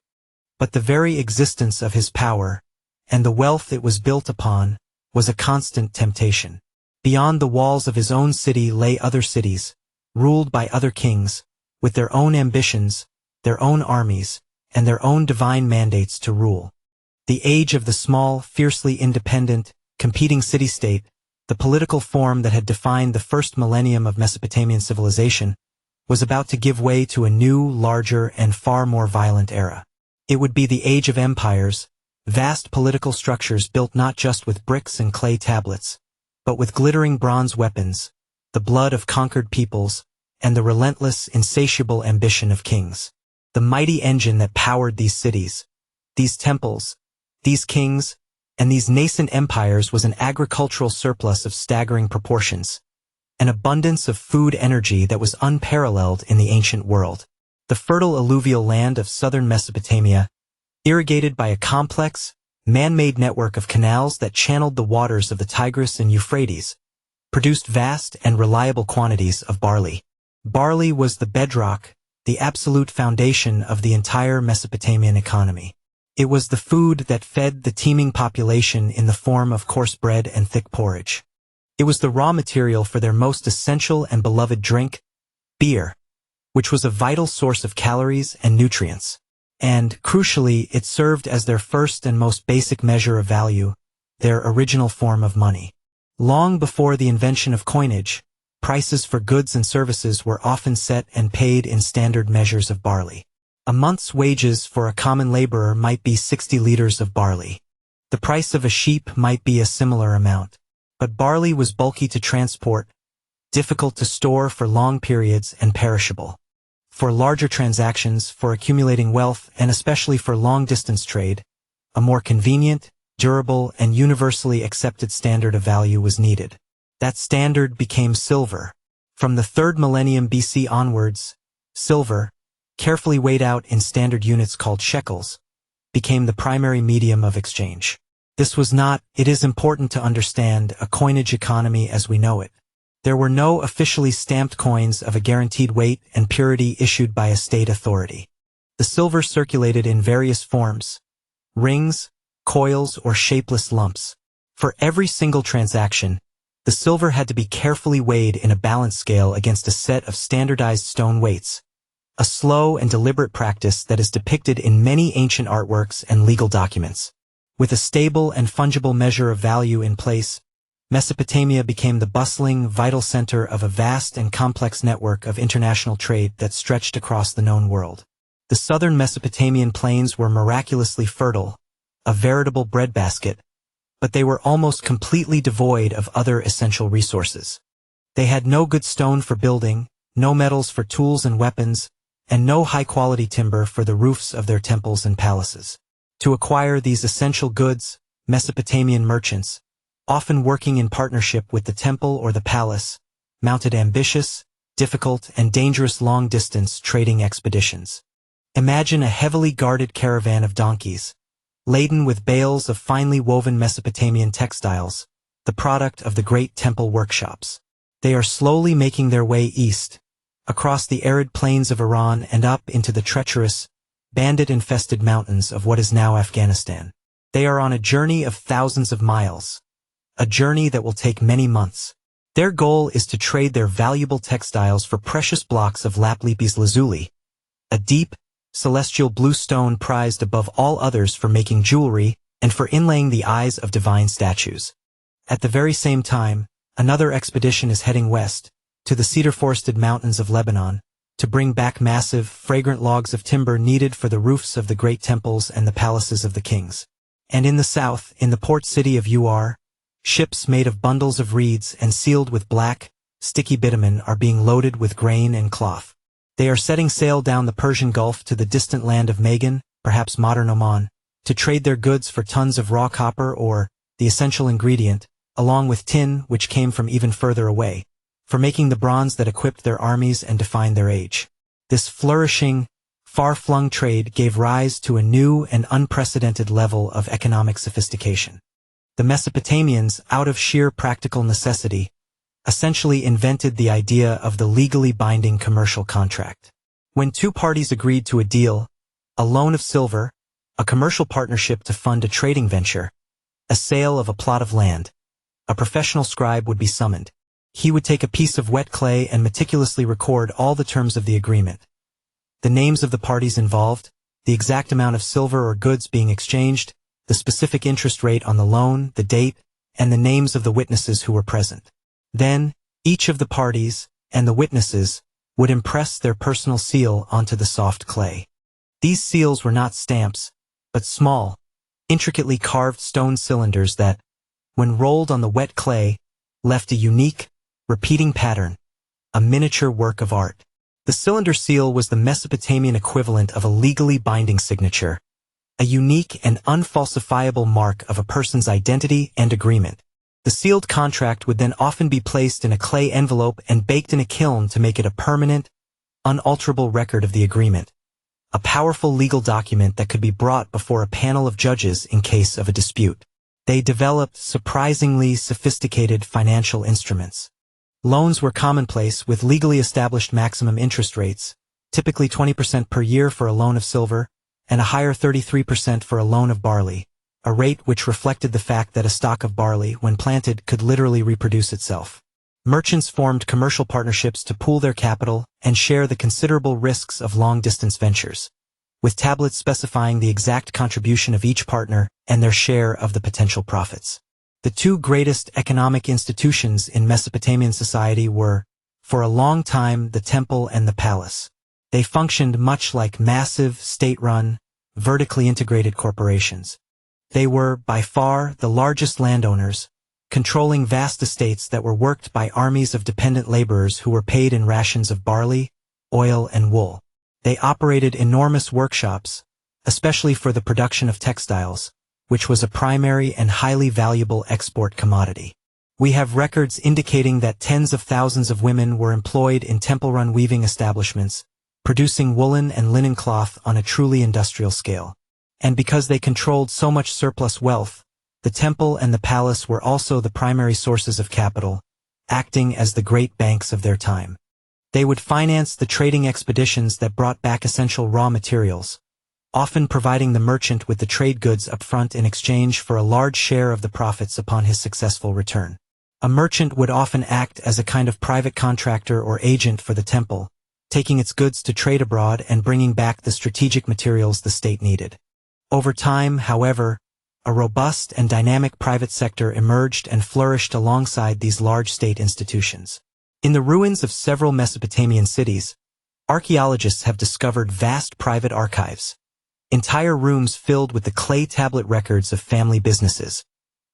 But the very existence of his power, and the wealth it was built upon, was a constant temptation. Beyond the walls of his own city lay other cities, ruled by other kings, with their own ambitions, their own armies, and their own divine mandates to rule. The age of the small, fiercely independent, competing city-state, the political form that had defined the first millennium of Mesopotamian civilization, was about to give way to a new, larger, and far more violent era. It would be the age of empires, vast political structures built not just with bricks and clay tablets, but with glittering bronze weapons, the blood of conquered peoples, and the relentless, insatiable ambition of kings. The mighty engine that powered these cities, these temples, these kings, and these nascent empires was an agricultural surplus of staggering proportions, an abundance of food energy that was unparalleled in the ancient world. The fertile alluvial land of southern Mesopotamia, irrigated by a complex, man-made network of canals that channeled the waters of the Tigris and Euphrates, produced vast and reliable quantities of barley. Barley was the bedrock, the absolute foundation of the entire Mesopotamian economy. It was the food that fed the teeming population in the form of coarse bread and thick porridge. It was the raw material for their most essential and beloved drink, beer, which was a vital source of calories and nutrients. And, crucially, it served as their first and most basic measure of value, their original form of money. Long before the invention of coinage, prices for goods and services were often set and paid in standard measures of barley. A month's wages for a common laborer might be 60 liters of barley. The price of a sheep might be a similar amount. But barley was bulky to transport, difficult to store for long periods, and perishable. For larger transactions, for accumulating wealth, and especially for long-distance trade, a more convenient, durable, and universally accepted standard of value was needed. That standard became silver. From the 3rd millennium BC onwards, silver, carefully weighed out in standard units called shekels, became the primary medium of exchange. This was not, it is important to understand, a coinage economy as we know it. There were no officially stamped coins of a guaranteed weight and purity issued by a state authority. The silver circulated in various forms: rings, coils, or shapeless lumps. For every single transaction, the silver had to be carefully weighed in a balance scale against a set of standardized stone weights, a slow and deliberate practice that is depicted in many ancient artworks and legal documents. With a stable and fungible measure of value in place, Mesopotamia became the bustling, vital center of a vast and complex network of international trade that stretched across the known world. The southern Mesopotamian plains were miraculously fertile, a veritable breadbasket, but they were almost completely devoid of other essential resources. They had no good stone for building, no metals for tools and weapons, and no high-quality timber for the roofs of their temples and palaces. To acquire these essential goods, Mesopotamian merchants, often working in partnership with the temple or the palace, mounted ambitious, difficult, and dangerous long-distance trading expeditions. Imagine a heavily guarded caravan of donkeys, laden with bales of finely woven Mesopotamian textiles, the product of the great temple workshops. They are slowly making their way east, across the arid plains of Iran and up into the treacherous, bandit-infested mountains of what is now Afghanistan. They are on a journey of thousands of miles, a journey that will take many months. Their goal is to trade their valuable textiles for precious blocks of lapis lazuli, a deep, celestial blue stone prized above all others for making jewelry and for inlaying the eyes of divine statues. At the very same time, another expedition is heading west, to the cedar-forested mountains of Lebanon, to bring back massive, fragrant logs of timber needed for the roofs of the great temples and the palaces of the kings. And in the south, in the port city of Ur, ships made of bundles of reeds and sealed with black, sticky bitumen are being loaded with grain and cloth. They are setting sail down the Persian Gulf to the distant land of Magan, perhaps modern Oman, to trade their goods for tons of raw copper or, the essential ingredient, along with tin which came from even further away, for making the bronze that equipped their armies and defined their age. This flourishing, far-flung trade gave rise to a new and unprecedented level of economic sophistication. The Mesopotamians, out of sheer practical necessity, essentially invented the idea of the legally binding commercial contract. When two parties agreed to a deal, a loan of silver, a commercial partnership to fund a trading venture, a sale of a plot of land, a professional scribe would be summoned. He would take a piece of wet clay and meticulously record all the terms of the agreement, the names of the parties involved, the exact amount of silver or goods being exchanged, the specific interest rate on the loan, the date, and the names of the witnesses who were present. Then, each of the parties, and the witnesses, would impress their personal seal onto the soft clay. These seals were not stamps, but small, intricately carved stone cylinders that, when rolled on the wet clay, left a unique, repeating pattern, a miniature work of art. The cylinder seal was the Mesopotamian equivalent of a legally binding signature, a unique and unfalsifiable mark of a person's identity and agreement. The sealed contract would then often be placed in a clay envelope and baked in a kiln to make it a permanent, unalterable record of the agreement, a powerful legal document that could be brought before a panel of judges in case of a dispute. They developed surprisingly sophisticated financial instruments. Loans were commonplace with legally established maximum interest rates, typically 20% per year for a loan of silver, and a higher 33% for a loan of barley, a rate which reflected the fact that a stock of barley, when planted, could literally reproduce itself. Merchants formed commercial partnerships to pool their capital and share the considerable risks of long-distance ventures, with tablets specifying the exact contribution of each partner and their share of the potential profits. The two greatest economic institutions in Mesopotamian society were, for a long time, the temple and the palace. They functioned much like massive, state-run, vertically integrated corporations. They were, by far, the largest landowners, controlling vast estates that were worked by armies of dependent laborers who were paid in rations of barley, oil, and wool. They operated enormous workshops, especially for the production of textiles, which was a primary and highly valuable export commodity. We have records indicating that tens of thousands of women were employed in temple-run weaving establishments, producing woolen and linen cloth on a truly industrial scale. And because they controlled so much surplus wealth, the temple and the palace were also the primary sources of capital, acting as the great banks of their time. They would finance the trading expeditions that brought back essential raw materials, often providing the merchant with the trade goods up front in exchange for a large share of the profits upon his successful return. A merchant would often act as a kind of private contractor or agent for the temple, taking its goods to trade abroad and bringing back the strategic materials the state needed. Over time, however, a robust and dynamic private sector emerged and flourished alongside these large state institutions. In the ruins of several Mesopotamian cities, archaeologists have discovered vast private archives, entire rooms filled with the clay tablet records of family businesses,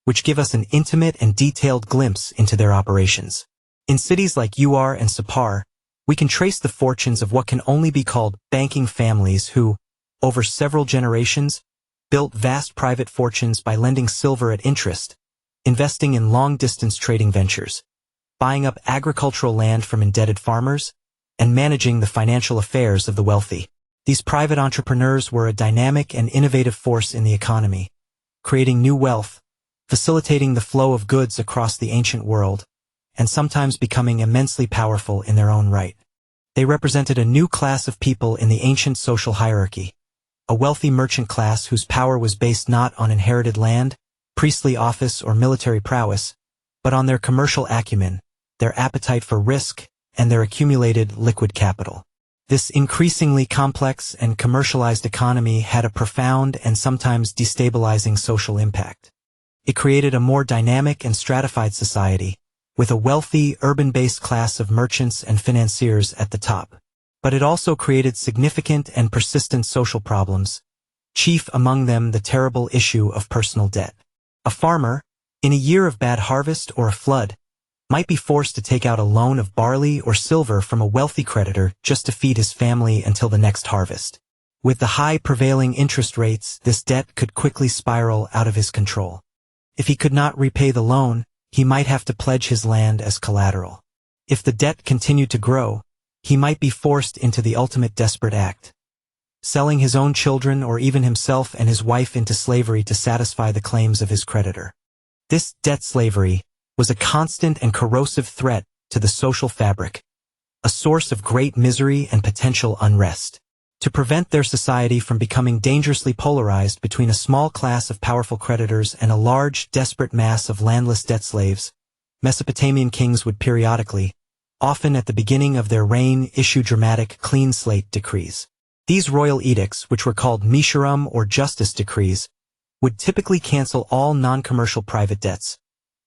which give us an intimate and detailed glimpse into their operations. In cities like Ur and Sippar, we can trace the fortunes of what can only be called banking families who, over several generations, built vast private fortunes by lending silver at interest, investing in long-distance trading ventures, buying up agricultural land from indebted farmers, and managing the financial affairs of the wealthy. These private entrepreneurs were a dynamic and innovative force in the economy, creating new wealth, facilitating the flow of goods across the ancient world, and sometimes becoming immensely powerful in their own right. They represented a new class of people in the ancient social hierarchy, a wealthy merchant class whose power was based not on inherited land, priestly office, or military prowess, but on their commercial acumen, their appetite for risk, and their accumulated liquid capital. This increasingly complex and commercialized economy had a profound and sometimes destabilizing social impact. It created a more dynamic and stratified society, with a wealthy, urban-based class of merchants and financiers at the top. But it also created significant and persistent social problems, chief among them the terrible issue of personal debt. A farmer, in a year of bad harvest or a flood, might be forced to take out a loan of barley or silver from a wealthy creditor just to feed his family until the next harvest. With the high prevailing interest rates, this debt could quickly spiral out of his control. If he could not repay the loan, he might have to pledge his land as collateral. If the debt continued to grow, he might be forced into the ultimate desperate act, selling his own children or even himself and his wife into slavery to satisfy the claims of his creditor. This debt slavery was a constant and corrosive threat to the social fabric, a source of great misery and potential unrest. To prevent their society from becoming dangerously polarized between a small class of powerful creditors and a large, desperate mass of landless debt slaves, Mesopotamian kings would periodically, often at the beginning of their reign, issue dramatic clean slate decrees. These royal edicts, which were called mishuram or justice decrees, would typically cancel all non-commercial private debts,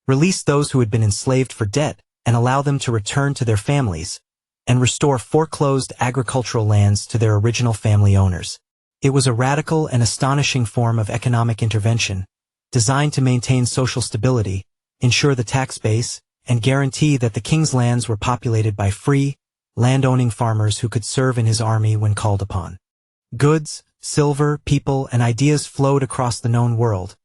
release those who had been enslaved for debt, and allow them to return to their families, and restore foreclosed agricultural lands to their original family owners. It was a radical and astonishing form of economic intervention, designed to maintain social stability, ensure the tax base, and guarantee that the king's lands were populated by free, land-owning farmers who could serve in his army when called upon. Goods, silver, people, and ideas flowed across the known world,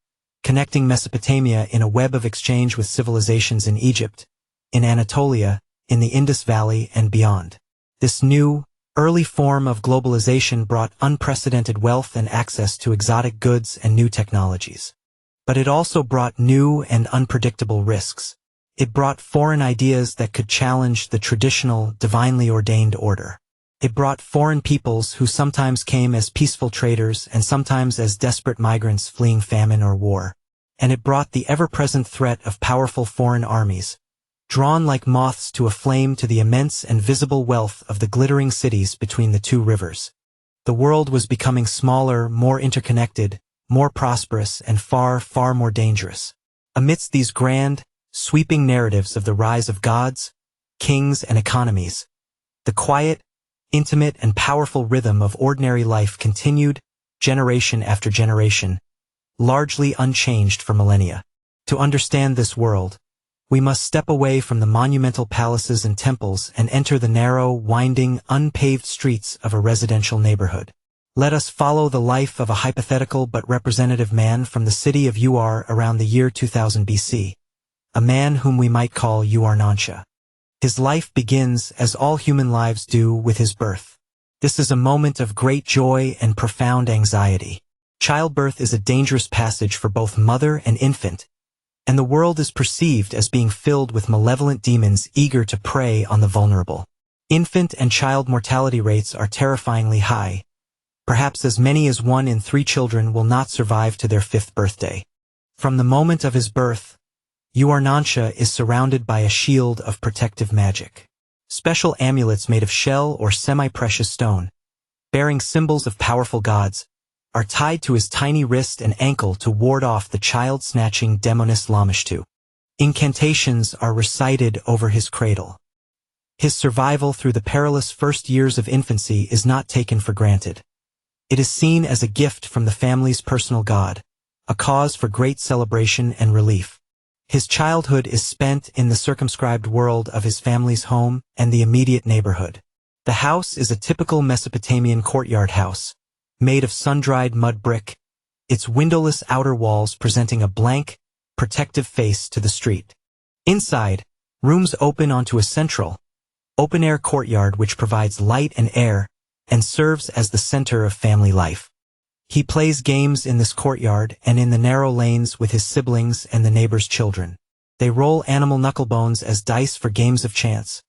connecting Mesopotamia in a web of exchange with civilizations in Egypt, in Anatolia, in the Indus Valley, and beyond. This new, early form of globalization brought unprecedented wealth and access to exotic goods and new technologies. But it also brought new and unpredictable risks. It brought foreign ideas that could challenge the traditional, divinely ordained order. It brought foreign peoples who sometimes came as peaceful traders and sometimes as desperate migrants fleeing famine or war. And it brought the ever-present threat of powerful foreign armies, drawn like moths to a flame to the immense and visible wealth of the glittering cities between the two rivers. The world was becoming smaller, more interconnected, more prosperous, and far, far more dangerous. Amidst these grand, sweeping narratives of the rise of gods, kings, and economies, the quiet, intimate, and powerful rhythm of ordinary life continued, generation after generation, largely unchanged for millennia. To understand this world, we must step away from the monumental palaces and temples and enter the narrow, winding, unpaved streets of a residential neighborhood. Let us follow the life of a hypothetical but representative man from the city of Ur around the year 2000 BC, a man whom we might call Ur-Nansha. His life begins, as all human lives do, with his birth. This is a moment of great joy and profound anxiety. Childbirth is a dangerous passage for both mother and infant, and the world is perceived as being filled with malevolent demons eager to prey on the vulnerable. Infant and child mortality rates are terrifyingly high. Perhaps as many as 1 in 3 children will not survive to their 5th birthday. From the moment of his birth, Ur-Nansha is surrounded by a shield of protective magic. Special amulets made of shell or semi-precious stone, bearing symbols of powerful gods, are tied to his tiny wrist and ankle to ward off the child-snatching demoness Lamashtu. Incantations are recited over his cradle. His survival through the perilous first years of infancy is not taken for granted. It is seen as a gift from the family's personal god, a cause for great celebration and relief. His childhood is spent in the circumscribed world of his family's home and the immediate neighborhood. The house is a typical Mesopotamian courtyard house, made of sun-dried mud brick, its windowless outer walls presenting a blank, protective face to the street. Inside, rooms open onto a central, open-air courtyard which provides light and air and serves as the center of family life. He plays games in this courtyard and in the narrow lanes with his siblings and the neighbors' children. They roll animal knucklebones as dice for games of chance,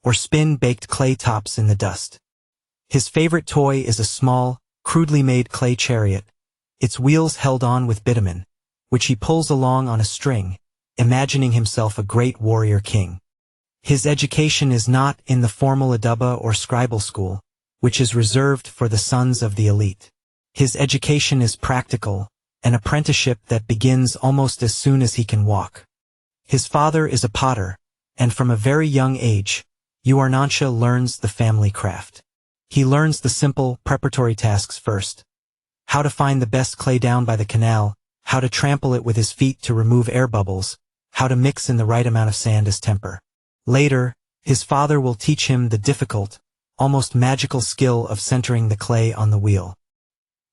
or spin baked clay tops in the dust. His favorite toy is a small, crudely made clay chariot, its wheels held on with bitumen, which he pulls along on a string, imagining himself a great warrior king. His education is not in the formal Adaba or scribal school, which is reserved for the sons of the elite. His education is practical, an apprenticeship that begins almost as soon as he can walk. His father is a potter, and from a very young age, Ur-Nansha learns the family craft. He learns the simple, preparatory tasks first. How to find the best clay down by the canal, how to trample it with his feet to remove air bubbles, how to mix in the right amount of sand as temper. Later, his father will teach him the difficult, almost magical skill of centering the clay on the wheel.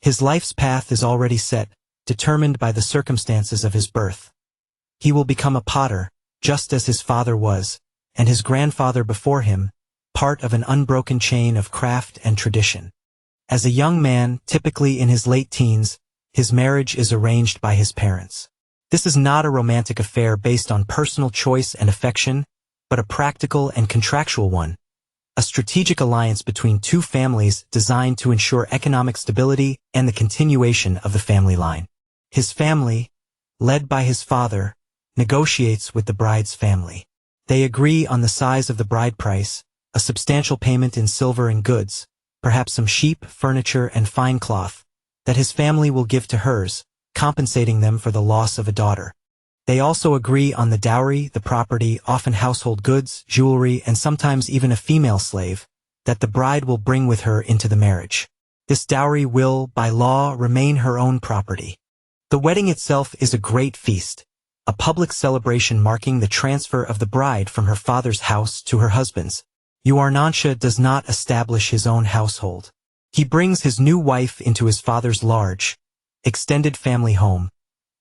His life's path is already set, determined by the circumstances of his birth. He will become a potter, just as his father was, and his grandfather before him, part of an unbroken chain of craft and tradition. As a young man, typically in his late teens, his marriage is arranged by his parents. This is not a romantic affair based on personal choice and affection, but a practical and contractual one, a strategic alliance between two families designed to ensure economic stability and the continuation of the family line. His family, led by his father, negotiates with the bride's family. They agree on the size of the bride price, a substantial payment in silver and goods, perhaps some sheep, furniture, and fine cloth, that his family will give to hers, compensating them for the loss of a daughter. They also agree on the dowry, the property, often household goods, jewelry, and sometimes even a female slave, that the bride will bring with her into the marriage. This dowry will, by law, remain her own property. The wedding itself is a great feast, a public celebration marking the transfer of the bride from her father's house to her husband's. Ur-Nansha does not establish his own household. He brings his new wife into his father's large, extended family home,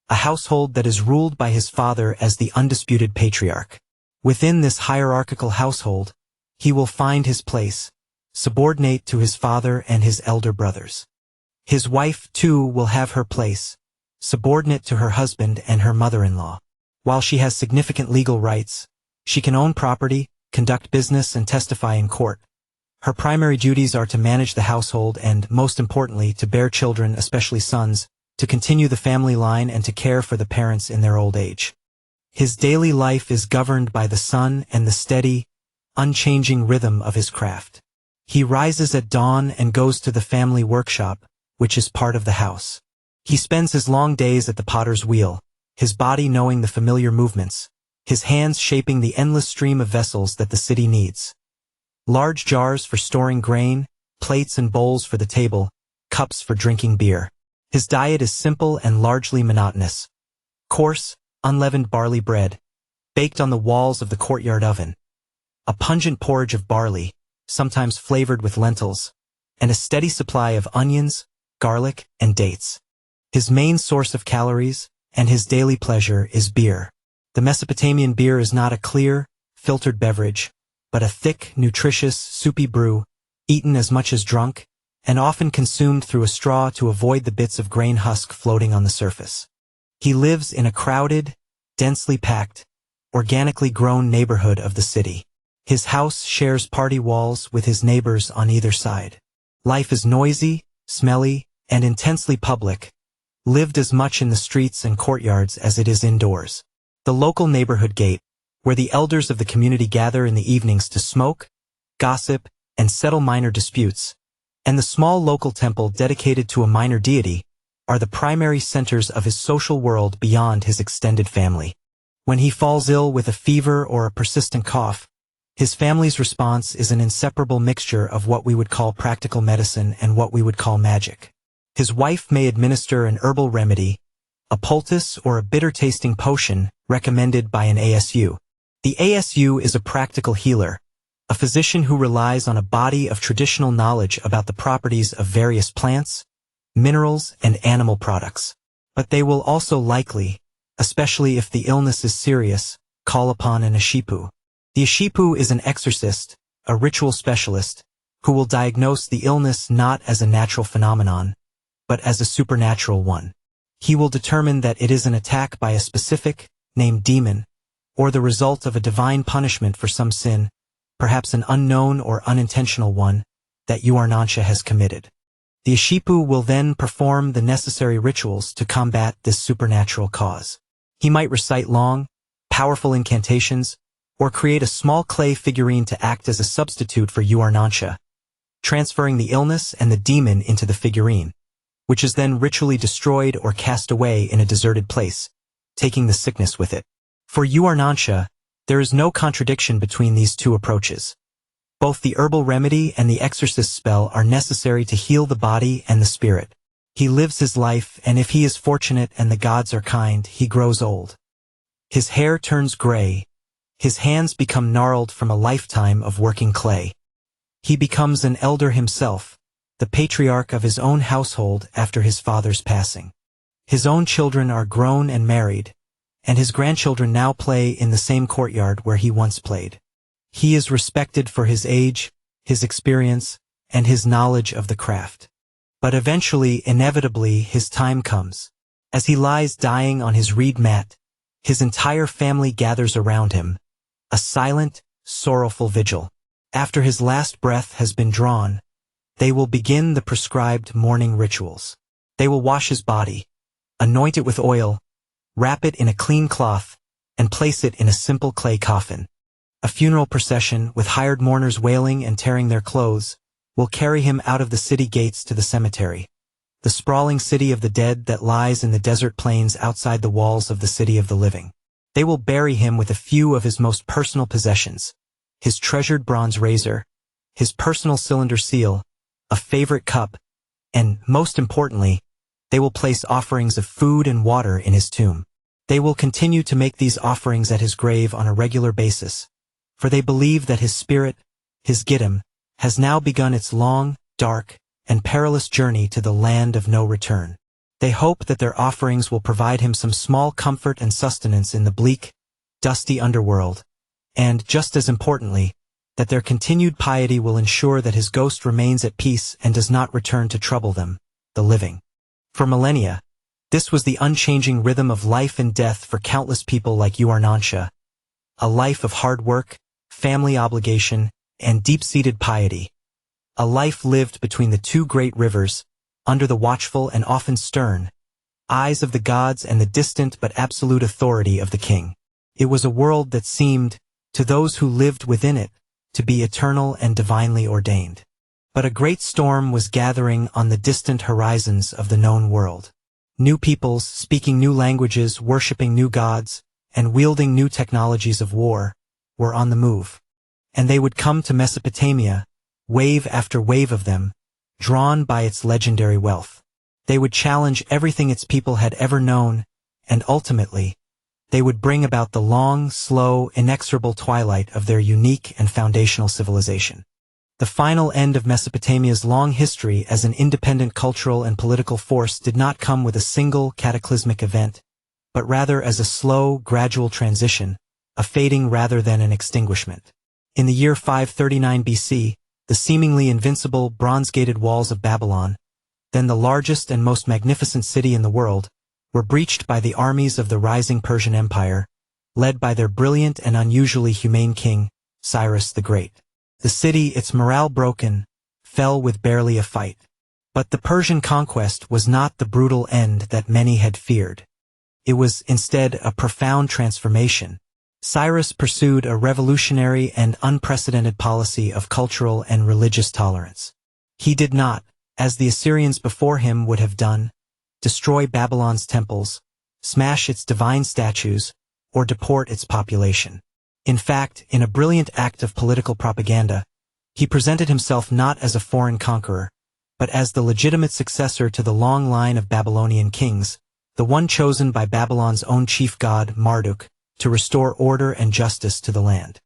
a household that is ruled by his father as the undisputed patriarch. Within this hierarchical household, he will find his place, subordinate to his father and his elder brothers. His wife, too, will have her place, subordinate to her husband and her mother-in-law. While she has significant legal rights, she can own property, conduct business, and testify in court. Her primary duties are to manage the household and, most importantly, to bear children, especially sons, to continue the family line and to care for the parents in their old age. His daily life is governed by the sun and the steady, unchanging rhythm of his craft. He rises at dawn and goes to the family workshop, which is part of the house. He spends his long days at the potter's wheel, his body knowing the familiar movements, his hands shaping the endless stream of vessels that the city needs. Large jars for storing grain, plates and bowls for the table, cups for drinking beer. His diet is simple and largely monotonous. Coarse, unleavened barley bread, baked on the walls of the courtyard oven. A pungent porridge of barley, sometimes flavored with lentils, and a steady supply of onions, garlic, and dates. His main source of calories, and his daily pleasure, is beer. The Mesopotamian beer is not a clear, filtered beverage, but a thick, nutritious, soupy brew, eaten as much as drunk, and often consumed through a straw to avoid the bits of grain husk floating on the surface. He lives in a crowded, densely packed, organically grown neighborhood of the city. His house shares party walls with his neighbors on either side. Life is noisy, smelly, and intensely public, lived as much in the streets and courtyards as it is indoors. The local neighborhood gate, where the elders of the community gather in the evenings to smoke, gossip, and settle minor disputes, and the small local temple dedicated to a minor deity, are the primary centers of his social world beyond his extended family. When he falls ill with a fever or a persistent cough, his family's response is an inseparable mixture of what we would call practical medicine and what we would call magic. His wife may administer an herbal remedy, a poultice or a bitter-tasting potion recommended by an ASU. The ASU is a practical healer, a physician who relies on a body of traditional knowledge about the properties of various plants, minerals, and animal products. But they will also likely, especially if the illness is serious, call upon an ashipu. The ashipu is an exorcist, a ritual specialist, who will diagnose the illness not as a natural phenomenon, but as a supernatural one. He will determine that it is an attack by a specific, named demon, or the result of a divine punishment for some sin, perhaps an unknown or unintentional one, that Uarnansha has committed. The ashipu will then perform the necessary rituals to combat this supernatural cause. He might recite long, powerful incantations, or create a small clay figurine to act as a substitute for Uarnansha, transferring the illness and the demon into the figurine, which is then ritually destroyed or cast away in a deserted place, taking the sickness with it. For Uarnansha, there is no contradiction between these two approaches. Both the herbal remedy and the exorcist spell are necessary to heal the body and the spirit. He lives his life, and if he is fortunate and the gods are kind, he grows old. His hair turns gray, his hands become gnarled from a lifetime of working clay. He becomes an elder himself, the patriarch of his own household after his father's passing. His own children are grown and married, and his grandchildren now play in the same courtyard where he once played. He is respected for his age, his experience, and his knowledge of the craft. But eventually, inevitably, his time comes. As he lies dying on his reed mat, his entire family gathers around him, a silent, sorrowful vigil. After his last breath has been drawn, they will begin the prescribed mourning rituals. They will wash his body, anoint it with oil, wrap it in a clean cloth, and place it in a simple clay coffin. A funeral procession, with hired mourners wailing and tearing their clothes, will carry him out of the city gates to the cemetery, the sprawling city of the dead that lies in the desert plains outside the walls of the city of the living. They will bury him with a few of his most personal possessions, his treasured bronze razor, his personal cylinder seal, a favorite cup, and, most importantly, they will place offerings of food and water in his tomb. They will continue to make these offerings at his grave on a regular basis, for they believe that his spirit, his Gittim, has now begun its long, dark, and perilous journey to the land of no return. They hope that their offerings will provide him some small comfort and sustenance in the bleak, dusty underworld, and, just as importantly, that their continued piety will ensure that his ghost remains at peace and does not return to trouble them, the living. For millennia, this was the unchanging rhythm of life and death for countless people like Uarnansha, a life of hard work, family obligation, and deep-seated piety, a life lived between the two great rivers, under the watchful and often stern eyes of the gods and the distant but absolute authority of the king. It was a world that seemed, to those who lived within it, to be eternal and divinely ordained. But a great storm was gathering on the distant horizons of the known world. New peoples, speaking new languages, worshipping new gods, and wielding new technologies of war, were on the move. And they would come to Mesopotamia, wave after wave of them, drawn by its legendary wealth. They would challenge everything its people had ever known, and ultimately, they would bring about the long, slow, inexorable twilight of their unique and foundational civilization. The final end of Mesopotamia's long history as an independent cultural and political force did not come with a single cataclysmic event, but rather as a slow, gradual transition, a fading rather than an extinguishment. In the year 539 BC, the seemingly invincible bronze-gated walls of Babylon, then the largest and most magnificent city in the world, were breached by the armies of the rising Persian Empire, led by their brilliant and unusually humane king, Cyrus the Great. The city, its morale broken, fell with barely a fight. But the Persian conquest was not the brutal end that many had feared. It was instead a profound transformation. Cyrus pursued a revolutionary and unprecedented policy of cultural and religious tolerance. He did not, as the Assyrians before him would have done, destroy Babylon's temples, smash its divine statues, or deport its population. In fact, in a brilliant act of political propaganda, he presented himself not as a foreign conqueror, but as the legitimate successor to the long line of Babylonian kings, the one chosen by Babylon's own chief god, Marduk, to restore order and justice to the land.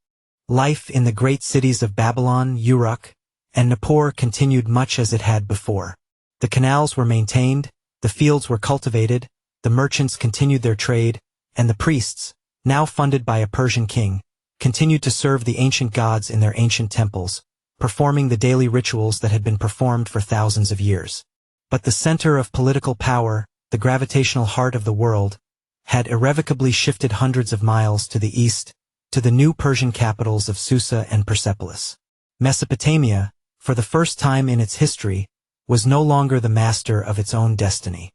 Life in the great cities of Babylon, Uruk, and Nippur continued much as it had before. The canals were maintained, the fields were cultivated, the merchants continued their trade, and the priests, now funded by a Persian king, continued to serve the ancient gods in their ancient temples, performing the daily rituals that had been performed for thousands of years. But the center of political power, the gravitational heart of the world, had irrevocably shifted hundreds of miles to the east, to the new Persian capitals of Susa and Persepolis. Mesopotamia, for the first time in its history, was no longer the master of its own destiny.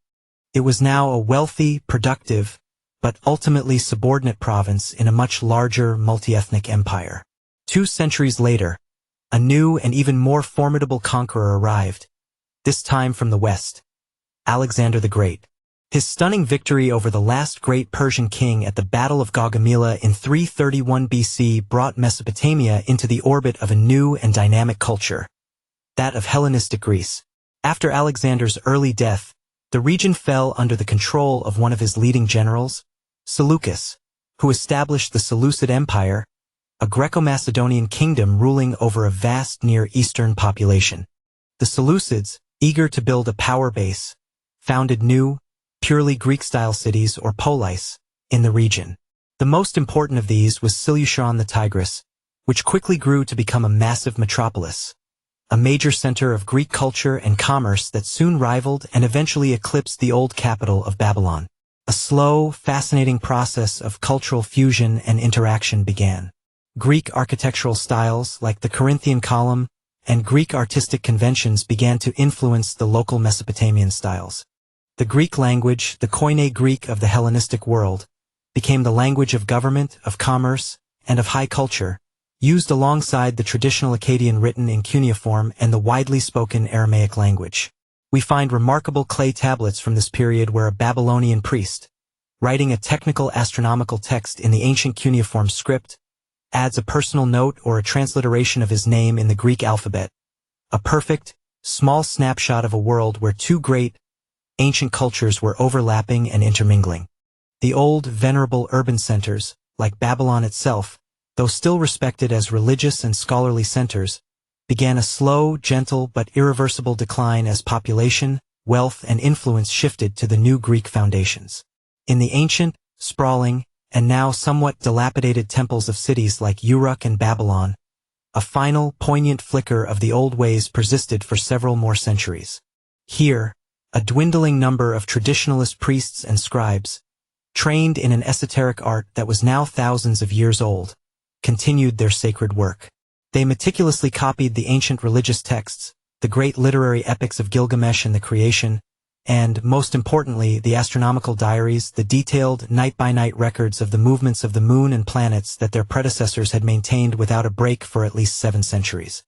It was now a wealthy, productive, but ultimately subordinate province in a much larger multi-ethnic empire. 2 centuries later, a new and even more formidable conqueror arrived, this time from the west, Alexander the Great. His stunning victory over the last great Persian king at the Battle of Gaugamela in 331 BC brought Mesopotamia into the orbit of a new and dynamic culture, that of Hellenistic Greece. After Alexander's early death, the region fell under the control of one of his leading generals, Seleucus, who established the Seleucid Empire, a Greco-Macedonian kingdom ruling over a vast Near Eastern population. The Seleucids, eager to build a power base, founded new, purely Greek-style cities or polis in the region. The most important of these was Seleucia on the Tigris, which quickly grew to become a massive metropolis, a major center of Greek culture and commerce that soon rivaled and eventually eclipsed the old capital of Babylon. A slow, fascinating process of cultural fusion and interaction began. Greek architectural styles like the Corinthian column and Greek artistic conventions began to influence the local Mesopotamian styles. The Greek language, the Koine Greek of the Hellenistic world, became the language of government, of commerce, and of high culture, used alongside the traditional Akkadian written in cuneiform and the widely spoken Aramaic language. We find remarkable clay tablets from this period where a Babylonian priest, writing a technical astronomical text in the ancient cuneiform script, adds a personal note or a transliteration of his name in the Greek alphabet, a perfect, small snapshot of a world where 2 great, ancient cultures were overlapping and intermingling. The old, venerable urban centers, like Babylon itself, though still respected as religious and scholarly centers, began a slow, gentle, but irreversible decline as population, wealth, and influence shifted to the new Greek foundations. In the ancient, sprawling, and now somewhat dilapidated temples of cities like Uruk and Babylon, a final, poignant flicker of the old ways persisted for several more centuries. Here, a dwindling number of traditionalist priests and scribes, trained in an esoteric art that was now thousands of years old, continued their sacred work. They meticulously copied the ancient religious texts, the great literary epics of Gilgamesh and the creation, and, most importantly, the astronomical diaries, the detailed, night-by-night records of the movements of the moon and planets that their predecessors had maintained without a break for at least 7 centuries.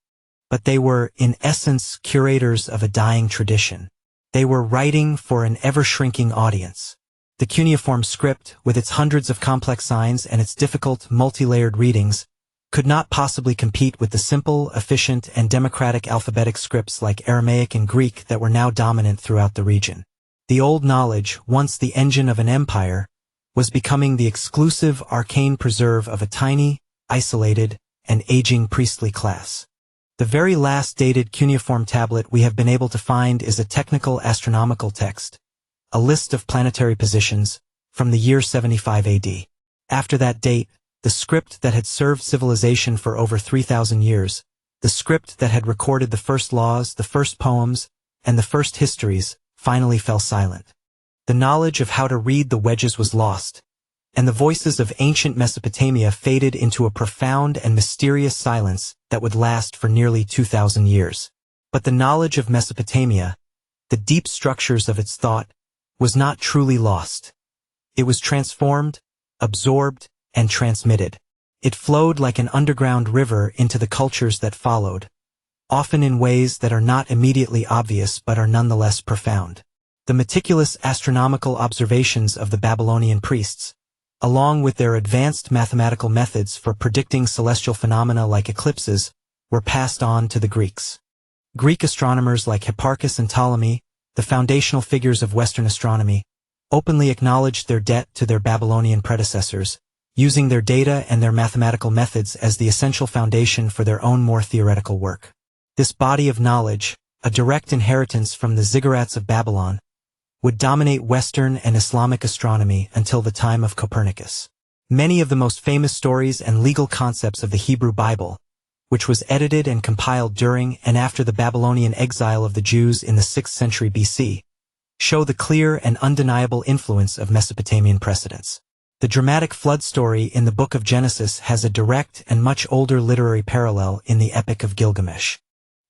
But they were, in essence, curators of a dying tradition. They were writing for an ever-shrinking audience. The cuneiform script, with its hundreds of complex signs and its difficult, multi-layered readings, could not possibly compete with the simple, efficient, and democratic alphabetic scripts like Aramaic and Greek that were now dominant throughout the region. The old knowledge, once the engine of an empire, was becoming the exclusive arcane preserve of a tiny, isolated, and aging priestly class. The very last dated cuneiform tablet we have been able to find is a technical astronomical text, a list of planetary positions, from the year 75 AD. After that date, the script that had served civilization for over 3,000 years, the script that had recorded the first laws, the first poems, and the first histories, finally fell silent. The knowledge of how to read the wedges was lost, and the voices of ancient Mesopotamia faded into a profound and mysterious silence that would last for nearly 2,000 years. But the knowledge of Mesopotamia, the deep structures of its thought, was not truly lost. It was transformed, absorbed, and transmitted. It flowed like an underground river into the cultures that followed, often in ways that are not immediately obvious but are nonetheless profound. The meticulous astronomical observations of the Babylonian priests, along with their advanced mathematical methods for predicting celestial phenomena like eclipses, were passed on to the Greeks. Greek astronomers like Hipparchus and Ptolemy, the foundational figures of Western astronomy, openly acknowledged their debt to their Babylonian predecessors, using their data and their mathematical methods as the essential foundation for their own more theoretical work. This body of knowledge, a direct inheritance from the ziggurats of Babylon, would dominate Western and Islamic astronomy until the time of Copernicus. Many of the most famous stories and legal concepts of the Hebrew Bible, which was edited and compiled during and after the Babylonian exile of the Jews in the 6th century BC, show the clear and undeniable influence of Mesopotamian precedents. The dramatic flood story in the Book of Genesis has a direct and much older literary parallel in the Epic of Gilgamesh.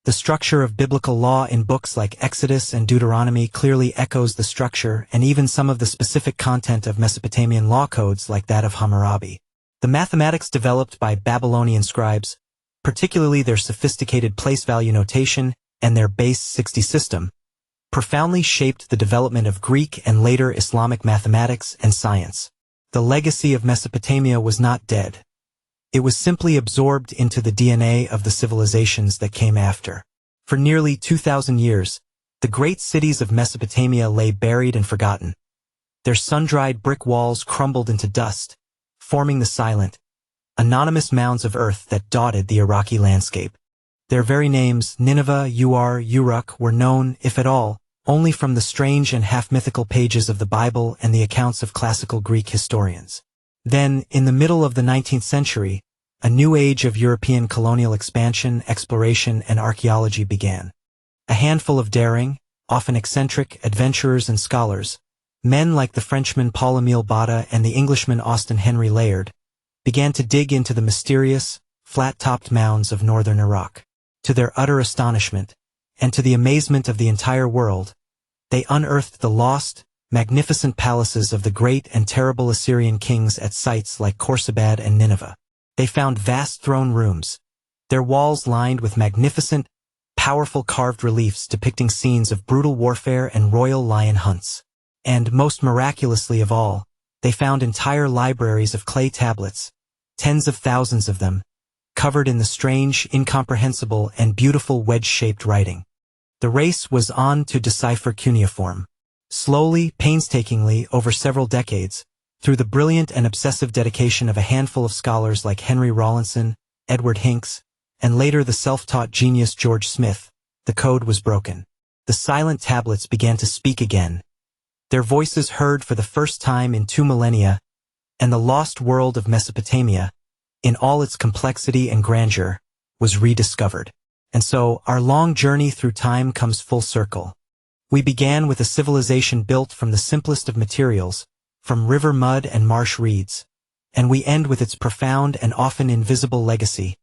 The structure of biblical law in books like Exodus and Deuteronomy clearly echoes the structure and even some of the specific content of Mesopotamian law codes like that of Hammurabi. The mathematics developed by Babylonian scribes, particularly their sophisticated place value notation and their base 60 system, profoundly shaped the development of Greek and later Islamic mathematics and science. The legacy of Mesopotamia was not dead. It was simply absorbed into the DNA of the civilizations that came after. For nearly 2,000 years, the great cities of Mesopotamia lay buried and forgotten. Their sun-dried brick walls crumbled into dust, forming the silent, anonymous mounds of earth that dotted the Iraqi landscape. Their very names, Nineveh, Uruk, were known, if at all, only from the strange and half-mythical pages of the Bible and the accounts of classical Greek historians. Then, in the middle of the 19th century, a new age of European colonial expansion, exploration, and archaeology began. A handful of daring, often eccentric, adventurers and scholars, men like the Frenchman Paul-Émile Botta and the Englishman Austen Henry Layard, began to dig into the mysterious, flat-topped mounds of northern Iraq. To their utter astonishment, and to the amazement of the entire world, they unearthed the lost, magnificent palaces of the great and terrible Assyrian kings at sites like Khorsabad and Nineveh. They found vast throne rooms, their walls lined with magnificent, powerful carved reliefs depicting scenes of brutal warfare and royal lion hunts. And, most miraculously of all, they found entire libraries of clay tablets, tens of thousands of them, covered in the strange, incomprehensible, and beautiful wedge-shaped writing. The race was on to decipher cuneiform. Slowly, painstakingly, over several decades, through the brilliant and obsessive dedication of a handful of scholars like Henry Rawlinson, Edward Hincks, and later the self-taught genius George Smith, the code was broken. The silent tablets began to speak again, their voices heard for the first time in 2 millennia, and the lost world of Mesopotamia, in all its complexity and grandeur, was rediscovered. And so, our long journey through time comes full circle. We began with a civilization built from the simplest of materials, from river mud and marsh reeds, and we end with its profound and often invisible legacy,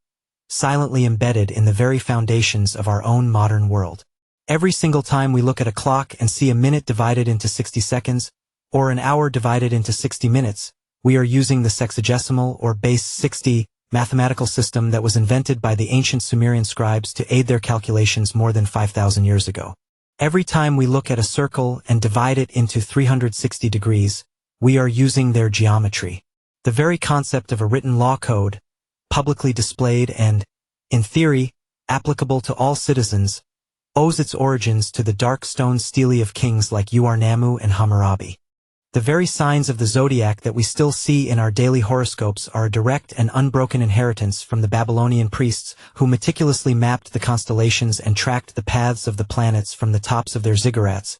silently embedded in the very foundations of our own modern world. Every single time we look at a clock and see a minute divided into 60 seconds, or an hour divided into 60 minutes, we are using the sexagesimal or base 60 mathematical system that was invented by the ancient Sumerian scribes to aid their calculations more than 5,000 years ago. Every time we look at a circle and divide it into 360 degrees, we are using their geometry. The very concept of a written law code, publicly displayed and, in theory, applicable to all citizens, owes its origins to the dark stone stele of kings like Uarnamu and Hammurabi. The very signs of the zodiac that we still see in our daily horoscopes are a direct and unbroken inheritance from the Babylonian priests who meticulously mapped the constellations and tracked the paths of the planets from the tops of their ziggurats,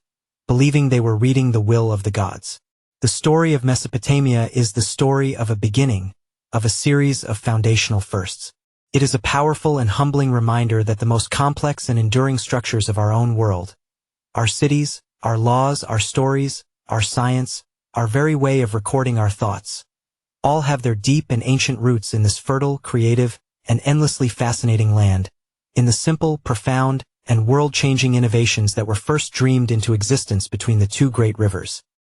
believing they were reading the will of the gods. The story of Mesopotamia is the story of a beginning, of a series of foundational firsts. It is a powerful and humbling reminder that the most complex and enduring structures of our own world, our cities, our laws, our stories, our science, our very way of recording our thoughts, all have their deep and ancient roots in this fertile, creative, and endlessly fascinating land, in the simple, profound, and world-changing innovations that were first dreamed into existence between the two great rivers.